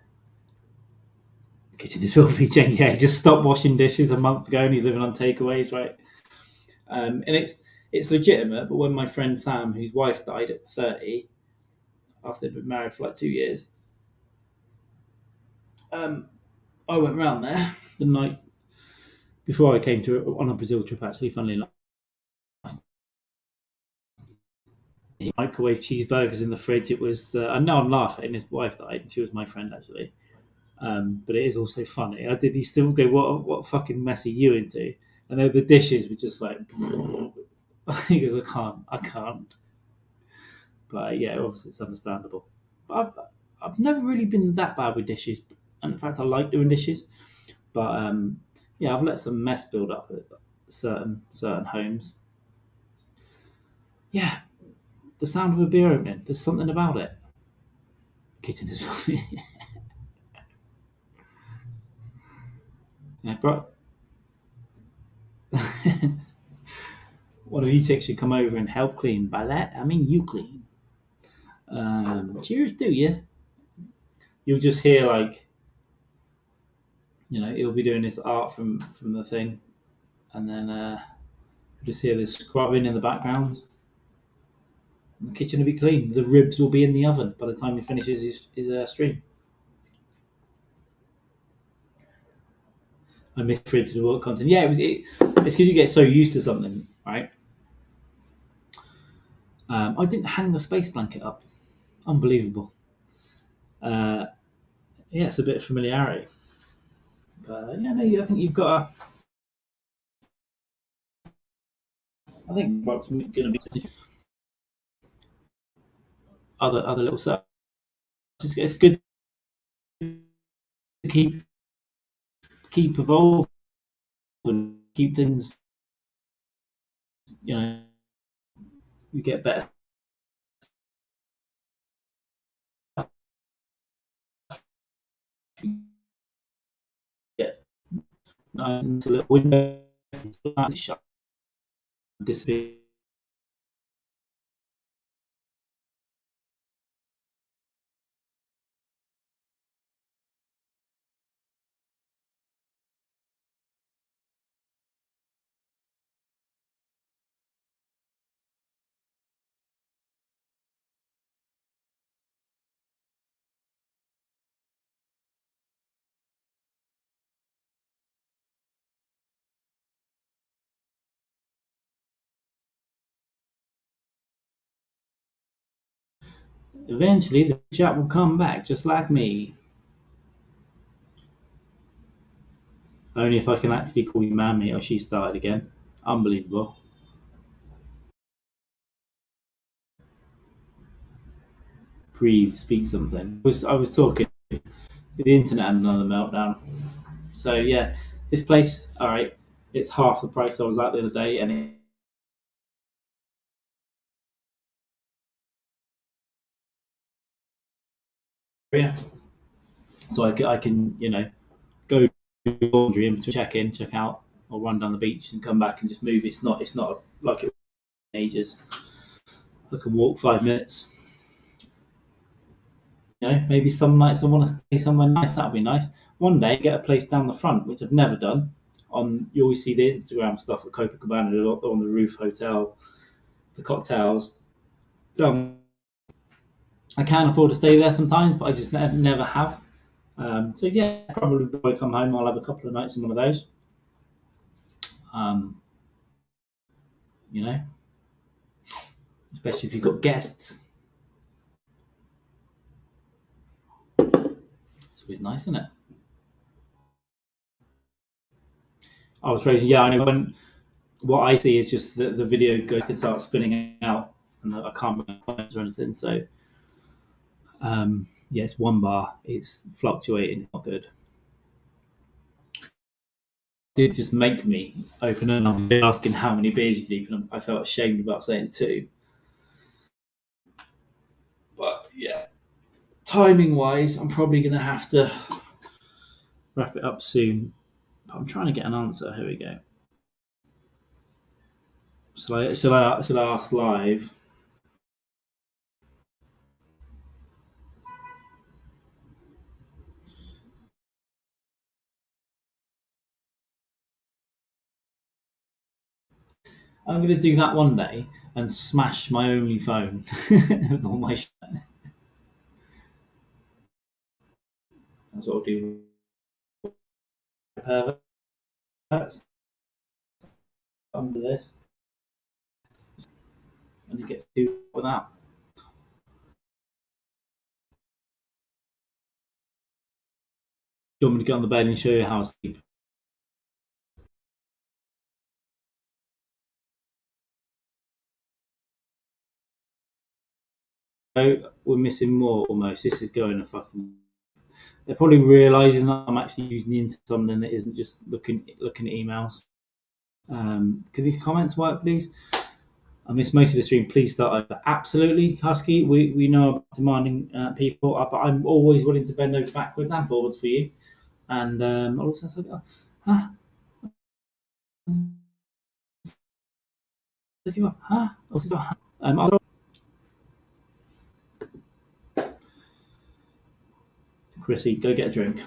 The kitchen is filthy. Jane, yeah, he just stopped washing dishes a month ago and he's living on takeaways, right? And it's legitimate, but when my friend Sam, whose wife died at 30, after they'd been married for like 2 years, I went round there the night before I came on a Brazil trip, actually, funnily enough. He microwave cheeseburgers in the fridge. It was, I know I'm laughing, his wife died, and she was my friend, actually. But it is also funny. Did he still go, what fucking mess are you into? And then the dishes were just like, he goes, I can't. But yeah, obviously it's understandable. But I've never really been that bad with dishes. And in fact, I like doing dishes. But yeah, I've let some mess build up at certain homes. Yeah, the sound of a beer opening. There's something about it. Kitchen is filthy. Yeah, bro. One of you chicks should come over and help clean. By that, I mean you clean. Cheers to you. You'll just hear like, he'll be doing this art from the thing, and then you'll just hear this scrubbing in the background. And the kitchen will be clean. The ribs will be in the oven by the time he finishes his stream. I miss fridge to work content. Yeah, it's because you get so used to something, right? I didn't hang the space blanket up. Unbelievable. Yeah, it's a bit of familiarity. But yeah, no, I think you've got. I think what's going to be other little stuff. It's good to keep evolving, keep things. You know, you get better. Yeah, nice little window shut. Disappear. Eventually, the chat will come back, just like me. Only if I can actually call you mammy, or she started again. Unbelievable. Breathe, speak something. I was talking. The internet had another meltdown. So yeah, this place, all right, it's half the price I was at the other day, and yeah, so I can go do laundry and check in, check out. or run down the beach and come back and just move. It's not like it was in ages. I can walk 5 minutes. Maybe some nights I want to stay somewhere nice. That'd be nice. One day, get a place down the front, which I've never done. You always see the Instagram stuff at Copacabana on the roof hotel, the cocktails. I can afford to stay there sometimes, but I just never have. So yeah, probably when I come home, I'll have a couple of nights in one of those. Um, you know, especially if you've got guests. It's always nice, isn't it? I was raising, yeah, I know when what I see is just the video can start spinning out, and I can't remember or anything. So, yeah, it's one bar. It's fluctuating. It's not good. It did just make me open it. I'm asking how many beers you deep, and I felt ashamed about saying two. But yeah, timing wise, I'm probably going to have to wrap it up soon. But I'm trying to get an answer. Here we go. Shall I ask live? I'm going to do that one day and smash my only phone with all my shit. That's what I'll do. Perverts under this, and you get to with that. Do you want me to get on the bed and show you how to sleep? Oh, we're missing more almost. This is going to fucking. They're probably realising that I'm actually using the internet something that isn't just looking at emails. Can these comments work, please? I missed most of the stream. Please start over. Absolutely, Husky. We know about demanding people, but I'm always willing to bend over backwards and forwards for you. And I'll also say, huh? Huh? Chrissy, go get a drink.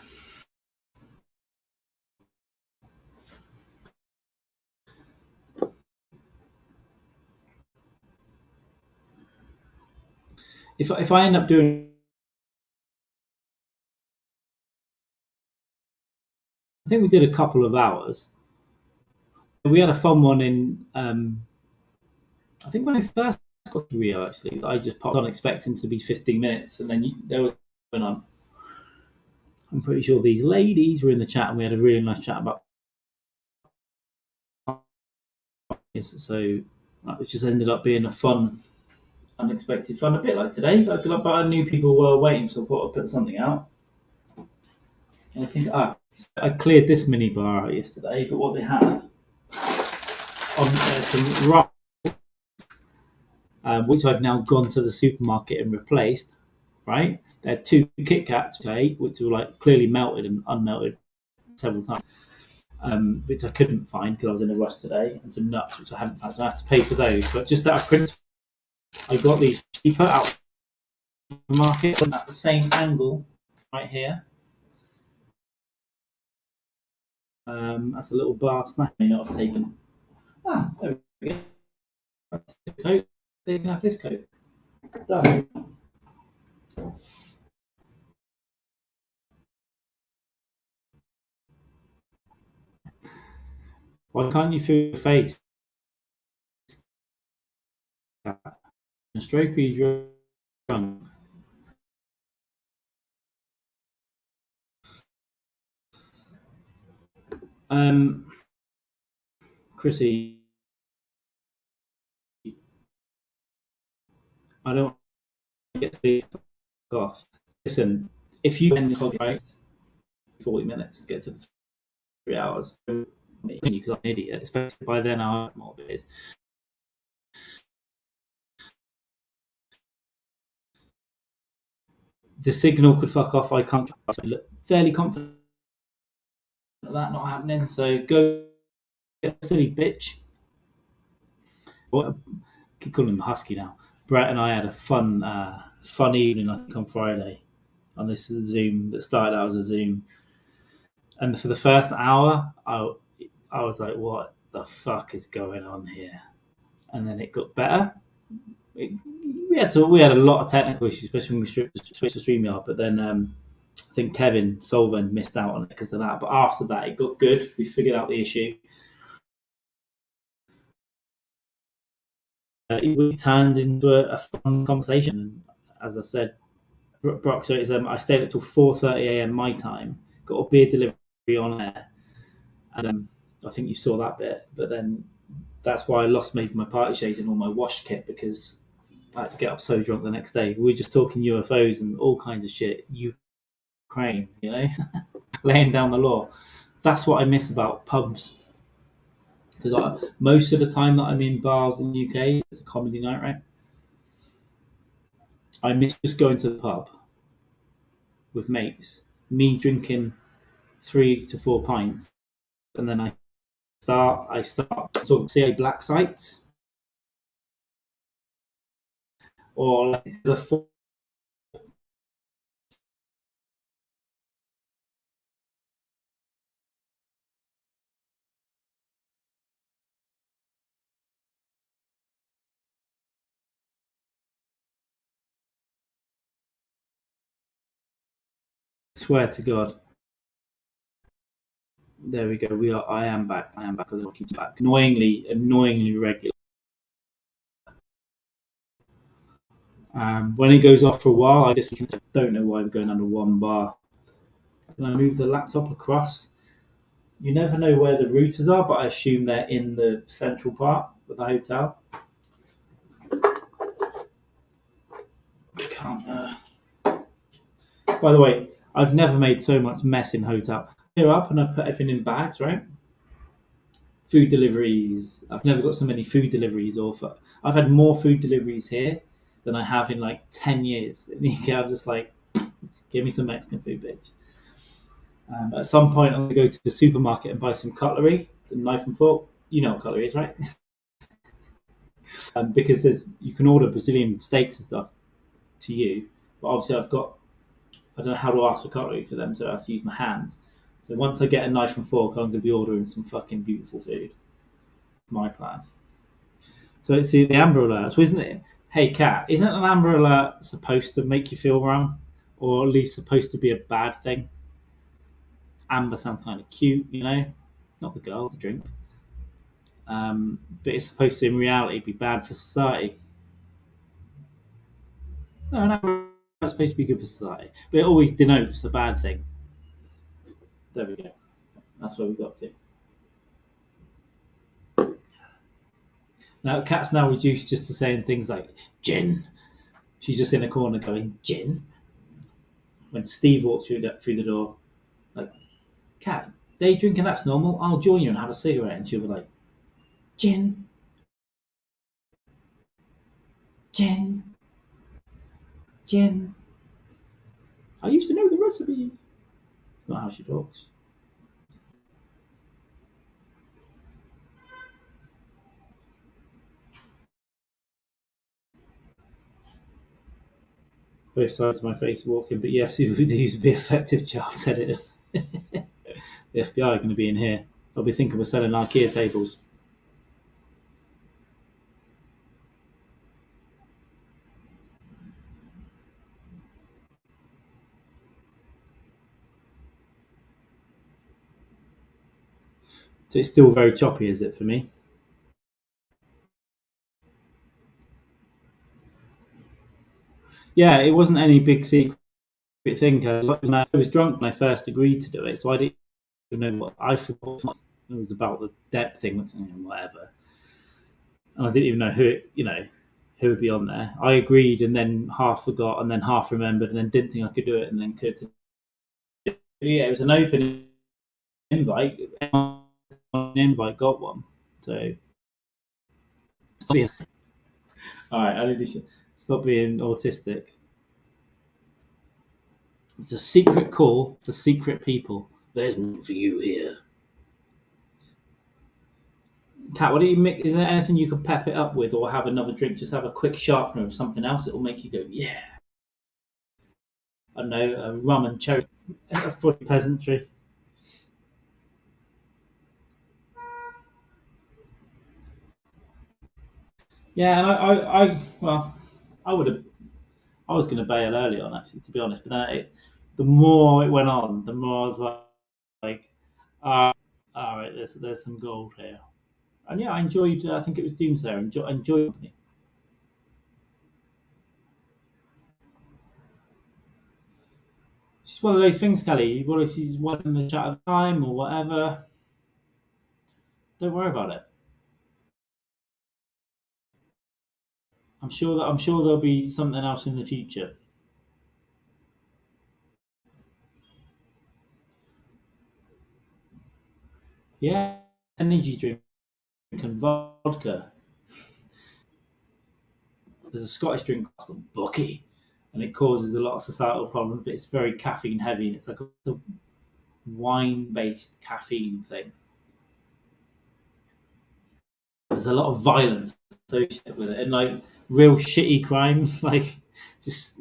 If I end up doing, I think we did a couple of hours. We had a fun one in. I think when I first got to Rio, actually, I just popped on expecting to be 15 minutes, and then there was going on. I'm pretty sure these ladies were in the chat, and we had a really nice chat about. So it just ended up being a fun, unexpected fun, a bit like today. But I knew people were waiting, so I thought I'd put something out. And I think I cleared this mini bar out yesterday, but what they had on some rock, which I've now gone to the supermarket and replaced. Right, they had two Kit Kats which I ate, which were like clearly melted and unmelted several times, which I couldn't find because I was in a rush today, and some nuts which I haven't found, so I have to pay for those. But just out of principle, I got these cheaper out of the market at the same angle right here. That's a little bar snack I may not have taken. There we go. Coke. They can have this Coke. Done. Why can't you feel your face? A stroke or you drunk? Chrissy, I don't get to be off. Listen, if you end the podcast 40 minutes to get to 3 hours, you because I'm an idiot, especially by then I'll have more beers. The signal could fuck off. I can't. I look fairly confident of that not happening. So go silly bitch. What? Keep calling him Husky now. Brett and I had a fun evening, I think, on Friday on this Zoom that started out as a Zoom. And for the first hour, I was like, what the fuck is going on here? And then it got better. It, we had a lot of technical issues, especially when we switched to StreamYard. But then I think Kevin Solvent missed out on it because of that. But after that, it got good. We figured out the issue. We turned into a fun conversation. As I said, Brock, so I stayed up till 4:30 a.m. my time. Got a beer delivery on air, and I think you saw that bit. But then that's why I lost maybe my party shades and all my wash kit because I had to get up so drunk the next day. We were just talking UFOs and all kinds of shit. Ukraine, laying down the law. That's what I miss about pubs. Because most of the time that I'm in bars in the UK, it's a comedy night, right? I miss just going to the pub with mates, me drinking 3 to 4 pints, and then I start talking CA black sites or like the full. Swear to God. There we go. I am back. I am back. I keep back. Annoyingly regular. When it goes off for a while, I just don't know why we're going under one bar. Can I move the laptop across? You never know where the routers are, but I assume they're in the central part of the hotel. I can't. By the way, I've never made so much mess in hotel. Clear up and I put everything in bags, right? Food deliveries. I've never got so many food deliveries. I've had more food deliveries here than I have in like 10 years. I'm just like, give me some Mexican food, bitch. At some point, I'm going to go to the supermarket and buy some cutlery, some knife and fork. You know what cutlery is, right? Because you can order Brazilian steaks and stuff to you, but obviously I don't know how to ask for cutlery for them, so I have to use my hands. So once I get a knife and fork, I'm going to be ordering some fucking beautiful food. My plan. So it's the Amber Alert, isn't it? Hey, Kat, isn't an Amber Alert supposed to make you feel wrong, or at least supposed to be a bad thing? Amber sounds kind of cute, not the girl, the drink. But it's supposed to, in reality, be bad for society. No, an Amber Alert is supposed to be good for society, but it always denotes a bad thing. There we go. That's where we got to. Now, Kat's now reduced just to saying things like gin. She's just in a corner going gin. When Steve walks through the door, like, Kat, day drinking, that's normal. I'll join you and have a cigarette. And she'll be like, gin, gin, gin. I used to know the recipe. It's not how she talks. Both sides of my face walking, but yes, these would be effective child editors. The FBI are going to be in here. They'll be thinking we're selling IKEA tables. So it's still very choppy, is it, for me? Yeah, it wasn't any big secret thing. I was drunk when I first agreed to do it, so I didn't even know what I forgot. It was about the debt thing, whatever. And I didn't even know who would be on there. I agreed and then half forgot and then half remembered and then didn't think I could do it and then could. Yeah, it was an open invite. An invite got one. So stop being, all right, I need to stop being autistic. It's a secret call for secret people. There's nothing for you here. Kat, what do you make? Is there anything you could pep it up with, or have another drink? Just have a quick sharpener of something else. It'll make you go, yeah. I don't know, rum and cherry. That's probably peasantry. Yeah, and well, I would have. I was going to bail early on, actually, to be honest. But the more it went on, the more I was like, all right, there's some gold here. And yeah, I enjoyed. I think it was Doomsday. Enjoyed company. It's just one of those things, Kelly. What if she's wanting the chat at the time or whatever? Don't worry about it. I'm sure there'll be something else in the future. Yeah, energy drink and vodka. There's a Scottish drink called Bucky, and it causes a lot of societal problems. But it's very caffeine heavy, and it's like a wine-based caffeine thing. There's a lot of violence associated with it, and like real shitty crimes, like just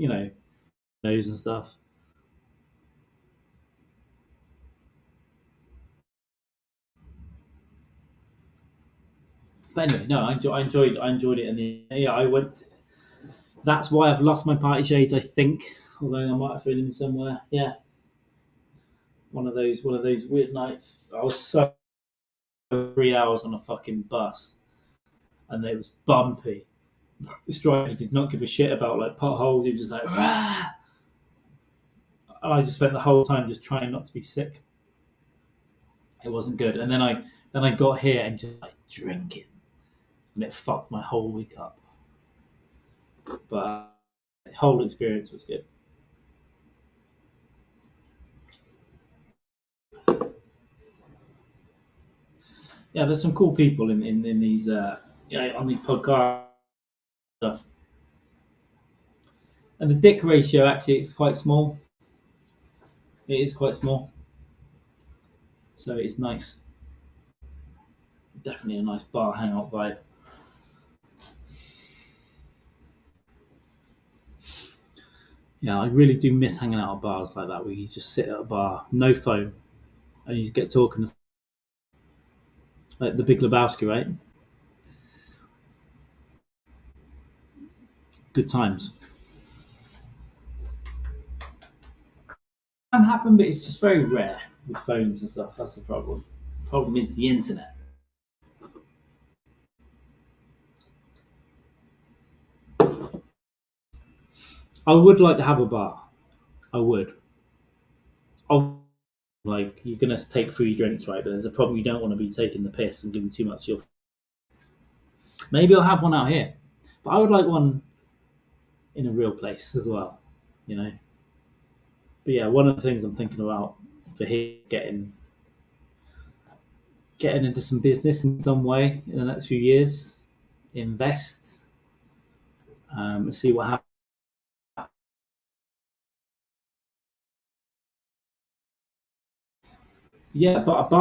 those and stuff. But anyway, no, I enjoyed it, and yeah, I went. That's why I've lost my party shades, I think. Although I might have found them somewhere. Yeah, one of those weird nights. I was so 3 hours on a fucking bus, and it was bumpy. This driver did not give a shit about like potholes. He was just like, "Rah!" And I just spent the whole time just trying not to be sick. It wasn't good. And then I got here and just like drinking, and it fucked my whole week up. But the whole experience was good. Yeah, there's some cool people in these on these podcast stuff. And the dick ratio actually is quite small. It is quite small, so it's nice. Definitely a nice bar hangout vibe. Yeah, I really do miss hanging out at bars like that, where you just sit at a bar, no phone, and you just get talking. Like the Big Lebowski, right? Good times. Can happen, but it's just very rare with phones and stuff. That's the problem. Problem is the internet. I would like to have a bar. I would. I'll, like you're gonna take free drinks, right? But there's a problem. You don't want to be taking the piss and giving too much. Your maybe I'll have one out here, but I would like one in a real place as well. You know. But yeah, one of the things I'm thinking about for here getting into some business in some way in the next few years, invest, see what happens. Yeah, but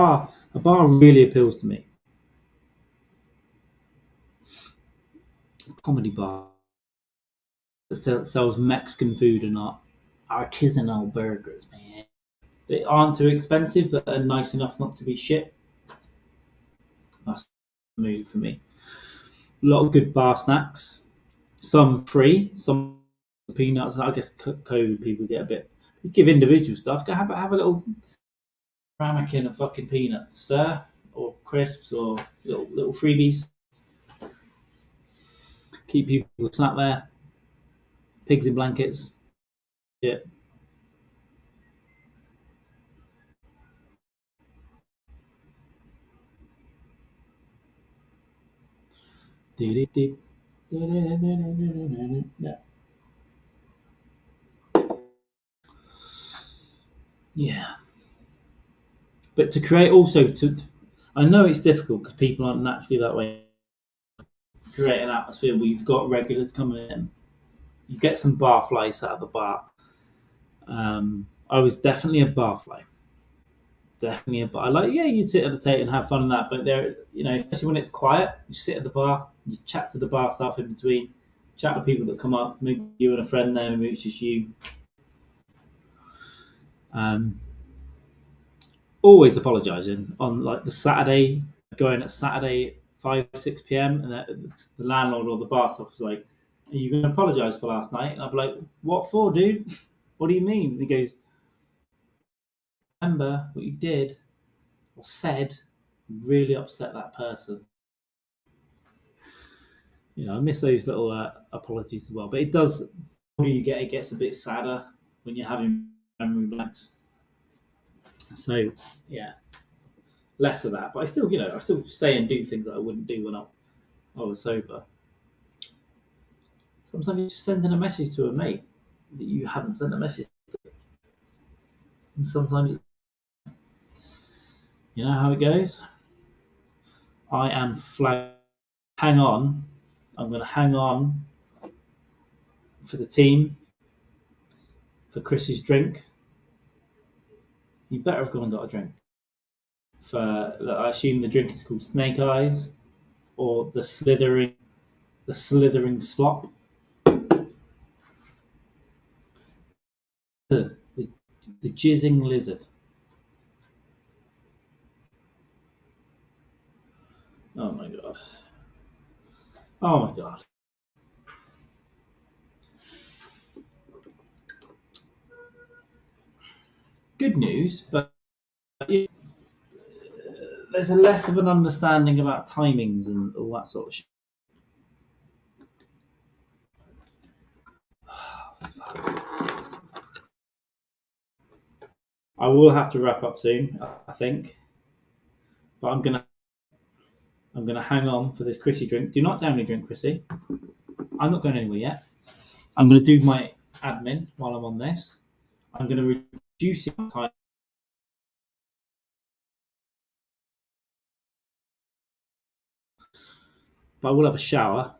a bar really appeals to me. Comedy bar that sells Mexican food and not artisanal burgers, man. They aren't too expensive, but are nice enough not to be shit. That's the move for me. A lot of good bar snacks, some free, some peanuts. I guess COVID people get a bit. You give individual stuff. Go have a little ramekin of fucking peanuts, sir, or crisps, or little freebies. Keep people sat there. Pigs in blankets. Shit. Yeah, but to create also to, I know it's difficult because people aren't naturally that way. Create an atmosphere where you've got regulars coming in. You get some barflies out of the bar. I was definitely a barfly. definitely. But I like, yeah, you sit at the table and have fun and that. But there, especially when it's quiet, you sit at the bar, you chat to the bar staff in between, chat to people that come up. Maybe you and a friend there, maybe it's just you. Um, Always apologising on like the Saturday, going at Saturday 5 6 p.m. and the landlord or the bar staff was like, "Are you going to apologise for last night?" And I'm like, "What for, dude? What do you mean?" And he goes, "Remember what you did or said really upset that person." I miss those little apologies as well. But it does. The older you get, it gets a bit sadder when you're having memory blanks. So yeah, less of that. But I still say and do things that I wouldn't do when I was sober. Sometimes you're just sending a message to a mate that you haven't sent a message. And sometimes, you know how it goes. I am flag. Hang on. I'm going to hang on for the team for Chris's drink. You better have gone and got a drink. I assume the drink is called Snake Eyes or the slithering slop. The jizzing lizard. Oh my god. Oh my god. Good news, but there's a less of an understanding about timings and all that sort of shit. I will have to wrap up soon, I think, but I'm gonna hang on for this Chrissy drink. Do not down your drink, Chrissy. I'm not going anywhere yet. I'm gonna do my admin while I'm on this. I'm gonna reduce the time, but I will have a shower.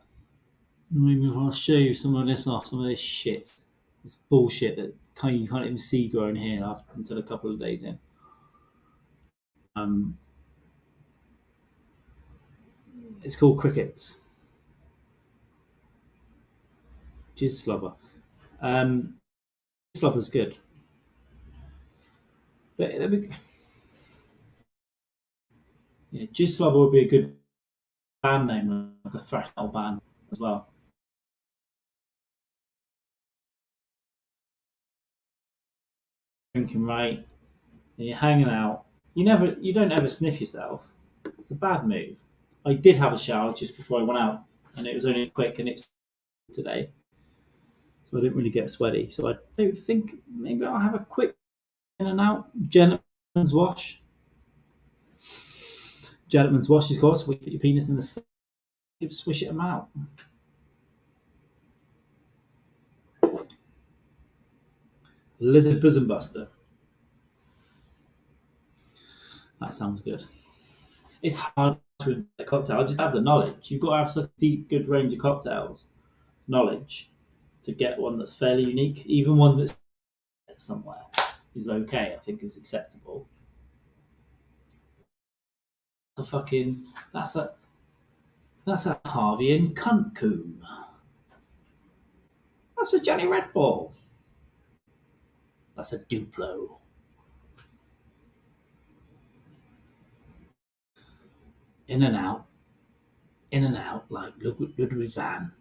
Maybe I'll show you some of this off, some of this shit, this bullshit that you can't even see growing here until a couple of days in. Um, it's called crickets. Jizz slobber. Slobber's good. Yeah, Jizz slobber would be a good band name, like a thrash metal band as well. Drinking right, and you're hanging out. You don't ever sniff yourself. It's a bad move. I did have a shower just before I went out, and it was only quick, and it's today, so I didn't really get sweaty. So I don't think maybe I'll have a quick in and out gentleman's wash. Gentleman's wash is called. So we put your penis in the sink, swish it out. Lizard bosom buster. That sounds good. It's hard to a cocktail. I just have the knowledge. You've got to have such a deep, good range of cocktails knowledge to get one that's fairly unique. Even one that's somewhere is okay. I think is acceptable. That's a Harvey and cunt coom. That's a Johnny Red Bull. That's a Duplo. In and out, like Ludwig van.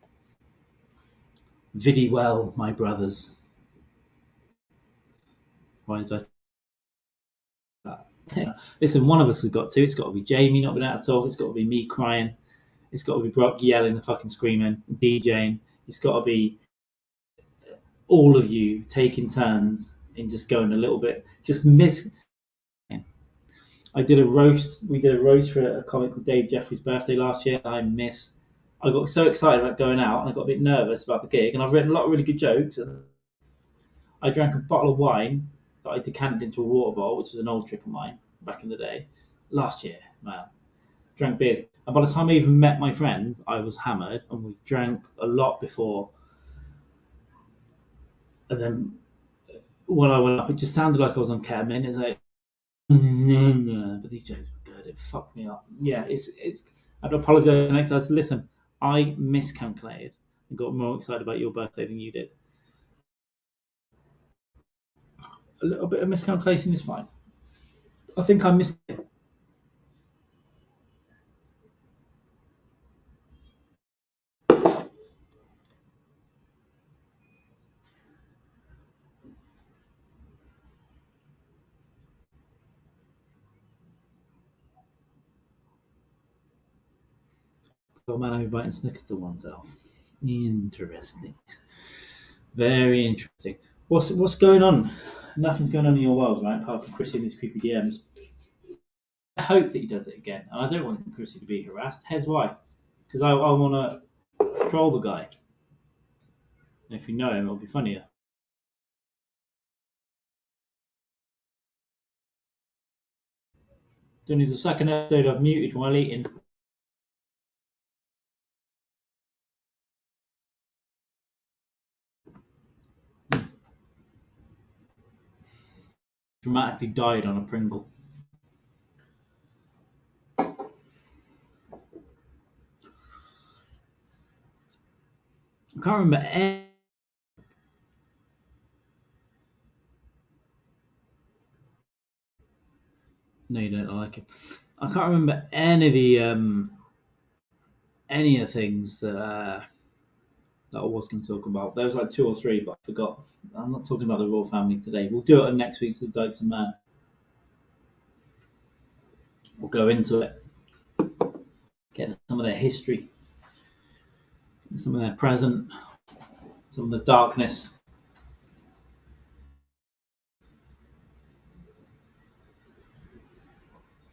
Viddy well, my brothers. Why did I? Listen, one of us has got to. It's got to be Jamie not being able to talk. It's got to be me crying. It's got to be Brock yelling and fucking screaming, DJing. It's got to be all of you taking turns in just going a little bit. Just miss. I did a roast. We did a roast for a comic called Dave Jeffrey's birthday last year. I got so excited about going out, and I got a bit nervous about the gig. And I've written a lot of really good jokes. I drank a bottle of wine that I decanted into a water bottle, which was an old trick of mine back in the day. Last year, man, drank beers. And by the time I even met my friends, I was hammered, and we drank a lot before. And then when I went up, it just sounded like I was on ketamine. It's like But these jokes were good. It fucked me up. Yeah, it's. I'd apologise next time. Listen, I miscalculated and got more excited about your birthday than you did. A little bit of miscalculation is fine. I think I missed. A man who's biting Snickers to oneself. Interesting. Very interesting. What's going on? Nothing's going on in your world, right? Apart from Chrissy and his creepy DMs. I hope that he does it again. And I don't want Chrissy to be harassed. Here's why. Because I want to troll the guy. And if you know him, it'll be funnier. Then there's the second episode I've muted while eating. Dramatically died on a Pringle. I can't remember any. No, you don't like it. I can't remember any of the things that I was going to talk about. There was like two or three, but I forgot. I'm not talking about the royal family today. We'll do it on next week's The Dykes and Man. We'll go into it, get some of their history, some of their present, some of the darkness.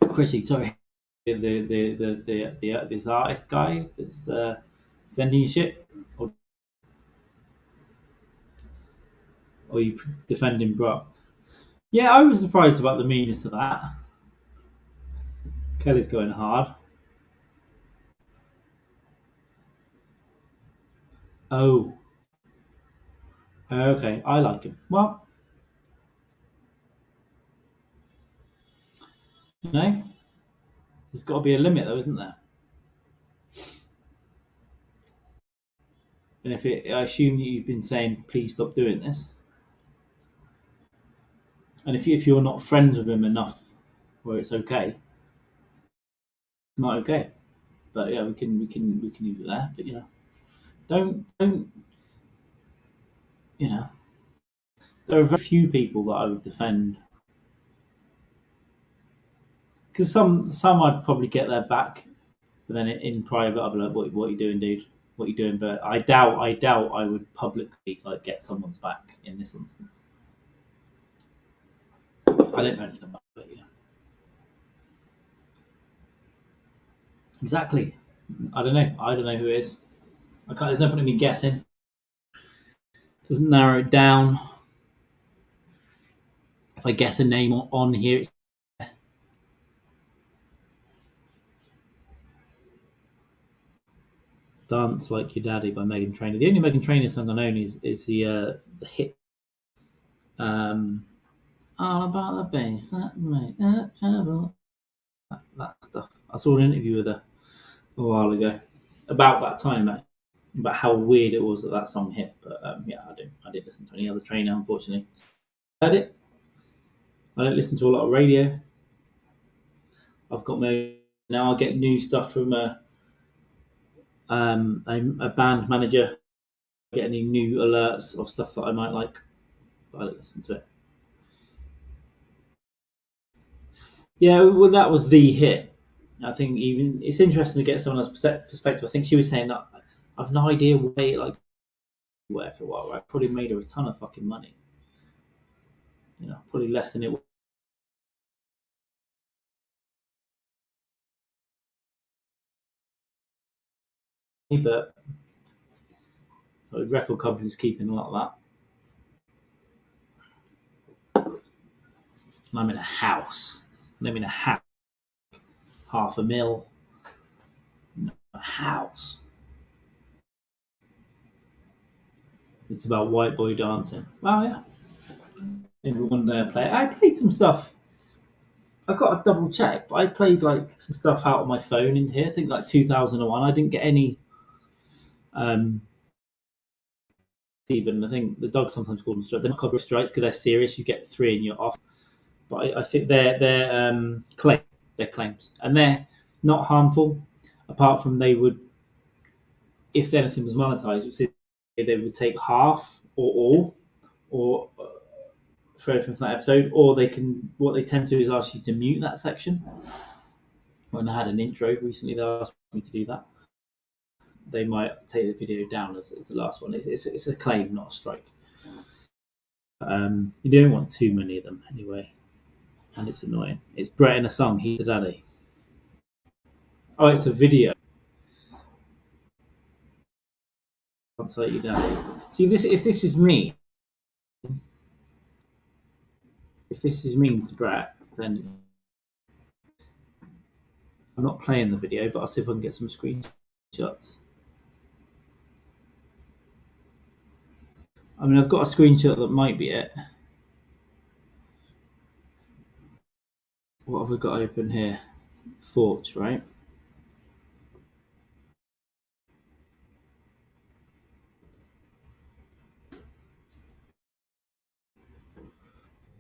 Chrissy, sorry, this artist guy that's sending you shit, or you defending Brock? Yeah, I was surprised about the meanness of that. Kelly's going hard. Oh, okay, I like him. Well, you know, there's got to be a limit, though, isn't there? And I assume that you've been saying, please stop doing this. And if you're not friends with him enough where it's okay, it's not okay. But yeah, we can leave it there. But don't you know? There are very few people that I would defend because some I'd probably get their back, but then in private I'd be like, what are you doing, dude? What are you doing? But I doubt I would publicly like get someone's back in this instance. I don't know anything about it, but yeah. Exactly. I don't know. I don't know who it is. I can't. There's no point in me guessing. Doesn't narrow it down. If I guess a name on here, it's "Dance Like Your Daddy" by Megan Trainor. The only Megan Trainor song I know is the hit "All About the Bass That Make Up Trouble." That stuff. I saw an interview with her a while ago about that time, actually, about how weird it was that that song hit. But yeah, I didn't listen to any other Trainor, unfortunately. Heard it. I don't listen to a lot of radio. I've got my now. I get new stuff from a band manager. Get any new alerts of stuff that I might like, but I don't listen to it. Yeah, well, that was the hit. I think even it's interesting to get someone else's perspective. I think she was saying that I've no idea why like where for a while. Right? Probably made her a ton of fucking money. Probably less than it was. But record companies keeping a lot of that. And I'm in a house. And I'm in a house. Half a mil. A house. It's about white boy dancing. Well, yeah. Maybe one day I play. I played some stuff I've got to double check, but I played like some stuff out on my phone in here. I think like 2001. I didn't get any. Um, Even I think the dogs sometimes call them strikes. They're not called strikes because they're serious. You get three and you're off. But I think they're claims, and they're not harmful. Apart from they would, if anything was monetized, they would take half or all, or for everything from that episode, or they can. What they tend to do is ask you to mute that section. When I had an intro recently, they asked me to do that. They might take the video down as the last one. It's a claim, not a strike. You don't want too many of them anyway, and it's annoying. It's Brett in a song. He's the daddy. Oh, it's a video. I'll tell you daddy. See this. If this is mean to Brett, then I'm not playing the video, but I'll see if I can get some screenshots. I mean, I've got a screenshot that might be it. What have we got open here? Thoughts, right?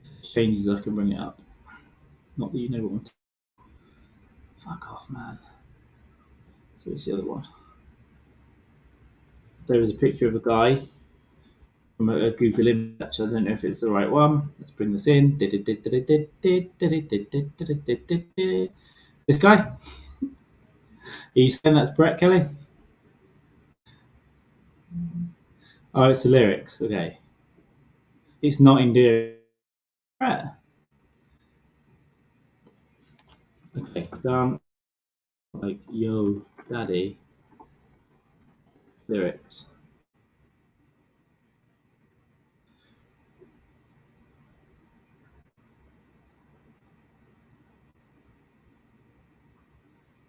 If it changes, I can bring it up. Not that you know what I'm. Fuck off, man. So it's the other one. There was a picture of a guy from a Google image. I don't know if it's the right one. Let's bring this in. This guy. Are you saying that's Brett Kelly? Oh, it's the lyrics. Okay. It's not endearing. Brett. Okay. Done. Like, yo, daddy. Lyrics.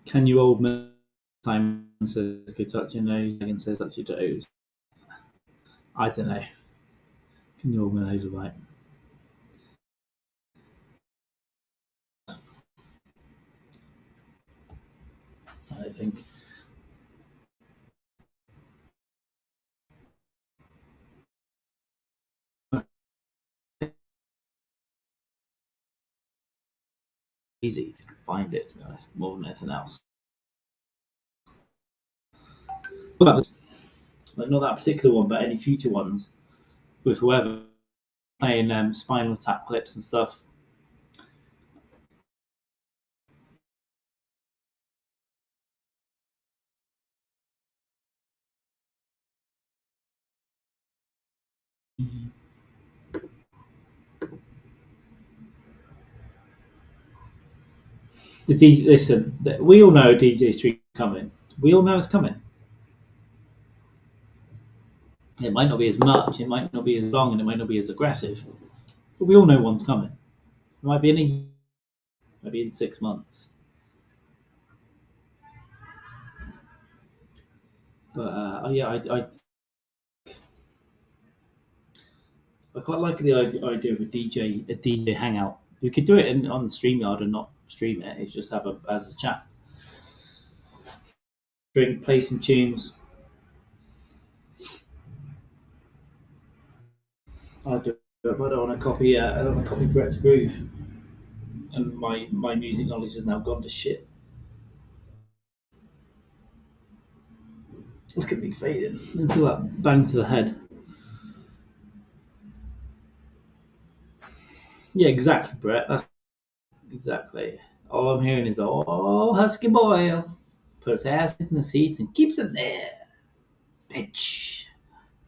Can you old man? Simon says, go touch your nose. Megan says, touch your toes. I don't know. Can you old man overbite? I think. Easy to find it, to be honest, more than anything else. But like not that particular one, but any future ones with whoever playing Spinal Tap clips and stuff. Listen, we all know DJ Street coming. We all know it's coming. It might not be as much, it might not be as long, and it might not be as aggressive. But we all know one's coming. It might be in a year, maybe in 6 months. But yeah, I quite like the idea of a DJ hangout. We could do it on the StreamYard and not stream it. It's just have as a chat. Drink, play some tunes. I do, but I don't want to copy. I don't want to copy Brett's groove, and my music knowledge has now gone to shit. Look at me fading into that bang to the head. Yeah, exactly, Brett. That's exactly. All I'm hearing is, oh, husky boy puts ass in the seats and keeps it there, bitch.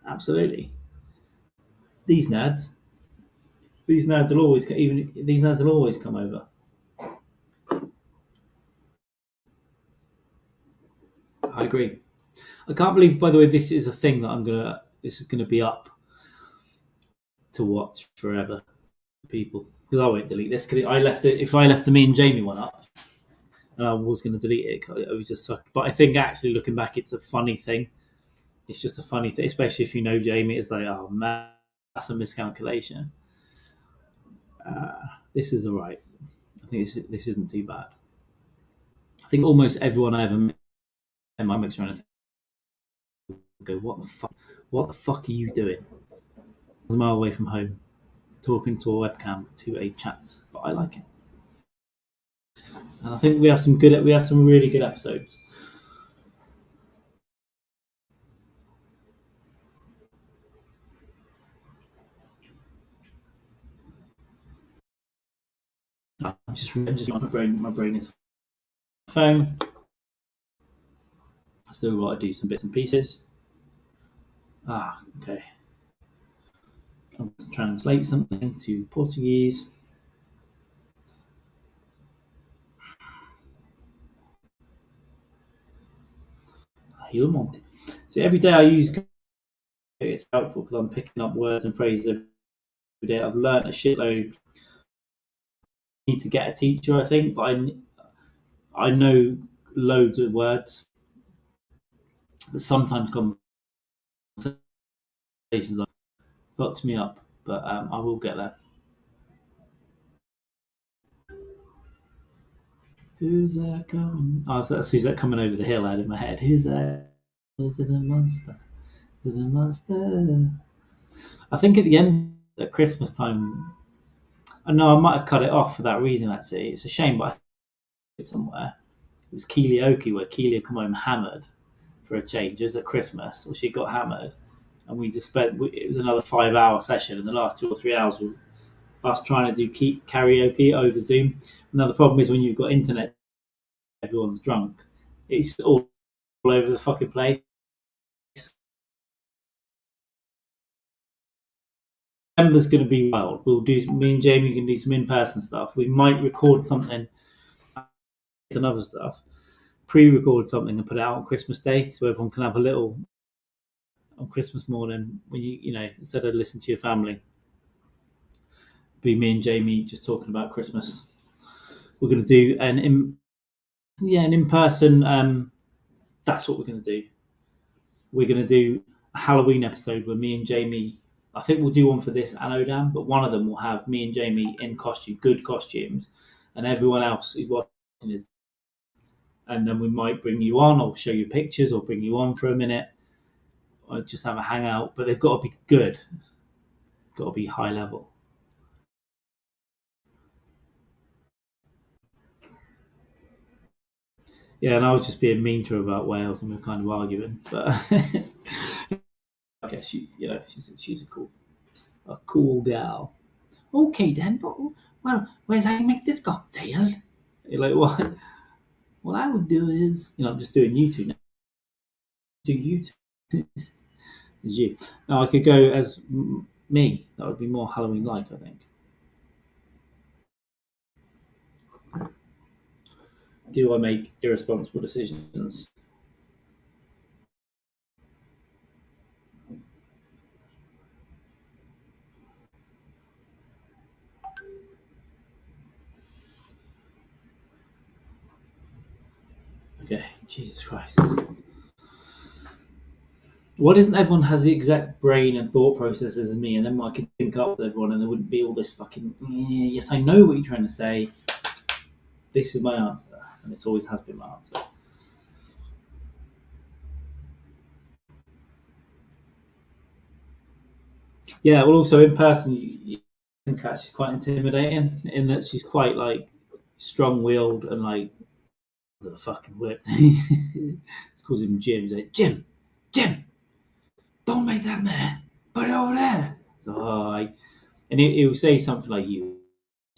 Absolutely. These nads, these nads will always even these nads will always come over. I agree. I can't believe, by the way, this is a thing that This is gonna be up to watch forever, people. Because I won't delete this. Cause I left it. If I left the me and Jamie one up, and I was going to delete it, it was just. But I think actually looking back, it's a funny thing. It's just a funny thing, especially if you know Jamie. It's like, oh man, that's a miscalculation. This is all right. This isn't too bad. I think almost everyone I ever met in my mixer and go, what the fuck are you doing? I was a mile away from home, talking to a webcam to a chat, but I like it. And I think we have some really good episodes. I'm just my brain is phone. I still got to do some bits and pieces. Okay. I'm going to translate something to Portuguese. You'll want it. So every day I use it's helpful because I'm picking up words and phrases every day. I've learnt a shitload. I need to get a teacher, I think, but I know loads of words, but sometimes conversations like fucks me up. But I will get there. Who's that coming? Oh, that's who's that coming over the hill out in my head. Who's that? Is it a monster? Is it a monster? I think at the end at Christmas time, I know I might have cut it off for that reason. Actually, it's a shame, but I think it's somewhere. It was Keelioki where Keelia come home hammered for a change. It was at Christmas, or she got hammered, and we just spent. It was another 5 hour session, and the last 2 or 3 hours were us trying to do karaoke over Zoom. Now the problem is when you've got internet, everyone's drunk. It's all over the fucking place. December's going to be wild. We'll do. Me and Jamie can do some in-person stuff. We might record something and other stuff. Pre-record something and put it out on Christmas Day, so everyone can have a little on Christmas morning when you know instead of listening to your family. Be me and Jamie just talking about Christmas. We're going to do an in-person. That's what we're going to do. We're going to do a Halloween episode where me and Jamie. I think we'll do one for this and Odam, but one of them will have me and Jamie in costume, good costumes, and everyone else is watching is. And then we might bring you on, or show you pictures, or bring you on for a minute, or just have a hangout. But they've got to be good, got to be high level. Yeah, and I was just being mean to her about Wales, and we were kind of arguing. But I guess she's a cool gal. Okay then, well, where's I make this cocktail? You're like, what? What I would do is, I'm just doing you two now. Do you two? As you. Now I could go as me. That would be more Halloween-like, I think. Do I make irresponsible decisions? Okay, Jesus Christ. Why doesn't everyone has the exact brain and thought processes as me, and then I could think up with everyone, and there wouldn't be all this fucking. Yes, I know what you're trying to say. This is my answer, and this always has been my answer. Yeah, well, also in person, you think she's quite intimidating in that she's quite like strong-willed and like the fucking whip. It's calls him Jim. He's like Jim, don't make that man. Put it over there. So, and he'll say something like you,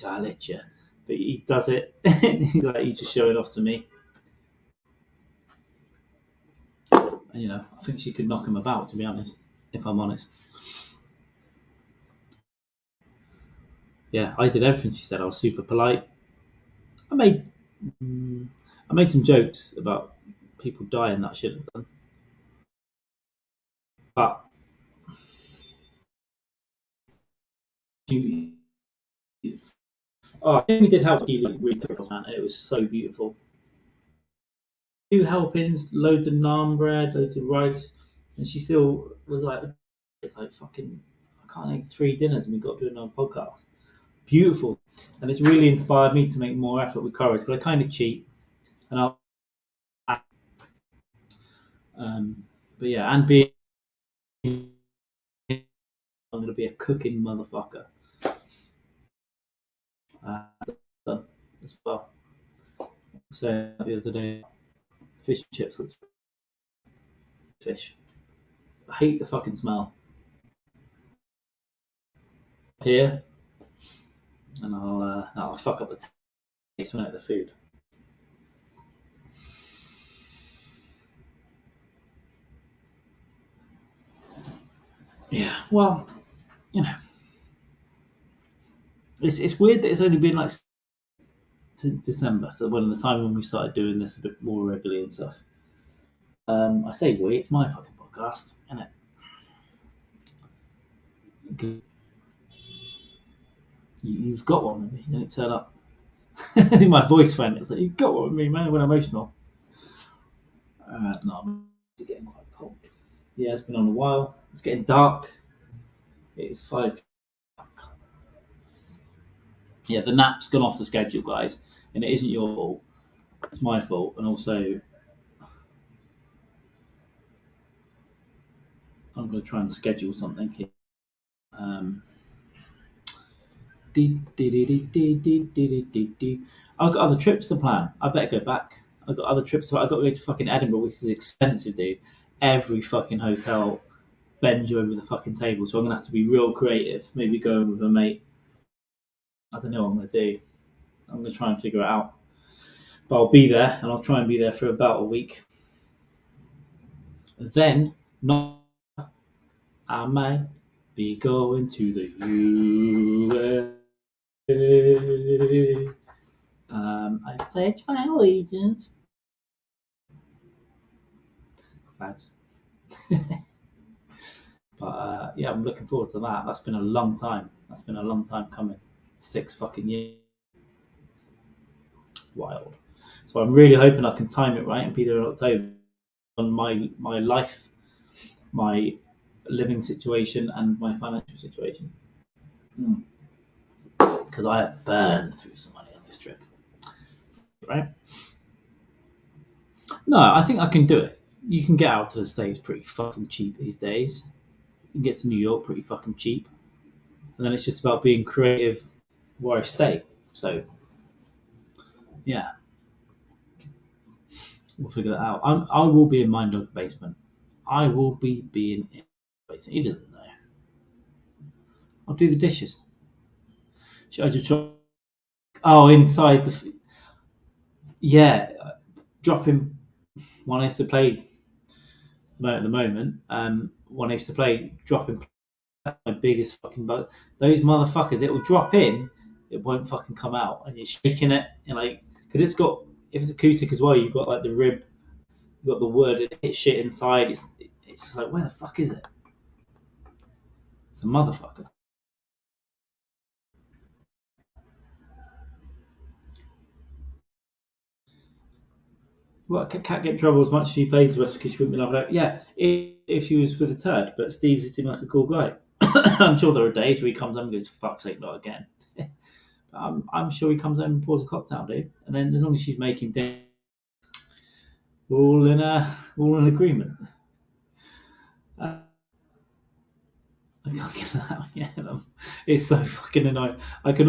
I'll let you, but he does it. He's just showing off to me. And, I think she could knock him about. To be honest, if I'm honest. Yeah, I did everything she said. I was super polite. I made I made some jokes about people dying that I shouldn't have done. But she, Jamie did help me read the book, man, and it was so beautiful. 2 helpings, loads of naan bread, loads of rice, and she still was like, "It's like fucking, I can't eat 3 dinners, and we got to do another podcast." beautiful, and it's really inspired me to make more effort with curries because I kind of cheat, and I'll. But yeah, and being I'm going to be a cooking motherfucker as well. So the other day, fish and chips looks fish. I hate the fucking smell here, and I'll fuck up the taste when I eat the food. Yeah, well, you know, it's weird that it's only been like since December, so when the time when we started doing this a bit more regularly and stuff. I say we, it's my fucking podcast, isn't it? You've got one with me, and it turned up. I think my voice went. It's like you've got one with me, man. I went emotional. No, it's getting quite cold. Yeah, it's been on a while. It's getting dark. It's 5. Yeah, the nap's gone off the schedule, guys, and it isn't your fault. It's my fault, and also I'm going to try and schedule something here. Um, I've got other trips to plan. I better go back. I've got other trips. I've got to go to fucking Edinburgh, which is expensive, dude. Every fucking hotel bends you over the fucking table, so I'm gonna have to be real creative. Maybe go with a mate. I don't know what I'm gonna do. I'm gonna try and figure it out. But I'll be there, and I'll try and be there for about a week. Then, not I might be going to the USA. I pledge my allegiance. Thanks. But yeah, I'm looking forward to that. That's been a long time. That's been a long time coming. 6 fucking years. Wild. So I'm really hoping I can time it right and be there in October on my life, my living situation, and my financial situation. Because I have burned through some money on this trip. Right? No, I think I can do it. You can get out to the States pretty fucking cheap these days. You can get to New York pretty fucking cheap. And then it's just about being creative where I stay. So, yeah, we'll figure that out. I will be in Mind Dog's basement. I will be being in the basement. He doesn't know. I'll do the dishes. Should I just try? Oh, inside the. Yeah, dropping one I used to play. No, at the moment, one I used to play dropping my biggest fucking bug. Those motherfuckers, it will drop in, it won't fucking come out, and you're shaking it, and like, because it's got if it's acoustic as well, you've got like the rib, you've got the wood, and it hits shit inside. It's just like where the fuck is it? It's a motherfucker. Well, Cat get in trouble as much as she plays with us because she wouldn't be loved out. Yeah, if she was with a turd, but Steve seemed like a cool guy. I'm sure there are days where he comes home and goes, "For fuck's sake, not again." I'm sure he comes home and pours a cocktail, dude. And then as long as she's making dinner, we're all in agreement. Uh, I can't get that out yet. It's so fucking annoying. I can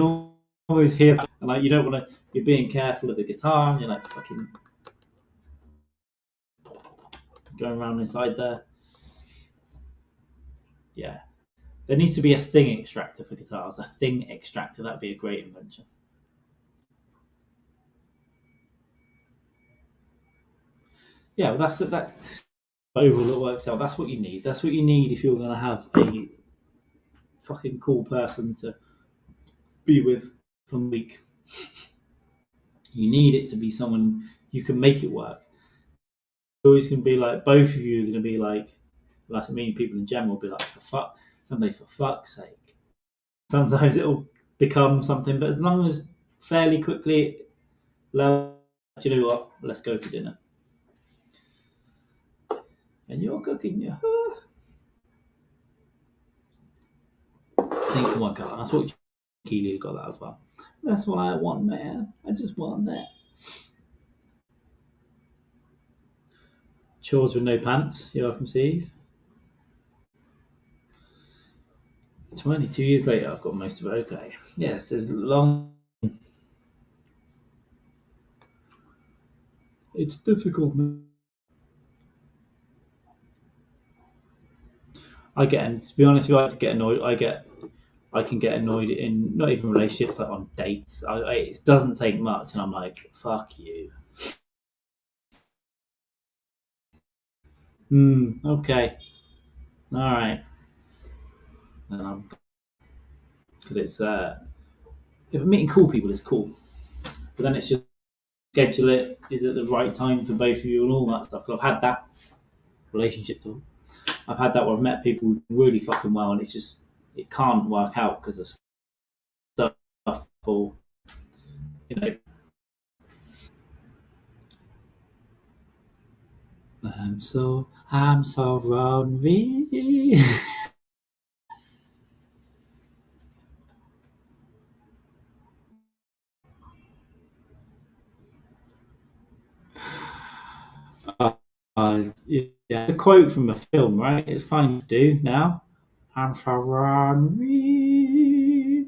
always hear, and like you don't want to. You're being careful of the guitar, and you're like fucking going around inside there. Yeah, there needs to be a thing extractor for guitars. A thing extractor, that'd be a great invention. Yeah, well, that's that. Overall, it works out. That's what you need. That's what you need if you're going to have a fucking cool person to be with for a week. You need it to be someone you can make it work. Always going to be like both of you are going to be like I mean, people in general will be like for fuck. Some days for fuck's sake. Sometimes it'll become something, but as long as fairly quickly, do you know what? Let's go for dinner. And you're cooking, yeah. Think, oh my god, that's what Keely got that as well. That's what I want, man. I just want that. Chores with no pants. You're welcome, Steve. 22 years later, I've got most of it okay. Yes, as long. It's difficult. I get, and to be honest, with you, I get annoyed. I can get annoyed in not even relationships, like on dates. It doesn't take much, and I'm like, fuck you. Okay, all right. And I'm, because it's if meeting cool people is cool, but then it's just schedule it. Is it the right time for both of you and all that stuff? 'Cause I've had that relationship talk. I've had that where I've met people really fucking well, and it's just it can't work out because of stuff or you know. I'm so lonely. Yeah, it's a quote from a film, right? It's fine to do now. I'm so lonely.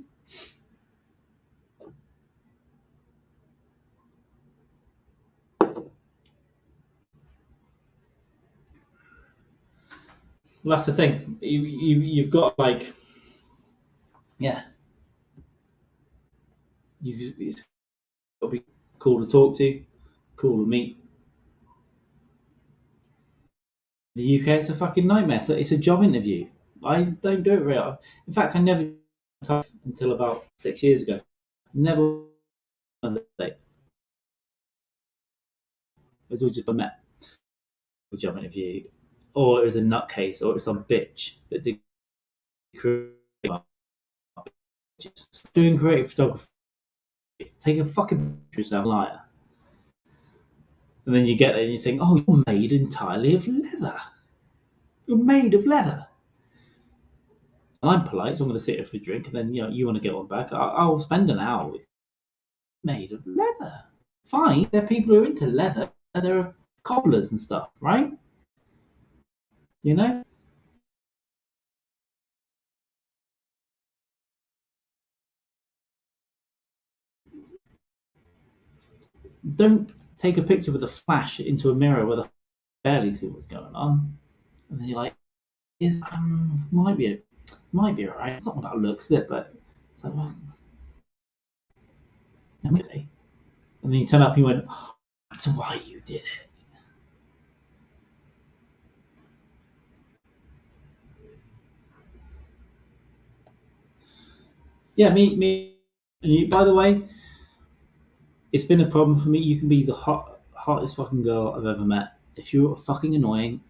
Well, that's the thing. You've got like, yeah, it's got to be cool to talk to, cool to meet. The UK, it's a fucking nightmare. So it's a job interview. I don't do it real. In fact, I never until about 6 years ago. Never done the date. It was all just a met a job interview, or it was a nutcase, or it was some bitch that did creative doing creative photography, taking fucking pictures of a liar. And then you get there and you think, oh, you're made entirely of leather. You're made of leather. And I'm polite, so I'm going to sit here for a drink, and then you want to get one back. I'll spend an hour with made of leather. Fine, there are people who are into leather, and there are cobblers and stuff, right? You know, don't take a picture with a flash into a mirror where the barely see what's going on, and then you're like, "Is might be alright." It's not about looks, is it? But it's like, well, okay. And then you turn up and you went, oh, "That's why you did it." Yeah, me. And you, by the way, it's been a problem for me. You can be the hottest fucking girl I've ever met. If you're fucking annoying,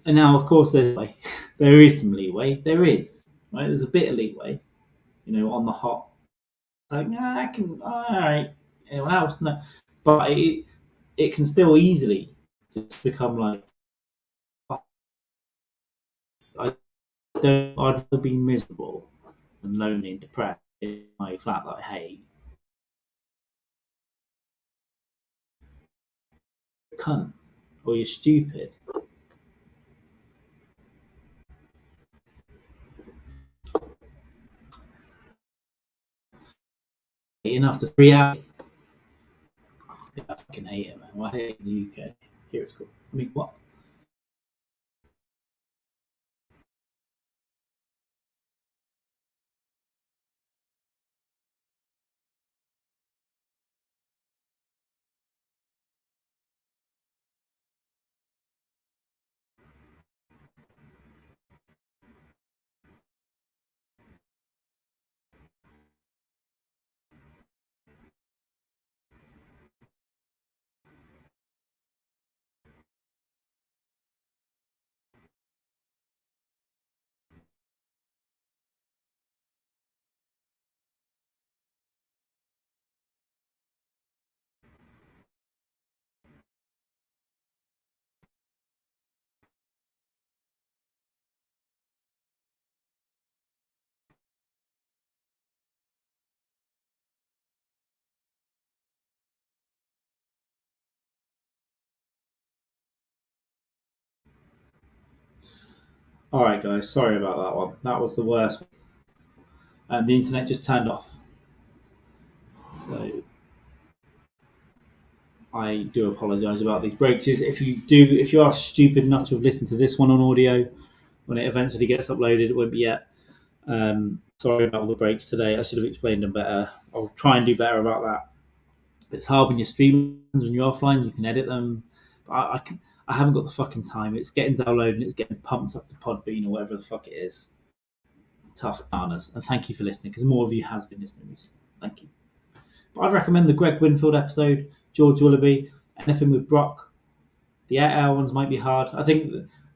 and now of course there's there is some leeway. There is right. There's a bit of leeway, on the hot. It's like, nah, I can, all right. Anyone else? No, but it can still easily just become like, I don't. I'd rather be miserable and lonely and depressed in my flat that I hate. Cunt, or you're stupid. Enough to 3 hours. Yeah, I fucking hate it, man. Well, I hate the UK. Here it's cool. I mean, what? All right, guys. Sorry about that one. That was the worst. And the internet just turned off. So I do apologise about these breaks. If you are stupid enough to have listened to this one on audio, when it eventually gets uploaded, it won't be yet. Sorry about all the breaks today. I should have explained them better. I'll try and do better about that. But it's hard when you're streaming, when you're offline, you can edit them. But I haven't got the fucking time. It's getting downloaded and it's getting pumped up to Podbean or whatever the fuck it is. Tough bananas. And thank you for listening, because more of you has been listening recently. Thank you. But I'd recommend the Greg Winfield episode, George Willoughby, anything with Brock. The 8 hour ones might be hard. I think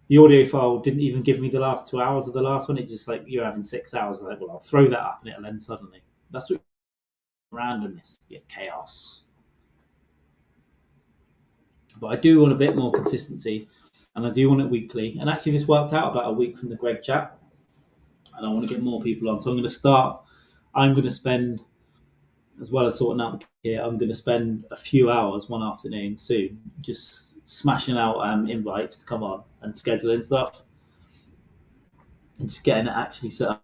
the audio file didn't even give me the last 2 hours of the last one. It just like, you're having 6 hours. I'm like, well, I'll throw that up and it'll end suddenly. That's what randomness, chaos. But I do want a bit more consistency, and I do want it weekly. And actually, this worked out about a week from the Greg chat, and I want to get more people on. So I'm going to start. I'm going to spend, as well as sorting out the kit, I'm going to spend a few hours one afternoon soon just smashing out invites to come on and scheduling stuff, and just getting it actually set up.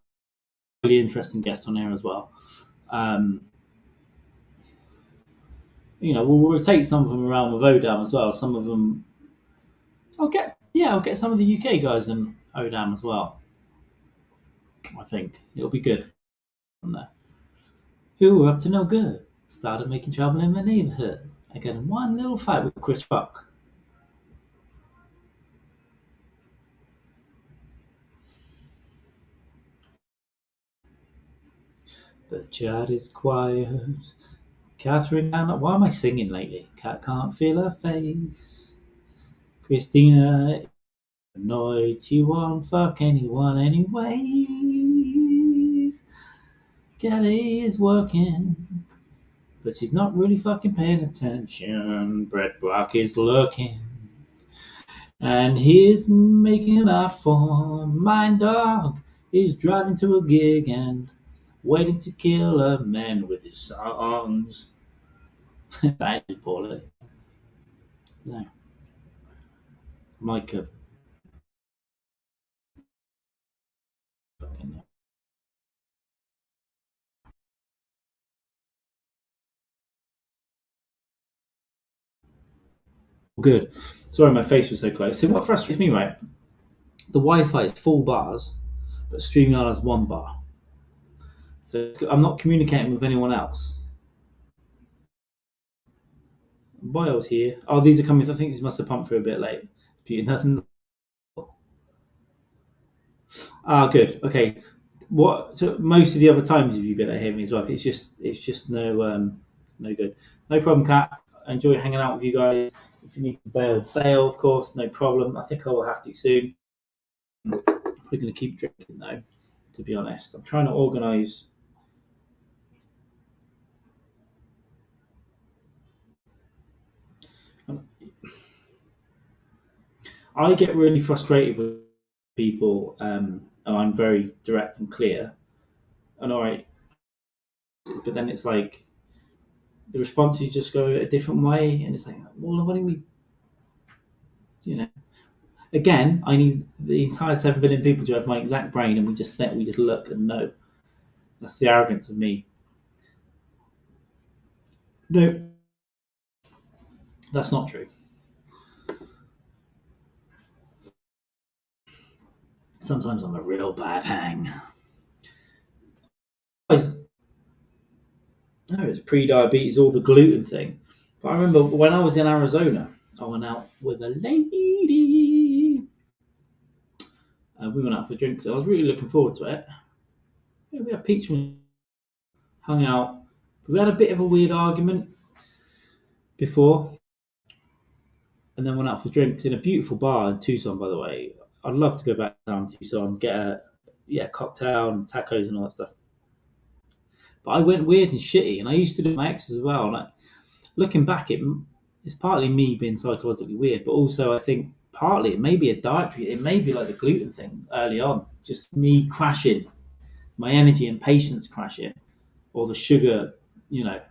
Really interesting guests on here as well. We'll rotate some of them around with Odam as well. Some of them, I'll get some of the UK guys in Odam as well. I think it'll be good. On there, who were up to no good, started making trouble in the neighborhood. I got in one little fight with Chris Rock. The chat is quiet. Catherine, why am I singing lately? Cat can't feel her face. Christina, annoyed, she won't fuck anyone anyways. Kelly is working, but she's not really fucking paying attention. Brett Brock is looking, and he's making an art form. Mine dog is driving to a gig and waiting to kill a man with his songs. That is poorly. Yeah. Like a fucking good. Sorry, my face was so close. So what frustrates me, right? The Wi-Fi is full bars, but StreamYard has one bar. So I'm not communicating with anyone else. Bios here. Oh, these are coming. I think these must have pumped through a bit late. Nothing. Ah, good. Okay. What? So most of the other times have you been able to hear me as well? It's just no good. No problem, Kat. I enjoy hanging out with you guys. If you need to bail, of course, no problem. I think I will have to soon. I'm probably going to keep drinking though. To be honest, I'm trying to organise. I get really frustrated with people, and I'm very direct and clear. And all right, but then it's like the responses just go a different way, and it's like, well, why don't we, you know? Again, I need the entire 7 billion people to have my exact brain, and we just think, we just look and know. That's the arrogance of me. No, that's not true. Sometimes I'm a real bad hang. No, it's pre-diabetes, all the gluten thing. But I remember when I was in Arizona, I went out with a lady. We went out for drinks. I was really looking forward to it. Yeah, we had pizza, hung out. We had a bit of a weird argument before, and then went out for drinks in a beautiful bar in Tucson. By the way, I'd love to go back down to Tucson, get a cocktail and tacos and all that stuff. But I went weird and shitty, and I used to do my exes as well. Like looking back, it's partly me being psychologically weird, but also I think partly it may be a dietary. It may be like the gluten thing early on, just me crashing, my energy and patience crashing, or the sugar. You know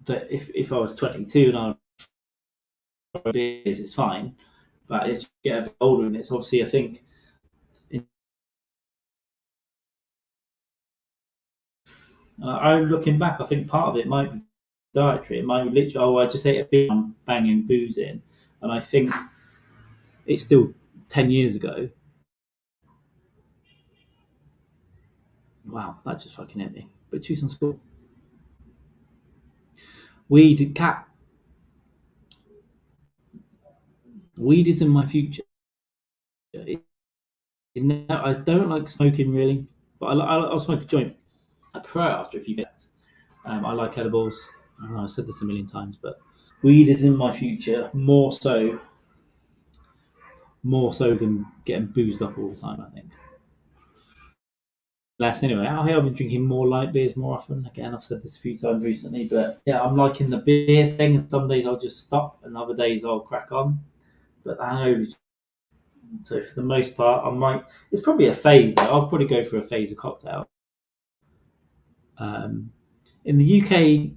that if I was 22 and I beers, it's fine. But as you get a bit older, and it's obviously, I think, I'm looking back, I think part of it might be dietary. It might be literally, oh, I just ate a big one, banging booze in. And I think it's still 10 years ago. Wow, that just fucking hit me. But Tucson school. Weed, cat, weed is in my future. I don't like smoking really, but I'll smoke a joint. I prefer it after a few bits. I like edibles. I know I've said this a million times, but weed is in my future more so than getting boozed up all the time. I think less anyway. Out here, I've been drinking more light beers more often. Again, I've said this a few times recently, but yeah, I'm liking the beer thing. And some days I'll just stop, and other days I'll crack on. But the hangover, so for the most part, I might. It's probably a phase though. I'll probably go for a phase of cocktail. Um, in the UK,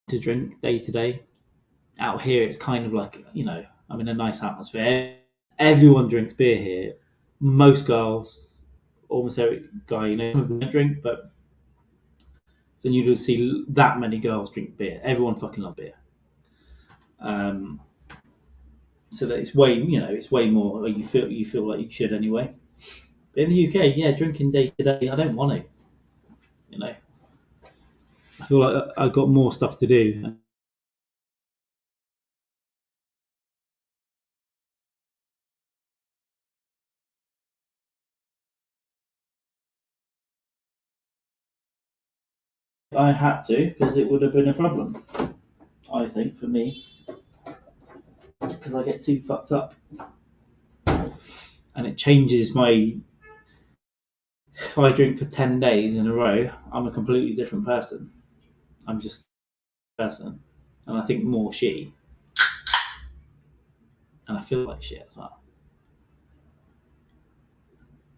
to drink day to day. Out here, it's kind of like I'm in a nice atmosphere. Everyone drinks beer here. Most girls, almost every guy, some of them don't drink, but then you don't see that many girls drink beer. Everyone fucking love beer. Um, so that it's way more. Like you feel like you should anyway. But in the UK, yeah, drinking day to day, I don't want to. You know, I feel like I've got more stuff to do. I had to because it would have been a problem. I think for me, because I get too fucked up, and it changes my. If I drink for 10 days in a row, I'm a completely different person. I'm just a person, and I think more shitty, and I feel like shit as well.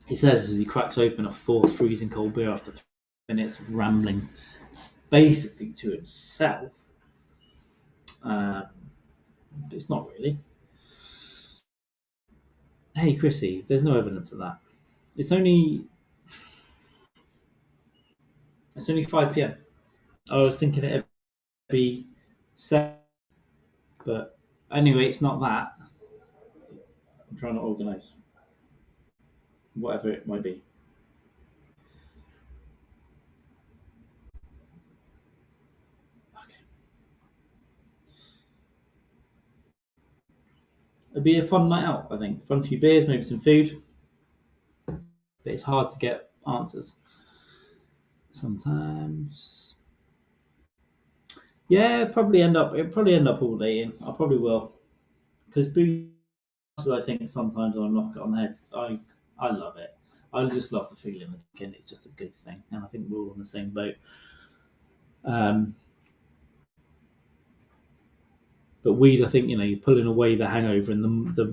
He says as he cracks open a fourth freezing cold beer after 3 minutes of rambling, basically to himself. Um, but it's not really. Hey, Chrissy, there's no evidence of that. It's only 5 p.m. I was thinking it'd be 7, but anyway, it's not that. I'm trying to organise whatever it might be. Okay. It'd be a fun night out, I think. Fun few beers, maybe some food, but it's hard to get answers sometimes. Yeah, it'll probably end up all day in. I probably will because booze. I think sometimes I'll knock it on the head. I love it. I just love the feeling of drinking. It's just a good thing, and I think we're all in the same boat. Um, but weed, I think you're pulling away the hangover and the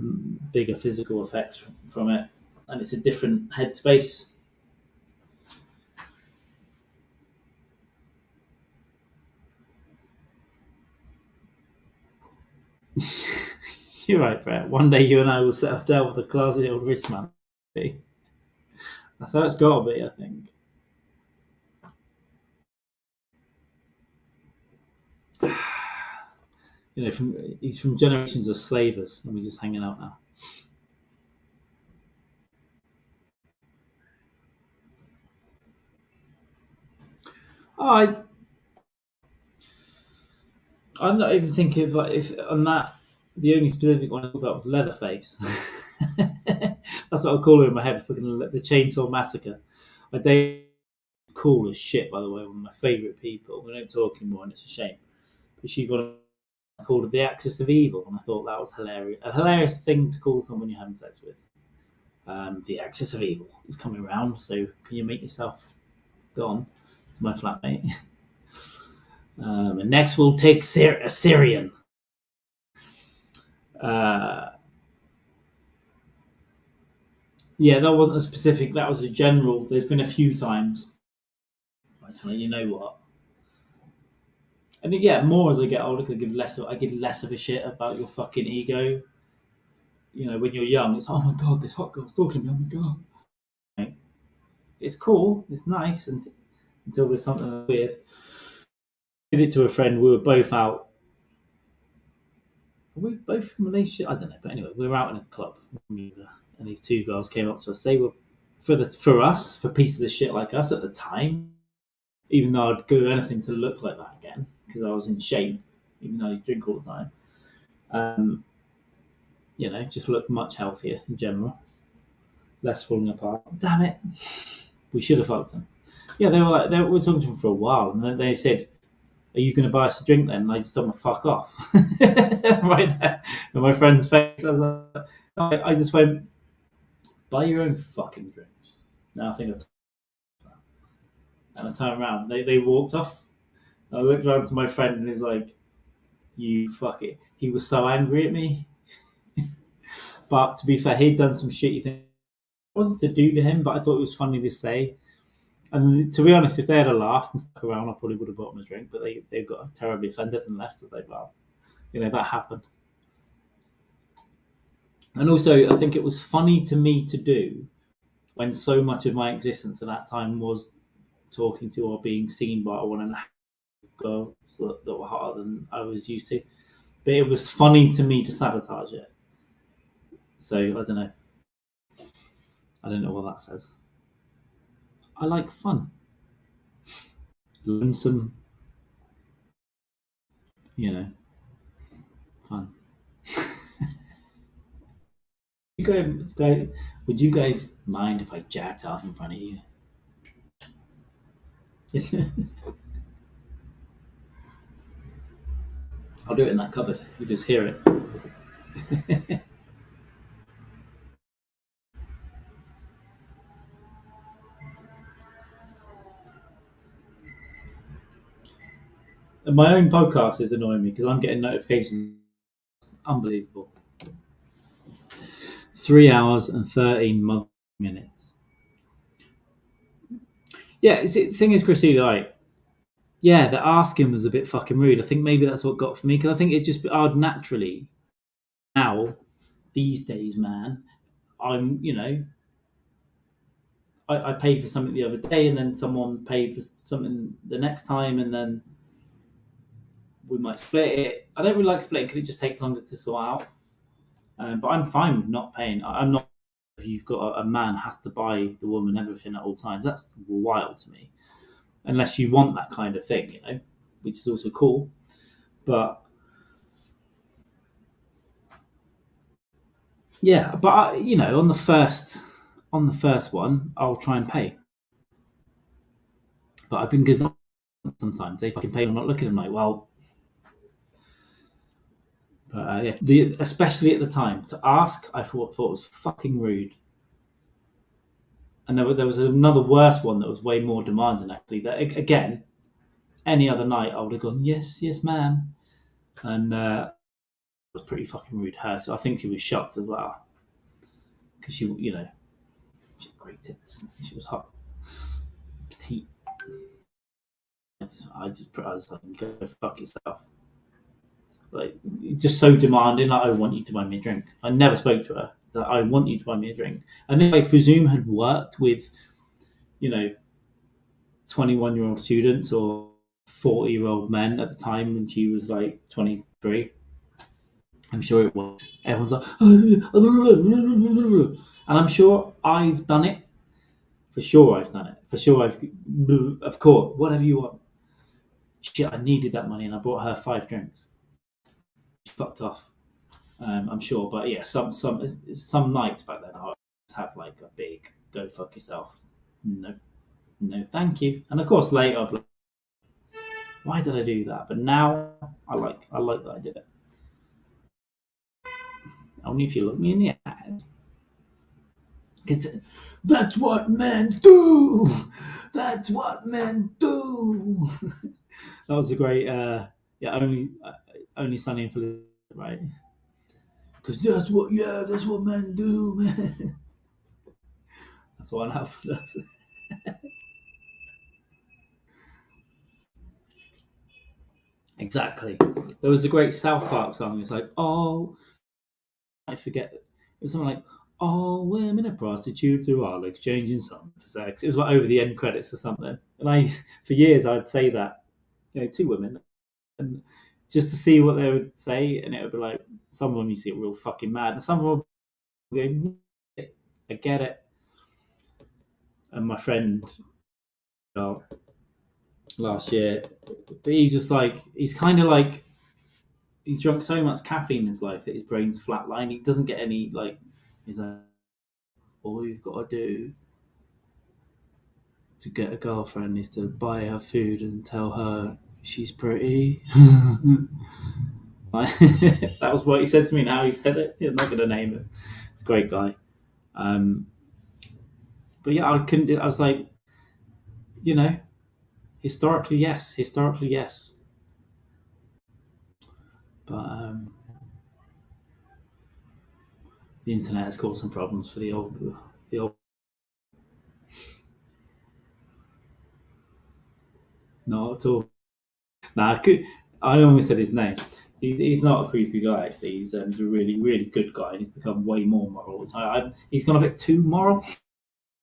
bigger physical effects from it, and it's a different headspace. You're right, Brett. One day you and I will settle down with a classy old rich man. That's how it's got to be, I think. He's from generations of slavers, and we're just hanging out now. Oh, I'm not even thinking of like if on that the only specific one I thought about was Leatherface. That's what I call her in my head. Fucking the Chainsaw Massacre. My day cool as shit, by the way. One of my favourite people. We don't talk anymore, and it's a shame. But she got called it the Axis of Evil, and I thought that was hilarious. A hilarious thing to call someone you're having sex with. The Axis of Evil is coming around, so can you make yourself gone to my flatmate? And next we'll take Assyrian. Uh, yeah, that wasn't a specific. That was a general. There's been a few times. You know what? And yeah, more as I get older, 'cause I give less of a shit about your fucking ego. When you're young, it's oh my god, this hot girl's talking to me. Oh my god, like, it's cool, it's nice, until there's something weird. Did it to a friend. We were both out. Were we both from Malaysia? I don't know, but anyway, we were out in a club, and these two girls came up to us. They were for pieces of shit like us at the time. Even though I'd do anything to look like that again because I was in shape, even though I drink all the time. Um, just look much healthier in general, less falling apart. Damn it, we should have fucked them. Yeah, they were talking to them for a while, and then they said, "Are you going to buy us a drink then?" And I just told them, "Fuck off!" right there, and my friend's face. I just went, "Buy your own fucking drinks." Now I think and I turned around. They walked off. I looked around to my friend and he's like, "You fuck it." He was so angry at me. But to be fair, he'd done some shitty things. It wasn't to do to him, but I thought it was funny to say. And to be honest, if they had laughed and stuck around, I probably would have bought them a drink. But they got terribly offended and left. As like, well, that happened. And also, I think it was funny to me to do when so much of my existence at that time was talking to or being seen by one and a half girls that were hotter than I was used to. But it was funny to me to sabotage it. So I don't know. I don't know what that says. I like fun, lonesome, you know, fun. Would you guys mind if I jacked off in front of you? I'll do it in that cupboard. You just hear it. And my own podcast is annoying me because I'm getting notifications. Unbelievable. 3 hours and 13 minutes. Yeah, the thing is, Christina, like, yeah, the asking was a bit fucking rude. I think maybe that's what got for me because I think it's just I'd naturally now these days, man. I'm, I paid for something the other day, and then someone paid for something the next time, and then we might split it. I don't really like splitting because it just takes longer to sort out. But I'm fine with not paying. I'm not. If you've got a man has to buy the woman everything at all times, that's wild to me. Unless you want that kind of thing, which is also cool. But yeah, but on the first one, I'll try and pay. But I've been gazumped sometimes. They fucking pay. I'm not looking at them like, well, but yeah, especially at the time to ask, I thought was fucking rude. And there was another worse one that was way more demanding. Actually, that again, any other night I would have gone, yes, yes, ma'am, and it was pretty fucking rude. Her, so I think she was shocked as well because she had great tits. She was hot, petite. I was like, go fuck yourself. Like, just so demanding. Like, I want you to buy me a drink. I never spoke to her. That I want you to buy me a drink, and then I presume had worked with, 21-year-old students or 40-year-old men at the time when she was like 23. I'm sure it was. Everyone's like, and I'm sure I've done it. For sure, I've done it. For sure, of course, whatever you want. Shit, I needed that money, and I bought her 5 drinks. She fucked off. I'm sure, but yeah, some nights back then I have like a big go fuck yourself. No, no, thank you. And of course, later, I'm like, why did I do that? But now I like that I did it. Only if you look me in the eyes. Because that's what men do. That's what men do. That was a great, yeah. Only Sunny in Philadelphia, right? Because that's what men do, man. That's what Alpha does. Exactly. There was a great South Park song. It's like, oh, I forget. It was something like, all women are prostitutes who are exchanging something for sex. It was like over the end credits or something. And for years, I'd say that, to women, and just to see what they would say, and it would be like, some of them you see it real fucking mad, and some of them would go, I get it. And my friend, uh, last year, but he's kind of like, he's drunk so much caffeine in his life that his brain's flatline. He doesn't get any, like, he's like, all you've got to do to get a girlfriend is to buy her food and tell her she's pretty. That was what he said to me. Now he said it. I'm not going to name it. It's a great guy. Um, but yeah, I couldn't. I was like, you know, historically, yes. Historically, yes. But the internet has caused some problems for the old. Not at all. Nah, I almost said his name. He's not a creepy guy, actually. He's a really, really good guy, and he's become way more moral. He's gone a bit too moral.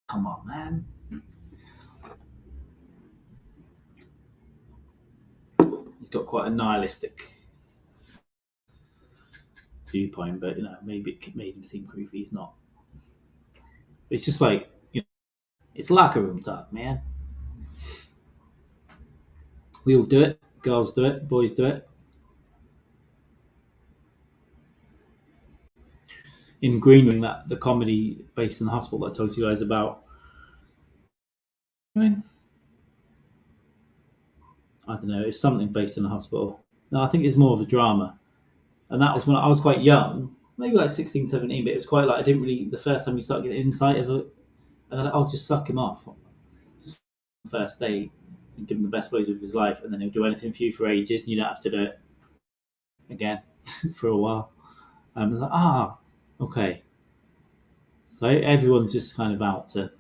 Come on, man. He's got quite a nihilistic viewpoint, but maybe it made him seem creepy. He's not. It's just like, it's locker room talk, man. We all do it. Girls do it. Boys do it. In Green Room, that the comedy based in the hospital that I told you guys about. I mean, I don't know. It's something based in the hospital. No, I think it's more of a drama. And that was when I was quite young, maybe like 16, 17. But it was quite like, I didn't really, the first time you start getting insight of it, and then I'll just suck him off. Just the first day and give him the best blows of his life, and then he'll do anything for you for ages, and you don't have to do it again for a while. It's like, okay. So everyone's just kind of out to.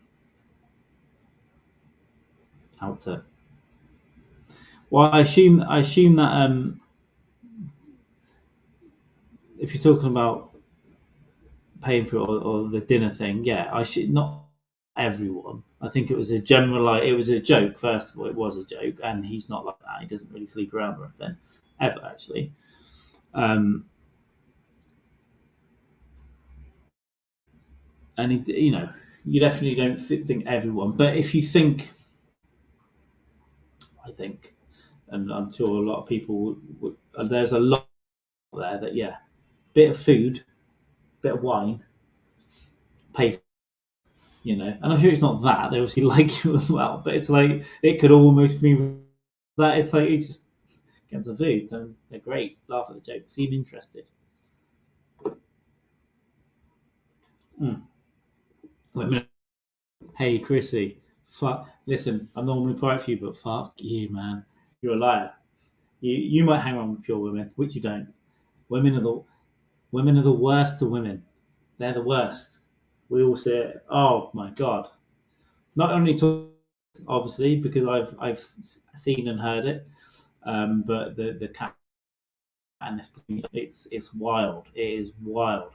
Well, I assume that if you're talking about paying for it, or the dinner thing, yeah, I should not everyone. I think it was a general, like, it was a joke. First of all, it was a joke, and he's not like that. He doesn't really sleep around or anything, ever actually. Um, and you definitely don't think everyone, but if you think, I think, and I'm sure a lot of people there's a lot there that, yeah, bit of food, bit of wine, pay. And I'm sure it's not that they obviously like you as well, but it's like it could almost be that. It's like, you just get them some food, and they're great, laugh at the jokes, seem interested. Mm. Women, hey Chrissy, fuck. Listen, I'm normally polite for you, but fuck you, man. You're a liar. You might hang around with pure women, which you don't. Women are the women are the worst to women. They're the worst. We all say it. Oh my god. Not only to, obviously, because I've seen and heard it, but the cat and this, it's wild. It is wild.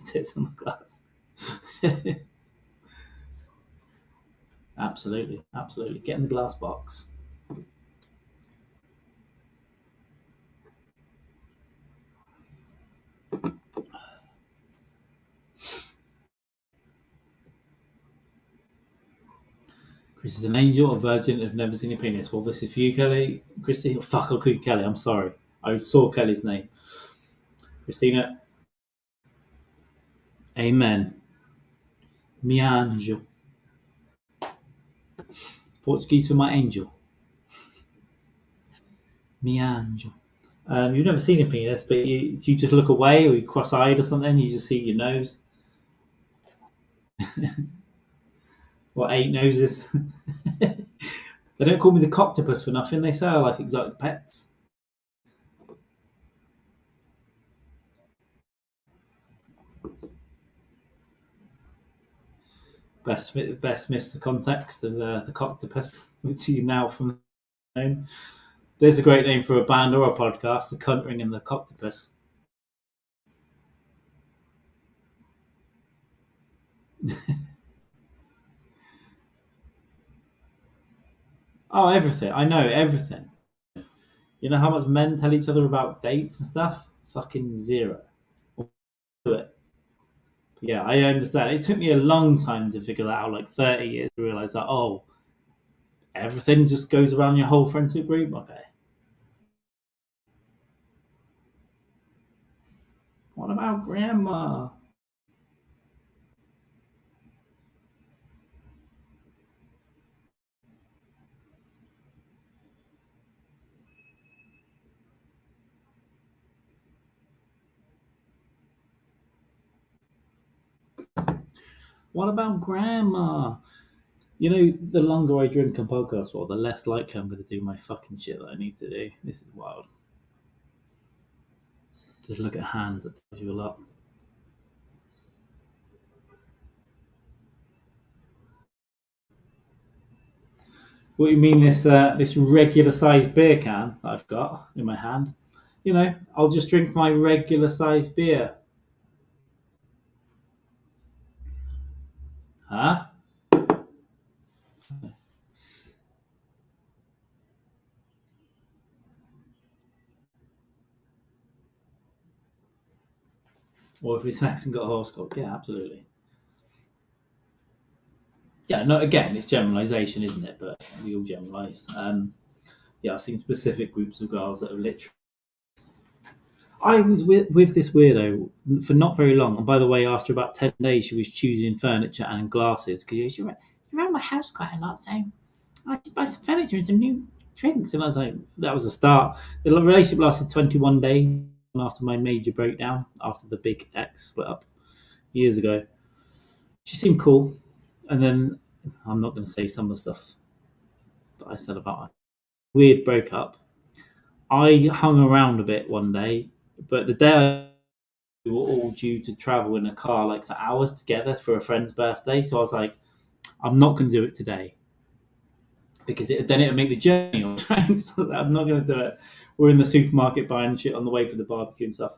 Tits on the glass. Absolutely, absolutely. Get in the glass box. Chris is an angel, a virgin, have never seen a penis. Well, this is for you, Kelly. Christy, oh, fuck, I'll call you Kelly. I'm sorry. I saw Kelly's name. Christina, amen. Mi anjo. Portuguese for my angel. Mi anjo. You've never seen a penis, but you just look away, or you cross-eyed or something. You just see your nose. What, eight noses? They don't call me the coctopus for nothing. They say I like exotic pets. Best missed the context of the coctopus, which you now from known. There's a great name for a band or a podcast: the Cuntering and the Coctopus. Oh, everything. I know everything. You know how much men tell each other about dates and stuff? Fucking zero. Do it. Yeah, I understand. It took me a long time to figure that out, like 30 years to realize that, oh, everything just goes around your whole friendship group? Okay. What about grandma? What about grandma? You know, the longer I drink and podcast for, the less likely I'm going to do my fucking shit that I need to do. This is wild. Just look at hands, that tells you a lot. What do you mean, this regular sized beer can that I've got in my hand? You know, I'll just drink my regular sized beer. Huh? Or if it's an accent got a horoscope. Yeah, absolutely. Yeah, no, again, it's generalisation, isn't it? But we all generalise. Yeah, I've seen specific groups of girls that have literally. I was with this weirdo for not very long. And by the way, after about 10 days, she was choosing furniture and glasses because she went, around my house quite a lot. So I should buy some furniture and some new drinks. And I was like, that was a start. The relationship lasted 21 days after my major breakdown, after the big ex split up years ago. She seemed cool. And then I'm not going to say some of the stuff that I said about her. Weird breakup. I hung around a bit one day, but the day we were all due to travel in a car like for hours together for a friend's birthday. So I was like, I'm not going to do it today because then it would make the journey all right. So I'm not going to do it. We're in the supermarket buying shit on the way for the barbecue and stuff.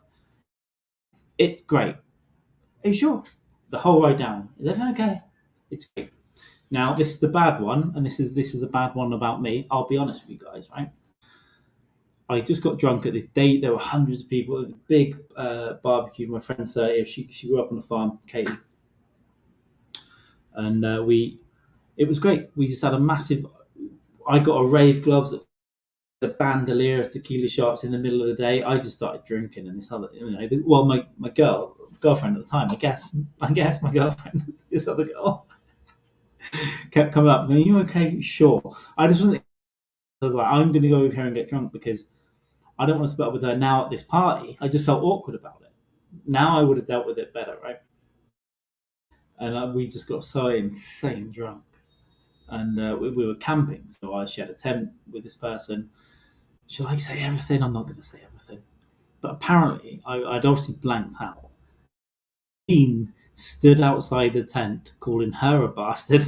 It's great. Are you sure? The whole ride down. Is everything okay? It's great. Now this is the bad one, and this is a bad one about me. I'll be honest with you guys, right? I just got drunk at this date. There were hundreds of people at a big barbecue. My friend's 30th. She grew up on a farm, Katie, and we it was great. We just had a massive. I got a rave gloves, a bandolier of tequila shots in the middle of the day. I just started drinking, and this other, well, my girlfriend at the time, I guess my girlfriend, this other girl, kept coming up. Going, "Are you okay?" Sure. I just wasn't. I was like, I'm going to go over here and get drunk because I don't want to split up with her now at this party. I just felt awkward about it. Now I would have dealt with it better, right? And we just got so insane drunk. And we were camping. So I shared a tent with this person. Shall I say everything? I'm not going to say everything. But apparently, I'd obviously blanked out. Dean stood outside the tent calling her a bastard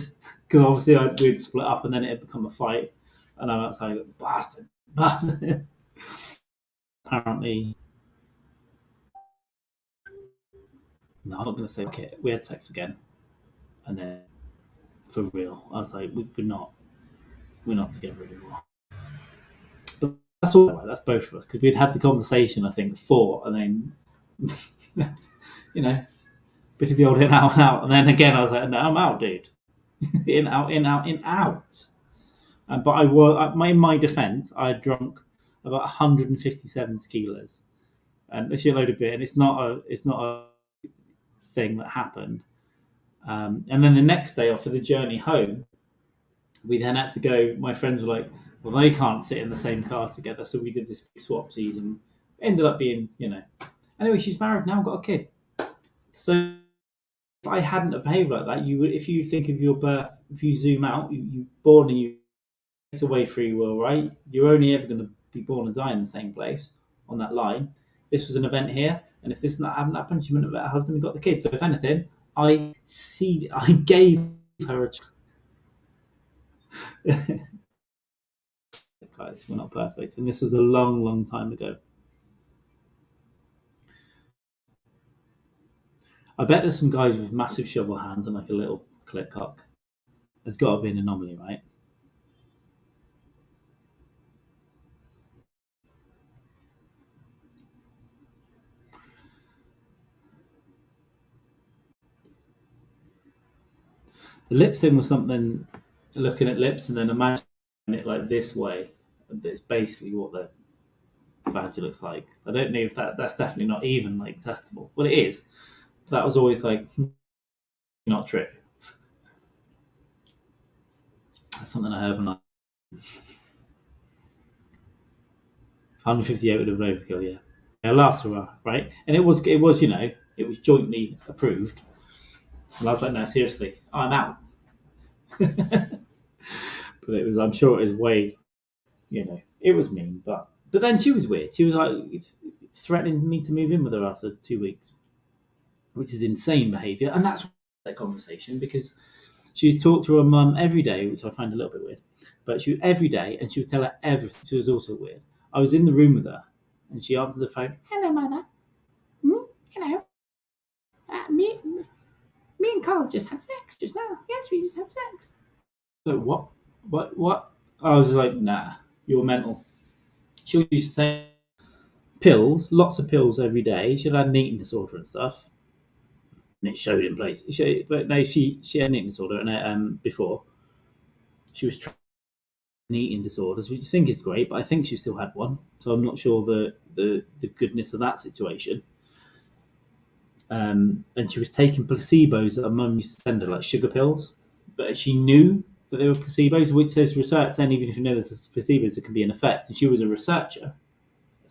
because obviously we'd split up and then it had become a fight. And I'm outside, bastard, bastard. Apparently, no, I'm not going to say okay. We had sex again, and then for real, I was like, we're not together anymore. But that's all. That's both of us because we'd had the conversation, I think, before, and then you know, bit of the old in out out, and then again, I was like, no, I'm out, dude. In out, in out, in out. But I was, in my defence, I had drunk about 157 tequilas and a shitload of beer, and it's not a thing that happened. And then the next day, after the journey home, we then had to go. My friends were like, "Well, they can't sit in the same car together," so we did this big swapsies, and it ended up being, Anyway, she's married now, got a kid. So if I hadn't have behaved like that, you would. If you think of your birth, if you zoom out, you born and you it's away free will, right? You're only ever going to be born and die in the same place on that line. This was an event here, and if this hadn't happened, she wouldn't have met her husband and got the kid. So if anything, I gave her a guys. We're not perfect, and this was a long, long time ago. I bet there's some guys with massive shovel hands and like a little clip cock. There's got to be an anomaly, right? The lip thing was something. Looking at lips and then imagining it like this way. It's basically what the vag looks like. I don't know if that's definitely not even like testable. Well, it is. That was always like not true. That's something I heard when I 158 would have been overkill. Yeah, yeah, last hurrah, right? And it was it was jointly approved. And I was like, no, seriously, I'm out. But it was, I'm sure it was way, it was mean, but then she was weird. She was like threatening me to move in with her after 2 weeks, which is insane behaviour. And that's that conversation because she would talk to her mum every day, which I find a little bit weird. But she would every day, and she would tell her everything. She was also weird. I was in the room with her, and she answered the phone. Hello, mother. Hello. Me and Carl just had sex just now. Yes, we just had sex. So what? What? I was like, nah, you're mental. She used to take pills, lots of pills every day. She had an eating disorder and stuff, and it showed in place. But no, she had an eating disorder, and before she was trying eating disorders, which I think is great, but I think she still had one, so I'm not sure the goodness of that situation. And she was taking placebos that her mum used to send her, like sugar pills, but she knew that they were placebos, which there's research then, even if you know there's placebos, it can be an effect. And she was a researcher, a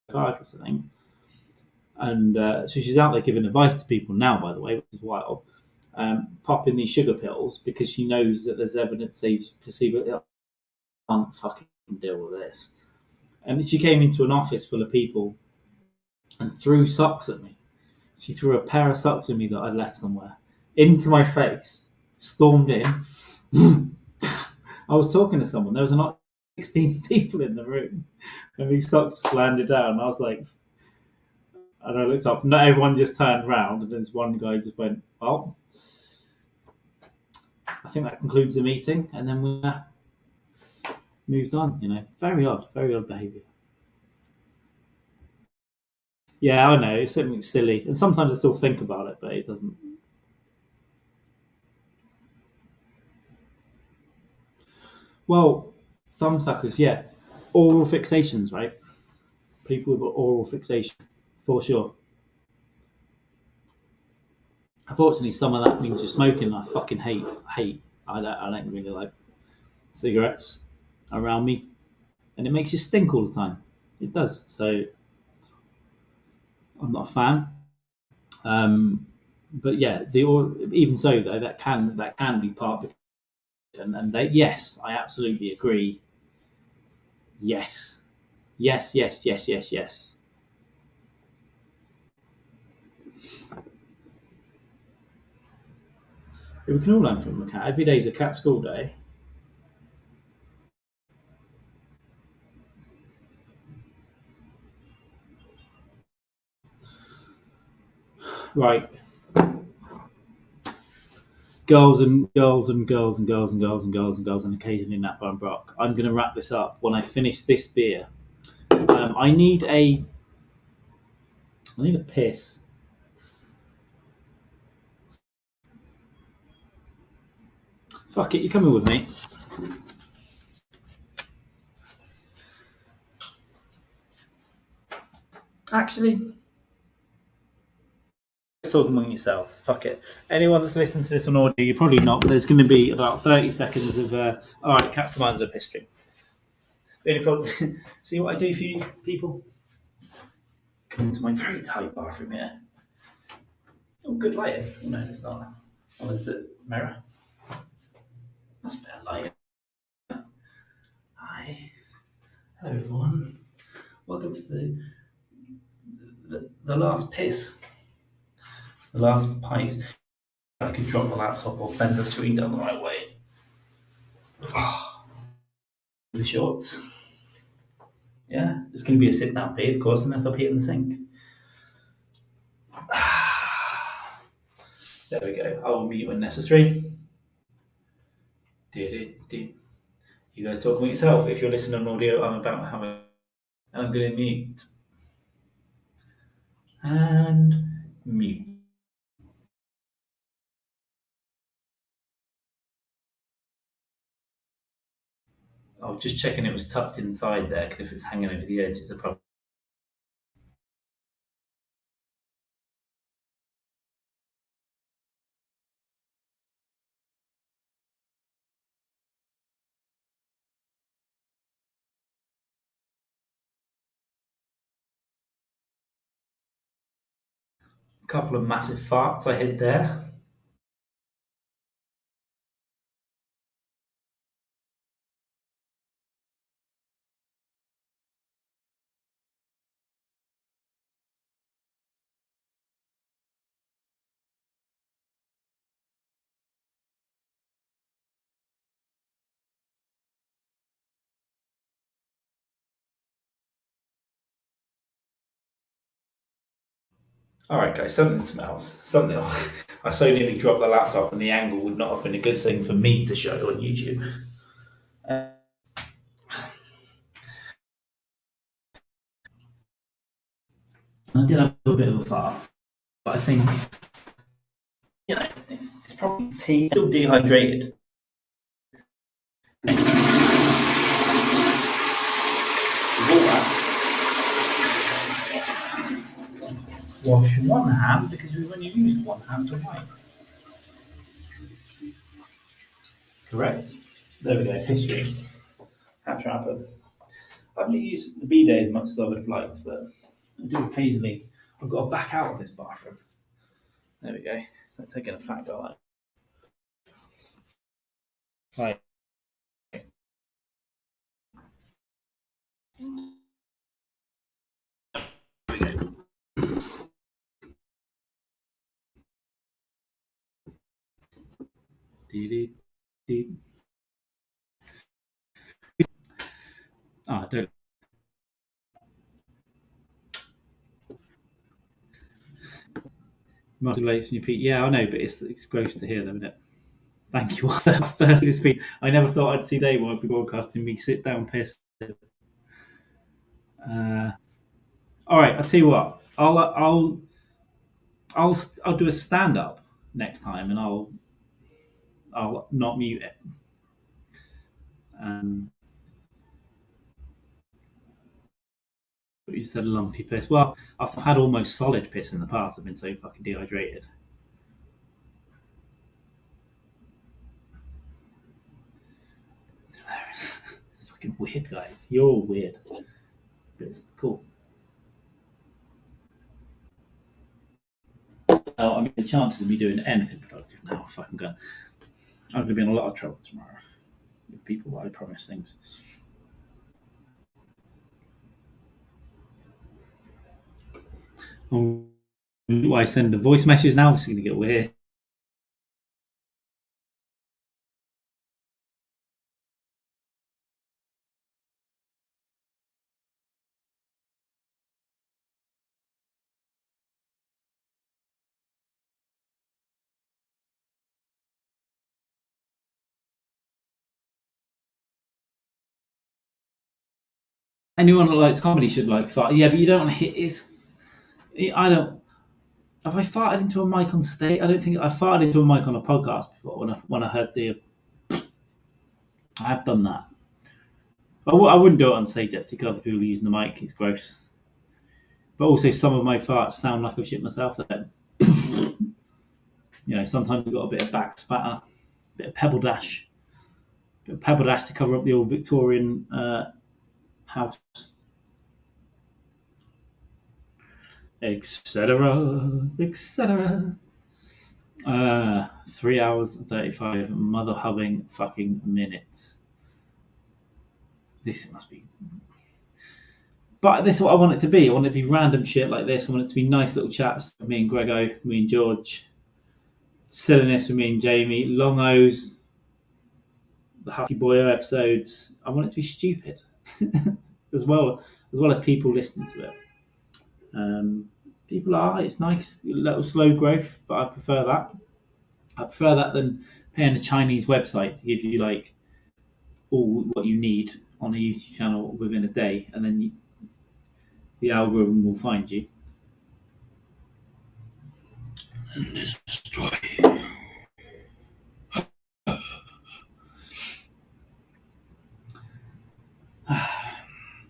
psychiatrist, I think. And so she's out there giving advice to people now, by the way, which is wild, popping these sugar pills because she knows that there's evidence that placebo can't fucking deal with this. And she came into an office full of people and threw socks at me. She threw a pair of socks at me that I'd left somewhere into my face, stormed in. I was talking to someone. There was not 16 people in the room, and these socks just landed down. I was like, and I looked up. Not everyone just turned round, and then this one guy just went, "Well, I think that concludes the meeting," and then we moved on. Very odd behaviour. Yeah, I know it's something silly, and sometimes I still think about it, but it doesn't. Well, thumb suckers, yeah, oral fixations, right? People with oral fixation, for sure. Unfortunately, some of that means you're smoking. I fucking hate. I don't really like cigarettes around me, and it makes you stink all the time. It does. So I'm not a fan. But yeah, even so though that can be part of it. And yes, I absolutely agree. Yes, yes, yes, yes, yes, yes. We can all learn from a cat. Every day is a cat school day. Right. Girls and girls and girls and girls and girls and girls and girls and occasionally Napa and Brock. I'm going to wrap this up when I finish this beer. I need a piss. Fuck it, you're coming with me. Actually, talk among yourselves. Fuck it. Anyone that's listening to this on audio, you're probably not, but there's going to be about 30 seconds of, all right, catch the mind of the piss stream. Really problem. See what I do for you, people? Come into my very tight bathroom here. Oh, good lighting. No, it's not. Oh, is it mirror? That's better lighting. Hi. Hello, everyone. Welcome to the last piss. The last pies. I could drop the laptop or bend the screen down the right way. the shorts. Yeah, it's going to be a sit down pee, of course, unless I pee in the sink. There we go. I will mute when necessary. You guys talk with yourself. If you're listening on audio, I'm about to have a. And I'm going to mute. And mute. I was just checking it was tucked inside there, because if it's hanging over the edge, it's a problem. A couple of massive farts I hid there. All right, guys, something smells. Something. I so nearly dropped the laptop, and the angle would not have been a good thing for me to show on YouTube. I did have a bit of a fart, but I think, it's probably pee. Still dehydrated. Wash one hand because we've only used one hand to wipe. Correct. There we go. History. Had to happen. I haven't used the bidet as much as I would have liked, but I do occasionally. I've got to back out of this bathroom. There we go. So taking a fat go out. Right. There we go. I don't. Modulation, you Pete. Yeah, I know, but it's gross to hear them, isn't it? Thank you, Arthur. Thirsty this Pete. I never thought I'd see day while I'd be broadcasting me sit down piss. All right, I'll tell you what. I'll do a stand up next time, and I'll not mute it. But you said lumpy piss. Well, I've had almost solid piss in the past. I've been so fucking dehydrated. It's hilarious. It's fucking weird, guys. You're all weird, but it's cool. Oh, I mean, the chances of me doing anything productive now, fucking gone. I'm going to be in a lot of trouble tomorrow with people I promise things. Why send a voice message now? This is going to get weird. Anyone that likes comedy should like fart. Yeah, but you don't want to hit. I don't. Have I farted into a mic on stage? I don't think I farted into a mic on a podcast before. When I heard the, I have done that. I wouldn't do it on stage actually because other people are using the mic. It's gross. But also, some of my farts sound like I've shit myself. Sometimes I've got a bit of back spatter, a bit of pebble dash to cover up the old Victorian house, etc., etc. 3 hours and 35 mother hubbing fucking minutes. This must be. But this is what I want it to be. I want it to be random shit like this. I want it to be nice little chats with me and Grego, me and George. Silliness with me and Jamie. Long O's. the Husky Boyo episodes. I want it to be stupid, as well as people listening to it. Um, People are. It's nice, little slow growth, but I prefer that. I prefer that than paying a Chinese website to give you like all what you need on a YouTube channel within a day, and then the algorithm will find you. Destroy.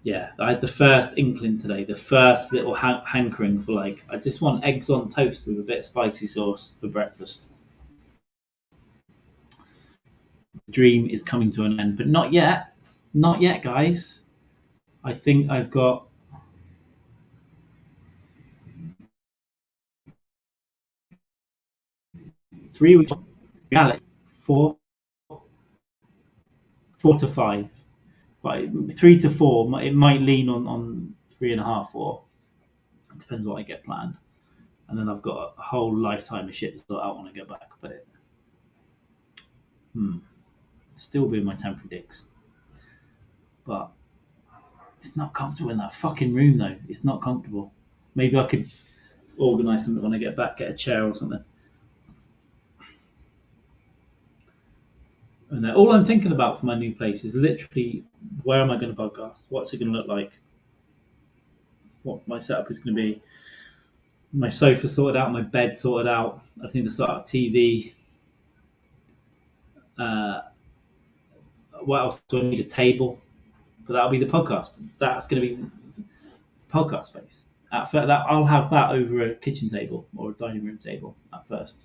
Yeah, I had the first inkling today, the first little hankering for like, I just want eggs on toast with a bit of spicy sauce for breakfast. The dream is coming to an end, but not yet. Not yet, guys. I think I've got 3 weeks. Reality, four, 4 to 5. But 3 to 4, it might lean on 3.5, 4. It depends what I get planned. And then I've got a whole lifetime of shit to sort out when I go back. But still be my temporary digs. But it's not comfortable in that fucking room, though. It's not comfortable. Maybe I could organise something when I get back, get a chair or something. And then all I'm thinking about for my new place is literally where am I going to podcast? What's it going to look like? What my setup is going to be? My sofa sorted out, my bed sorted out. I think to start a TV. Uh, what else do I need? A table, but that'll be the podcast. That's going to be podcast space. That I'll have that over a kitchen table or a dining room table at first.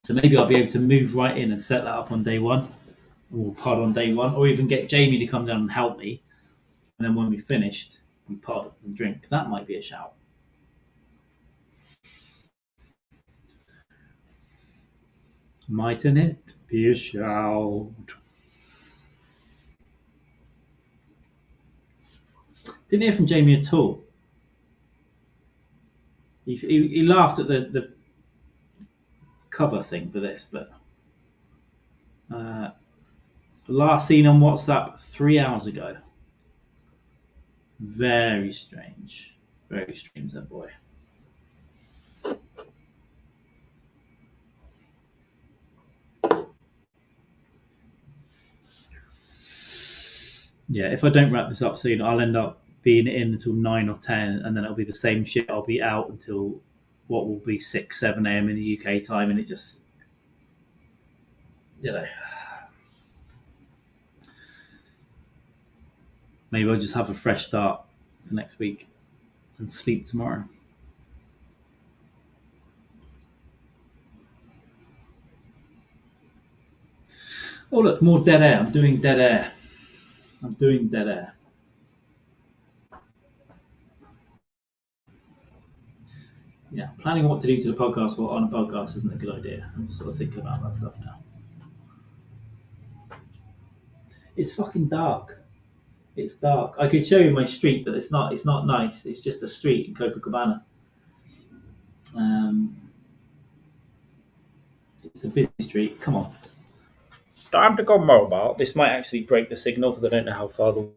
So maybe I'll be able to move right in and set that up on day one, or pod on day one, or even get Jamie to come down and help me. And then when we finished, we pod and drink. That might be a shout. Mightn't it be a shout? Didn't hear from Jamie at all. He laughed at the cover thing for this, but last seen on WhatsApp 3 hours ago. Very strange. Very strange, that boy. Yeah, if I don't wrap this up soon, I'll end up being in until 9 or 10, and then it'll be the same shit. I'll be out until what will be 6, 7 a.m. in the UK time, and it just, you know, maybe I'll just have a fresh start for next week and sleep tomorrow. Oh, look, more dead air. I'm doing dead air. Yeah, planning what to do to the podcast while on a podcast isn't a good idea. I'm just sort of thinking about that stuff now. It's fucking dark. It's dark. I could show you my street, but it's not. It's not nice. It's just a street in Copacabana. Um, it's a busy street. Come on. Time to go mobile. This might actually break the signal because I don't know how far the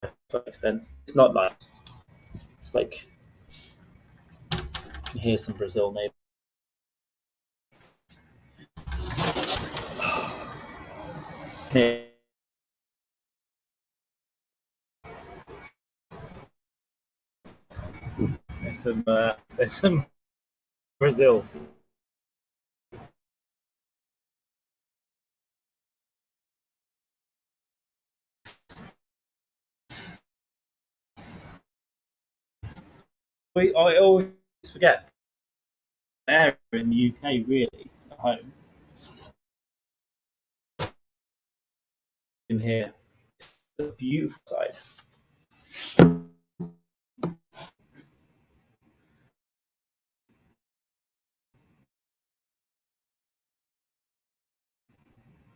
Wi-Fi extends. It's not nice. It's like you can hear some Brazil maybe. There's there's some Brazil. I always forget area in the UK really at home. In here, the beautiful side.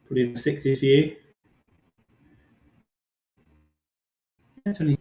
Probably in the 60s for you. It's only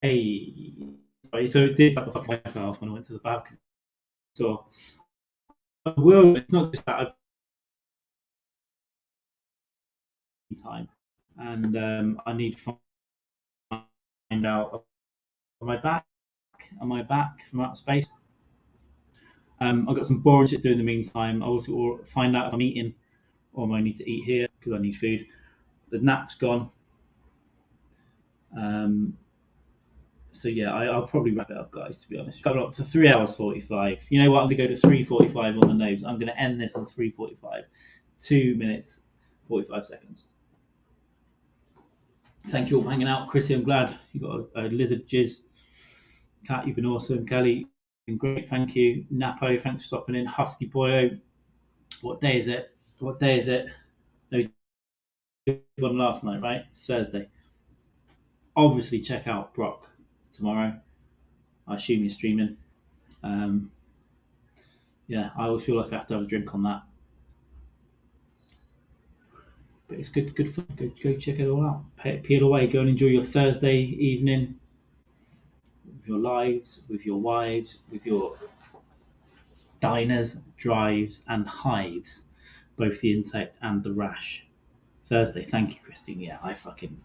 Hey, right, so it did cut the fucking Wi-Fi off when I went to the balcony. So I will. It's not just that I've time, and I need to find out. Am I back? Am I back from outer space? I've got some boring shit to do in the meantime. I also will find out if I'm eating or am I need to eat here because I need food. The nap's gone. Um, so yeah, I'll probably wrap it up, guys. To be honest, coming up for 3 hours 45. You know what? I'm gonna go to 3:45 on the nose. I'm gonna end this on 3:45. 2 minutes 45 seconds. Thank you all for hanging out, Chrissy. I'm glad you got a lizard jizz. Kat, you've been awesome. Kelly, you've been great. Thank you. Napo, thanks for stopping in. Husky Boyo, what day is it? What day is it? No, you did one last night, right? It's Thursday. Obviously, check out Brock tomorrow. I assume you're streaming. Um, yeah, I always feel like I have to have a drink on that. But it's good fun. Go check it all out. Peel away. Go and enjoy your Thursday evening with your lives, with your wives, with your diners, drives, and hives, both the insect and the rash. Thursday. Thank you, Christine. Yeah, I fucking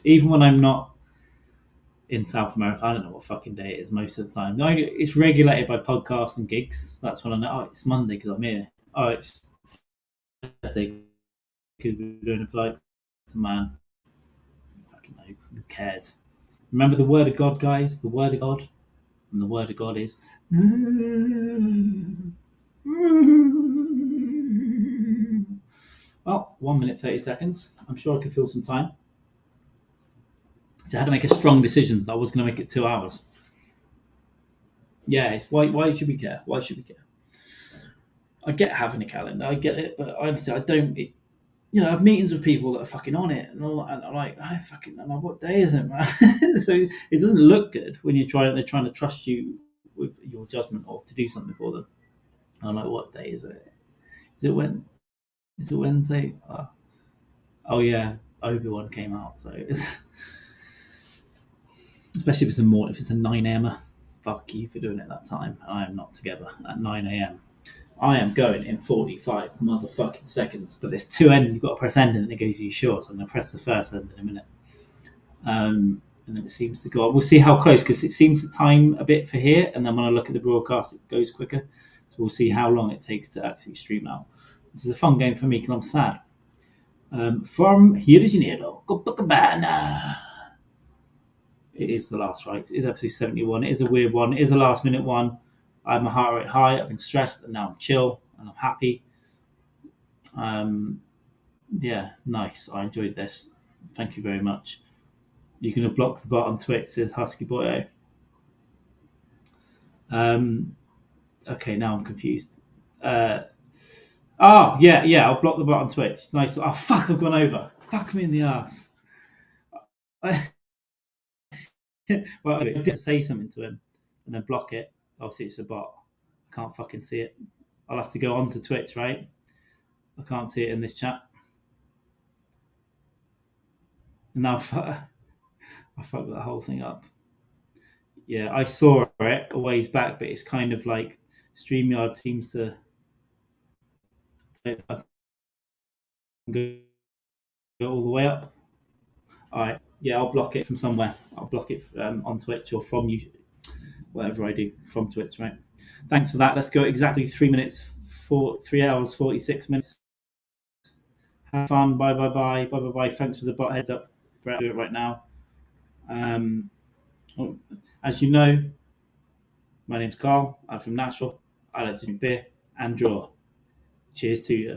even when I'm not in South America, I don't know what fucking day it is most of the time. No, it's regulated by podcasts and gigs. That's when I know. Oh, it's Monday because I'm here. Oh, it's Thursday because we're doing a flight. It's a man. Fucking know. Who cares? Remember the word of God, guys. The word of God, and the word of God is. Well, 1 minute 30 seconds. I'm sure I can fill some time. So I had to make a strong decision that I was going to make it 2 hours. Yeah, why should we care? Why should we care? I get having a calendar, I get it, but honestly, I don't. I have meetings with people that are fucking on it, and all, and I'm like, I don't fucking know what day is it, man. So it doesn't look good when they're trying to trust you with your judgment or to do something for them. And I'm like, what day is it? Is it when? Is it Wednesday? Oh yeah, Obi-Wan came out, so it's especially if it's a morning, if it's a 9 a.m. Fuck you for doing it at that time. I am not together at 9 a.m. I am going in 45 motherfucking seconds. But there's two ends, you've got to press end and it goes you short. So I'm going to press the first end in a minute. And then it seems to go on. We'll see how close, because it seems to time a bit for here. And then when I look at the broadcast, it goes quicker. So we'll see how long it takes to actually stream out. This is a fun game for me because I'm sad. From Rio de Janeiro, Copacabana. It is the last rites. It is episode 71. It is a weird one. It is a last minute one. I have my heart rate high. I've been stressed, and now I'm chill and I'm happy. Yeah, nice. I enjoyed this. Thank you very much. You can block the bot on Twitch, says Husky Boy. Okay, now I'm confused. Yeah, I'll block the bot on Twitch. Nice. Oh, fuck, I've gone over. Fuck me in the ass. Well, I did say something to him and then block it. Obviously, it's a bot. I can't fucking see it. I'll have to go on to Twitch, right? I can't see it in this chat. And now I fucked that whole thing up. Yeah, I saw it a ways back, but it's kind of like StreamYard seems to go all the way up. All right, yeah, I'll block it from somewhere. I'll block it on Twitch or from you, whatever I do from Twitch, right? Thanks for that. Let's go exactly 3 hours 46 minutes. Have fun. Bye. Thanks for the bot heads up. I'll do it right now. As you know, my name's Carl. I'm from Nashville. I like to drink beer and draw. Cheers to you.